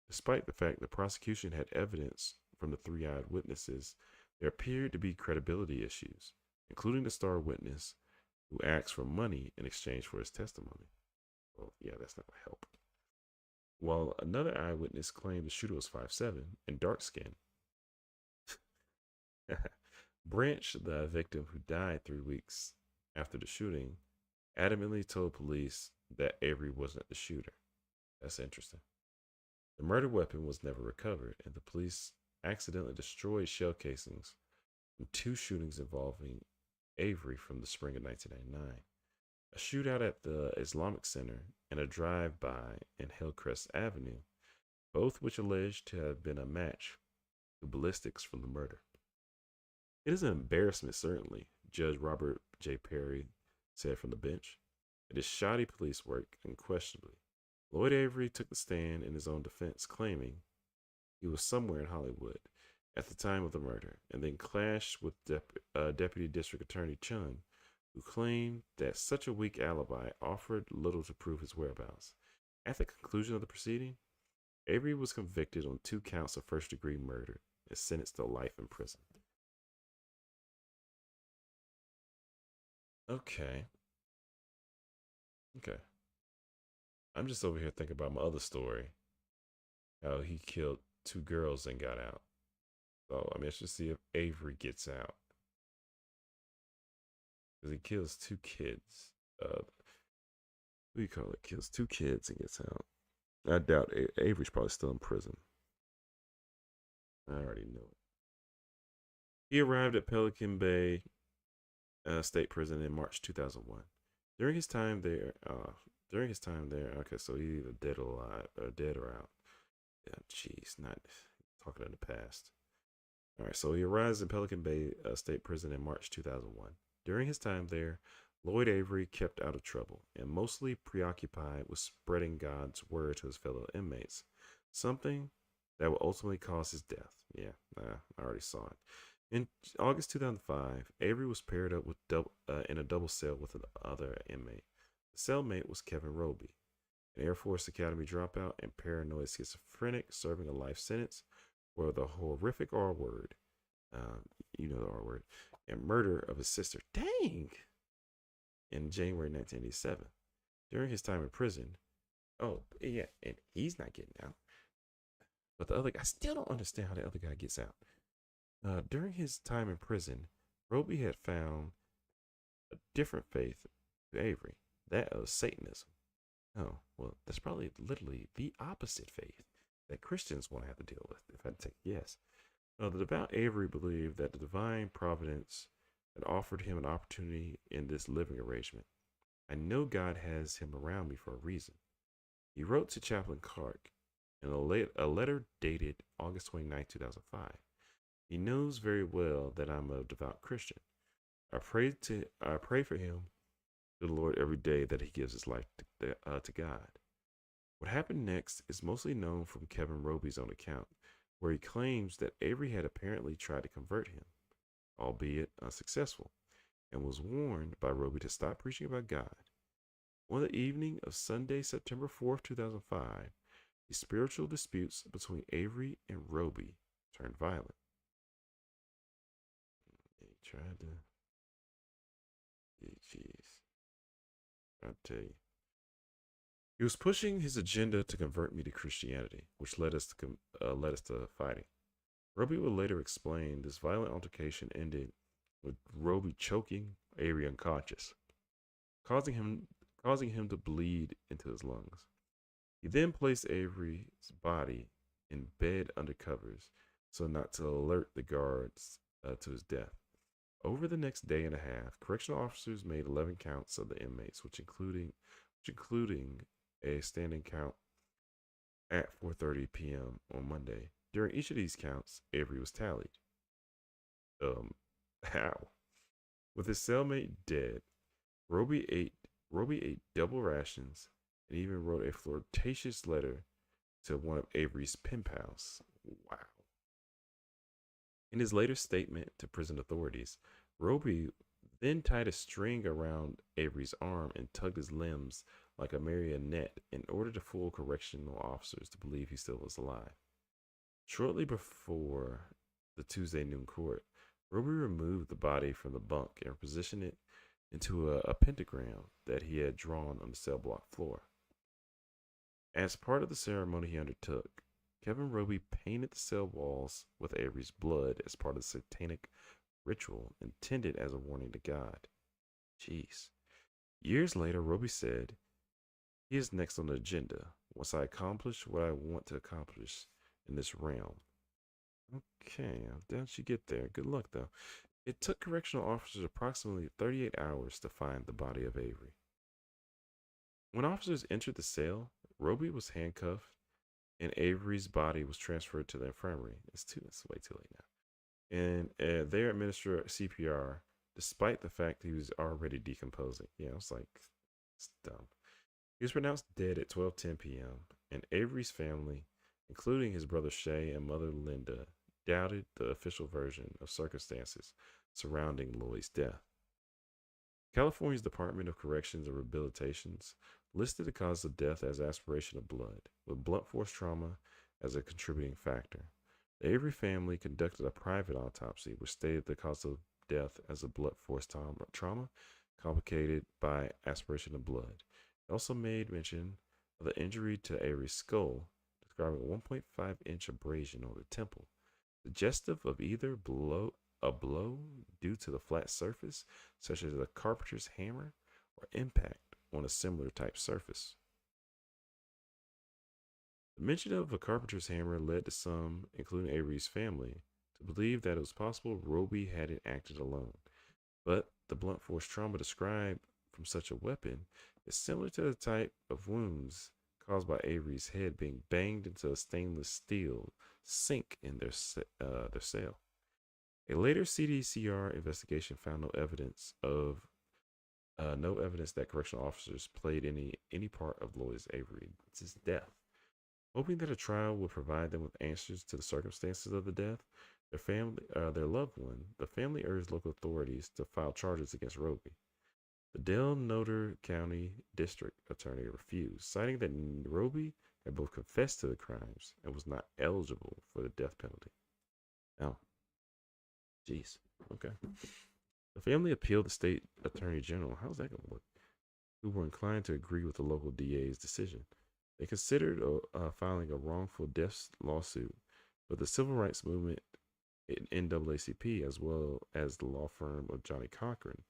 Despite the fact the prosecution had evidence from the three-eyed witnesses, there appeared to be credibility issues, including the star witness who asked for money in exchange for his testimony. Well, yeah, that's not going to help. While another eyewitness claimed the shooter was 5'7" and dark-skinned. Branch, the victim who died 3 weeks after the shooting, adamantly told police that Avery wasn't the shooter. That's interesting. The murder weapon was never recovered, and the police accidentally destroyed shell casings from 2 shootings involving Avery from the spring of 1999. A shootout at the Islamic Center and a drive-by in Hillcrest Avenue, both which alleged to have been a match to ballistics from the murder. It is an embarrassment, certainly, Judge Robert J. Perry said from the bench. It is shoddy police work, unquestionably. Lloyd Avery took the stand in his own defense, claiming he was somewhere in Hollywood at the time of the murder, and then clashed with Deputy District Attorney Chun, who claimed that such a weak alibi offered little to prove his whereabouts. At the conclusion of the proceeding, Avery was convicted on 2 counts of first-degree murder and sentenced to life in prison. Okay, okay. I'm just over here thinking about my other story, how he killed 2 girls and got out. So, I mean, let's just see if Avery gets out. Because he kills 2 kids. What do you call it? Kills 2 kids and gets out. I doubt Avery's probably still in prison. I already know it. He arrived at Pelican Bay State Prison in March 2001. During his time there, okay, so he either dead or alive, or dead or out. Yeah, jeez, not talking in the past. All right, so he arrives in Pelican Bay State Prison in March 2001. During his time there, Lloyd Avery kept out of trouble and mostly preoccupied with spreading God's word to his fellow inmates, something that would ultimately cause his death. Yeah, I already saw it. In August 2005, Avery was paired up with in a double cell with another inmate. The cellmate was Kevin Roby, an Air Force Academy dropout and paranoid schizophrenic serving a life sentence for the horrific R word, you know the R word, and murder of his sister. Dang! In January 1987. During his time in prison, oh, yeah, and he's not getting out. But the other guy, I still don't understand how the other guy gets out. During his time in prison, Roby had found a different faith to Avery, that of Satanism. Oh, well, that's probably literally the opposite faith that Christians want to have to deal with, if I take yes. The devout Avery believed that the divine providence had offered him an opportunity in this living arrangement. I know God has him around me for a reason. He wrote to Chaplain Clark in a letter dated August 29, 2005. He knows very well that I'm a devout Christian. I pray for him to the Lord every day that he gives his life to God. What happened next is mostly known from Kevin Roby's own account, where he claims that Avery had apparently tried to convert him, albeit unsuccessful, and was warned by Roby to stop preaching about God. On the evening of Sunday, September 4th, 2005, the spiritual disputes between Avery and Roby turned violent. He tried to. Jeez. I'll tell you. He was pushing his agenda to convert me to Christianity, which led us to fighting. Roby would later explain this violent altercation ended with Roby choking Avery unconscious, causing him causing him to bleed into his lungs. He then placed Avery's body in bed under covers so not to alert the guards to his death. Over the next day and a half, correctional officers made 11 counts of the inmates, which including a standing count at 4:30 p.m. on Monday. During each of these counts, Avery was tallied. Um, how? With his cellmate dead, Roby ate Roby ate double rations and even wrote a flirtatious letter to one of Avery's pen pals. Wow. In his later statement to prison authorities, Roby then tied a string around Avery's arm and tugged his limbs like a marionette in order to fool correctional officers to believe he still was alive. Shortly before the Tuesday noon court, Roby removed the body from the bunk and positioned it into a pentagram that he had drawn on the cell block floor. As part of the ceremony he undertook, Kevin Roby painted the cell walls with Avery's blood as part of the satanic ritual intended as a warning to God. Jeez. Years later, Roby said, "He is next on the agenda once I accomplish what I want to accomplish in this realm." Okay, how did she get there? Good luck, though. It took correctional officers approximately 38 hours to find the body of Avery. When officers entered the cell, Roby was handcuffed and Avery's body was transferred to the infirmary. It's way too late now. And they administered CPR despite the fact he was already decomposing. Yeah, it's like, it's dumb. He was pronounced dead at 12:10 p.m. and Avery's family, including his brother Shay and mother Linda, doubted the official version of circumstances surrounding Lloyd's death. California's Department of Corrections and Rehabilitations listed the cause of death as aspiration of blood, with blunt force trauma as a contributing factor. The Avery family conducted a private autopsy, which stated the cause of death as a blunt force trauma complicated by aspiration of blood. It also made mention of the injury to Avery's skull, describing a 1.5-inch abrasion on the temple, suggestive of either a blow due to the flat surface, such as a carpenter's hammer, or impact on a similar type surface. The mention of a carpenter's hammer led to some, including Avery's family, to believe that it was possible Roby hadn't acted alone. But the blunt force trauma described from such a weapon is similar to the type of wounds caused by Avery's head being banged into a stainless steel sink in their cell. A later CDCR investigation found no evidence that correctional officers played any part of Lloyd's Avery's death. Hoping that a trial would provide them with answers to the circumstances of the death, their loved one, the family urged local authorities to file charges against Roby. The Del Norte County District Attorney refused, citing that Roby had both confessed to the crimes and was not eligible for the death penalty. Now, jeez, okay. The family appealed the state attorney general. How's that going to work? Who were inclined to agree with the local DA's decision. They considered filing a wrongful death lawsuit, but the civil rights movement in NAACP, as well as the law firm of Johnny Cochran,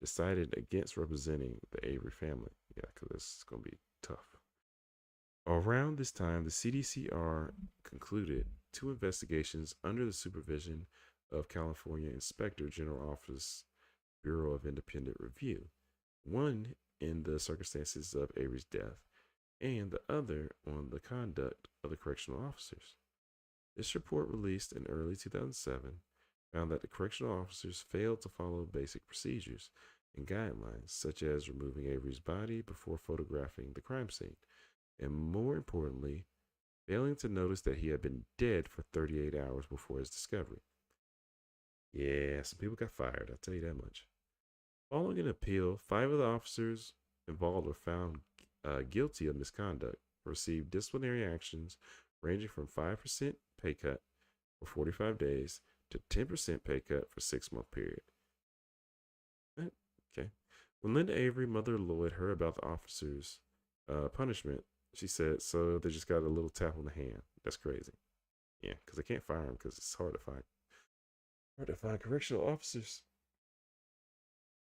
decided against representing the Avery family. Yeah, because it's going to be tough. Around this time, the CDCR concluded 2 investigations under the supervision of California Inspector General Office Bureau of Independent Review, one in the circumstances of Avery's death, and the other on the conduct of the correctional officers. This report, released in early 2007, found that the correctional officers failed to follow basic procedures and guidelines, such as removing Avery's body before photographing the crime scene, and more importantly, failing to notice that he had been dead for 38 hours before his discovery. Yeah, some people got fired, I'll tell you that much. Following an appeal, 5 of the officers involved were found guilty of misconduct, received disciplinary actions ranging from 5% pay cut for 45 days to 10% pay cut for a 6-month period. Okay. When Linda Avery, mother of Lloyd, heard about the officers' punishment, she said, so they just got a little tap on the hand. That's crazy. Yeah, because they can't fire them because it's hard to find correctional officers.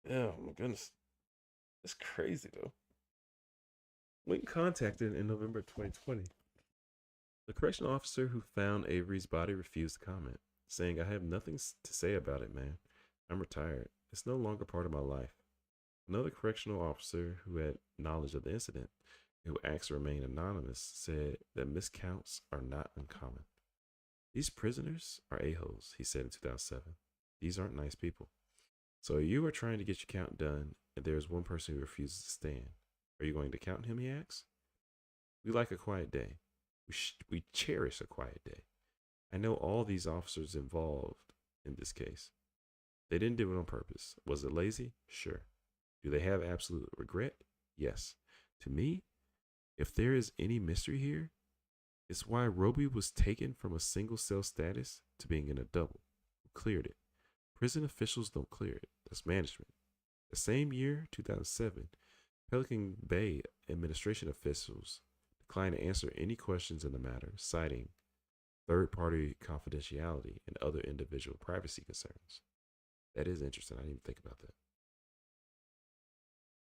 Oh my goodness. That's crazy though. When contacted in November 2020, the correctional officer who found Avery's body refused to comment, saying, I have nothing to say about it, man. I'm retired. It's no longer part of my life. Another correctional officer who had knowledge of the incident, who asked to remain anonymous, said that miscounts are not uncommon. These prisoners are a-holes, he said in 2007. These aren't nice people. So you are trying to get your count done, and there is one person who refuses to stand. Are you going to count him, he asks. We like a quiet day. We cherish a quiet day. I know all these officers involved in this case. They didn't do it on purpose. Was it lazy? Sure. Do they have absolute regret? Yes. To me, if there is any mystery here, it's why Roby was taken from a single cell status to being in a double. Who cleared it? Prison officials don't clear it. That's management. The same year, 2007, Pelican Bay administration officials declined to answer any questions in the matter, citing third-party confidentiality and other individual privacy concerns. That is interesting. I didn't even think about that.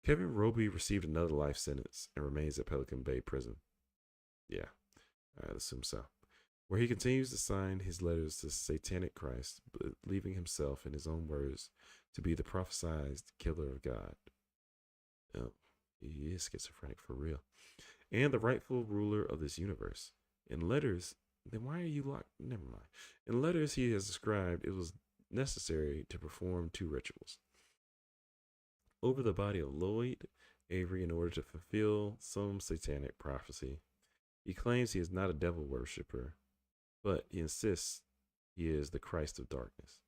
Kevin Roby received another life sentence and remains at Pelican Bay Prison. Yeah, I assume so. Where he continues to sign his letters to Satanic Christ, believing himself, in his own words, to be the prophesied killer of God. He is schizophrenic for real. And the rightful ruler of this universe. In letters, then why are you locked? Never mind. In letters he has described, it was necessary to perform 2 rituals over the body of Lloyd Avery in order to fulfill some satanic prophecy. He claims he is not a devil worshiper, but he insists He is the Christ of darkness.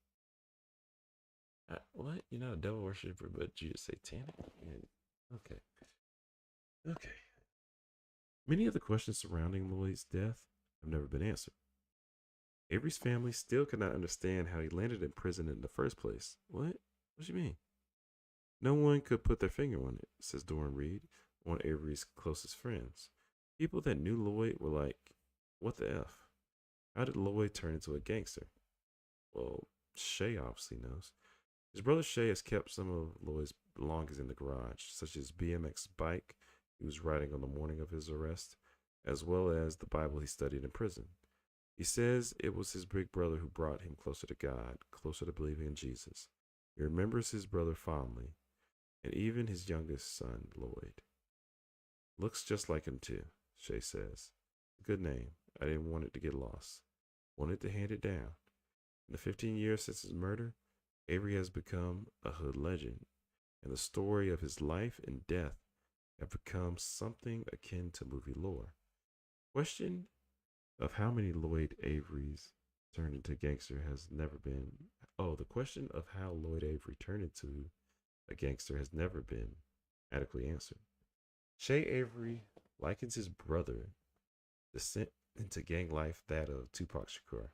What? You're not a devil worshiper, but you're satanic? Man, okay. Okay. Many of the questions surrounding Lloyd's death have never been answered. Avery's family still could not understand how he landed in prison in the first place. What? What do you mean? No one could put their finger on it, says Doran Reed, one of Avery's closest friends. People that knew Lloyd were like, what the F? How did Lloyd turn into a gangster? Well, Shay obviously knows. His brother Shay has kept some of Lloyd's belongings in the garage, such as BMX bike he was riding on the morning of his arrest, as well as the Bible he studied in prison. He says it was his big brother who brought him closer to God, closer to believing in Jesus. He remembers his brother fondly, and even his youngest son, Lloyd. Looks just like him, too, Shay says. Good name. I didn't want it to get lost. Wanted to hand it down. In the 15 years since his murder, Avery has become a hood legend, and the story of his life and death have become something akin to movie lore. Question of how many Lloyd Averys turned into gangster has never been. Oh, the question of how Lloyd Avery turned into a gangster has never been adequately answered. Shay Avery likens his brother descent into gang life that of Tupac Shakur.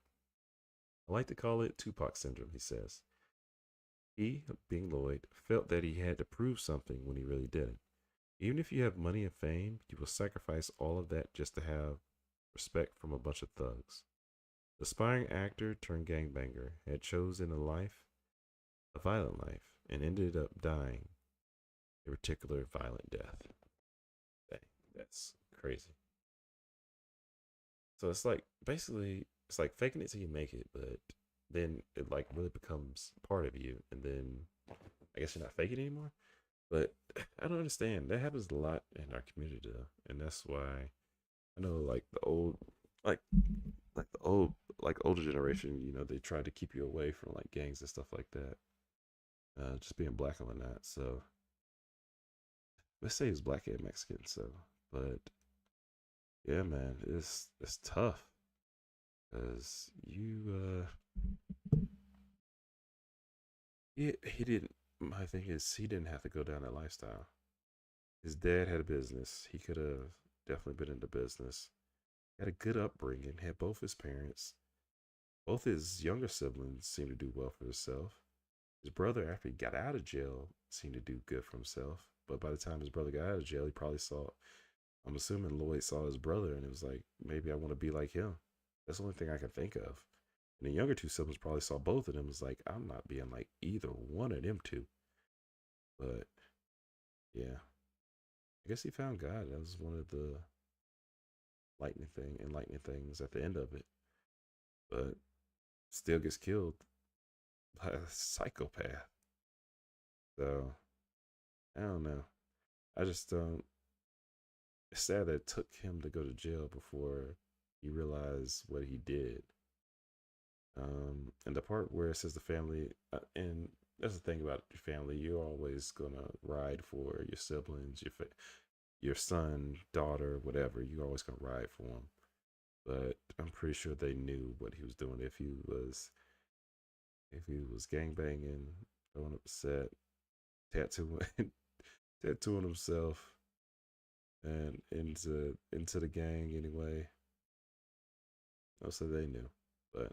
I like to call it Tupac syndrome, he says. He, being Lloyd, felt that he had to prove something when he really didn't. Even if you have money and fame, you will sacrifice all of that just to have respect from a bunch of thugs. The aspiring actor turned gangbanger had chosen a violent life, and ended up dying a particular violent death. Dang, that's crazy. So it's like basically it's like faking it till you make it, but then it like really becomes part of you, and then I guess you're not faking it anymore. But I don't understand. That happens a lot in our community, though, and that's why I know like like the old, like older generation. They try to keep you away from like gangs and stuff like that. Just being black and whatnot. So let's say he's black and Mexican. So, but yeah, man, it's tough because he didn't. My thing is he didn't have to go down that lifestyle. His dad had a business. He could have definitely been into business. Had a good upbringing. Had both his parents. Both his younger siblings seemed to do well for himself. His brother, after he got out of jail, seemed to do good for himself. But by the time his brother got out of jail, he probably saw. I'm assuming Lloyd saw his brother, and it was like, maybe I want to be like him. That's the only thing I can think of. And the younger two siblings probably saw both of them. Was like, I'm not being like either one of them two. But yeah, I guess he found God. That was one of the enlightening things at the end of it. But still gets killed by a psychopath. So I don't know. I just don't. It's sad that it took him to go to jail before he realized what he did. And the part where it says the family, and that's the thing about your family, you're always gonna ride for your siblings, your son, daughter, whatever. You're always gonna ride for them. But I'm pretty sure they knew what he was doing. If he was gang banging, going upset, tattooing, tattooing himself, and into the gang anyway. Also, they knew. But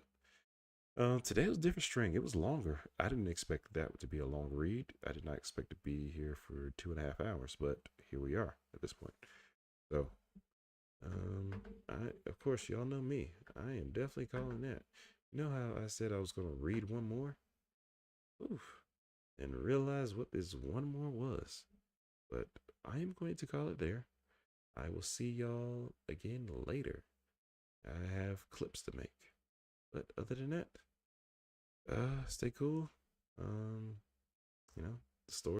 today was a different string. It was longer. I didn't expect that to be a long read. I did not expect to be here for 2.5 hours, but here we are at this point. So, I of course y'all know me. I am definitely calling that. You know how I said I was gonna read one more? Oof, and realize what this one more was. But I am going to call it there. I will see y'all again later. I have clips to make. But other than that, stay cool. Um, the story.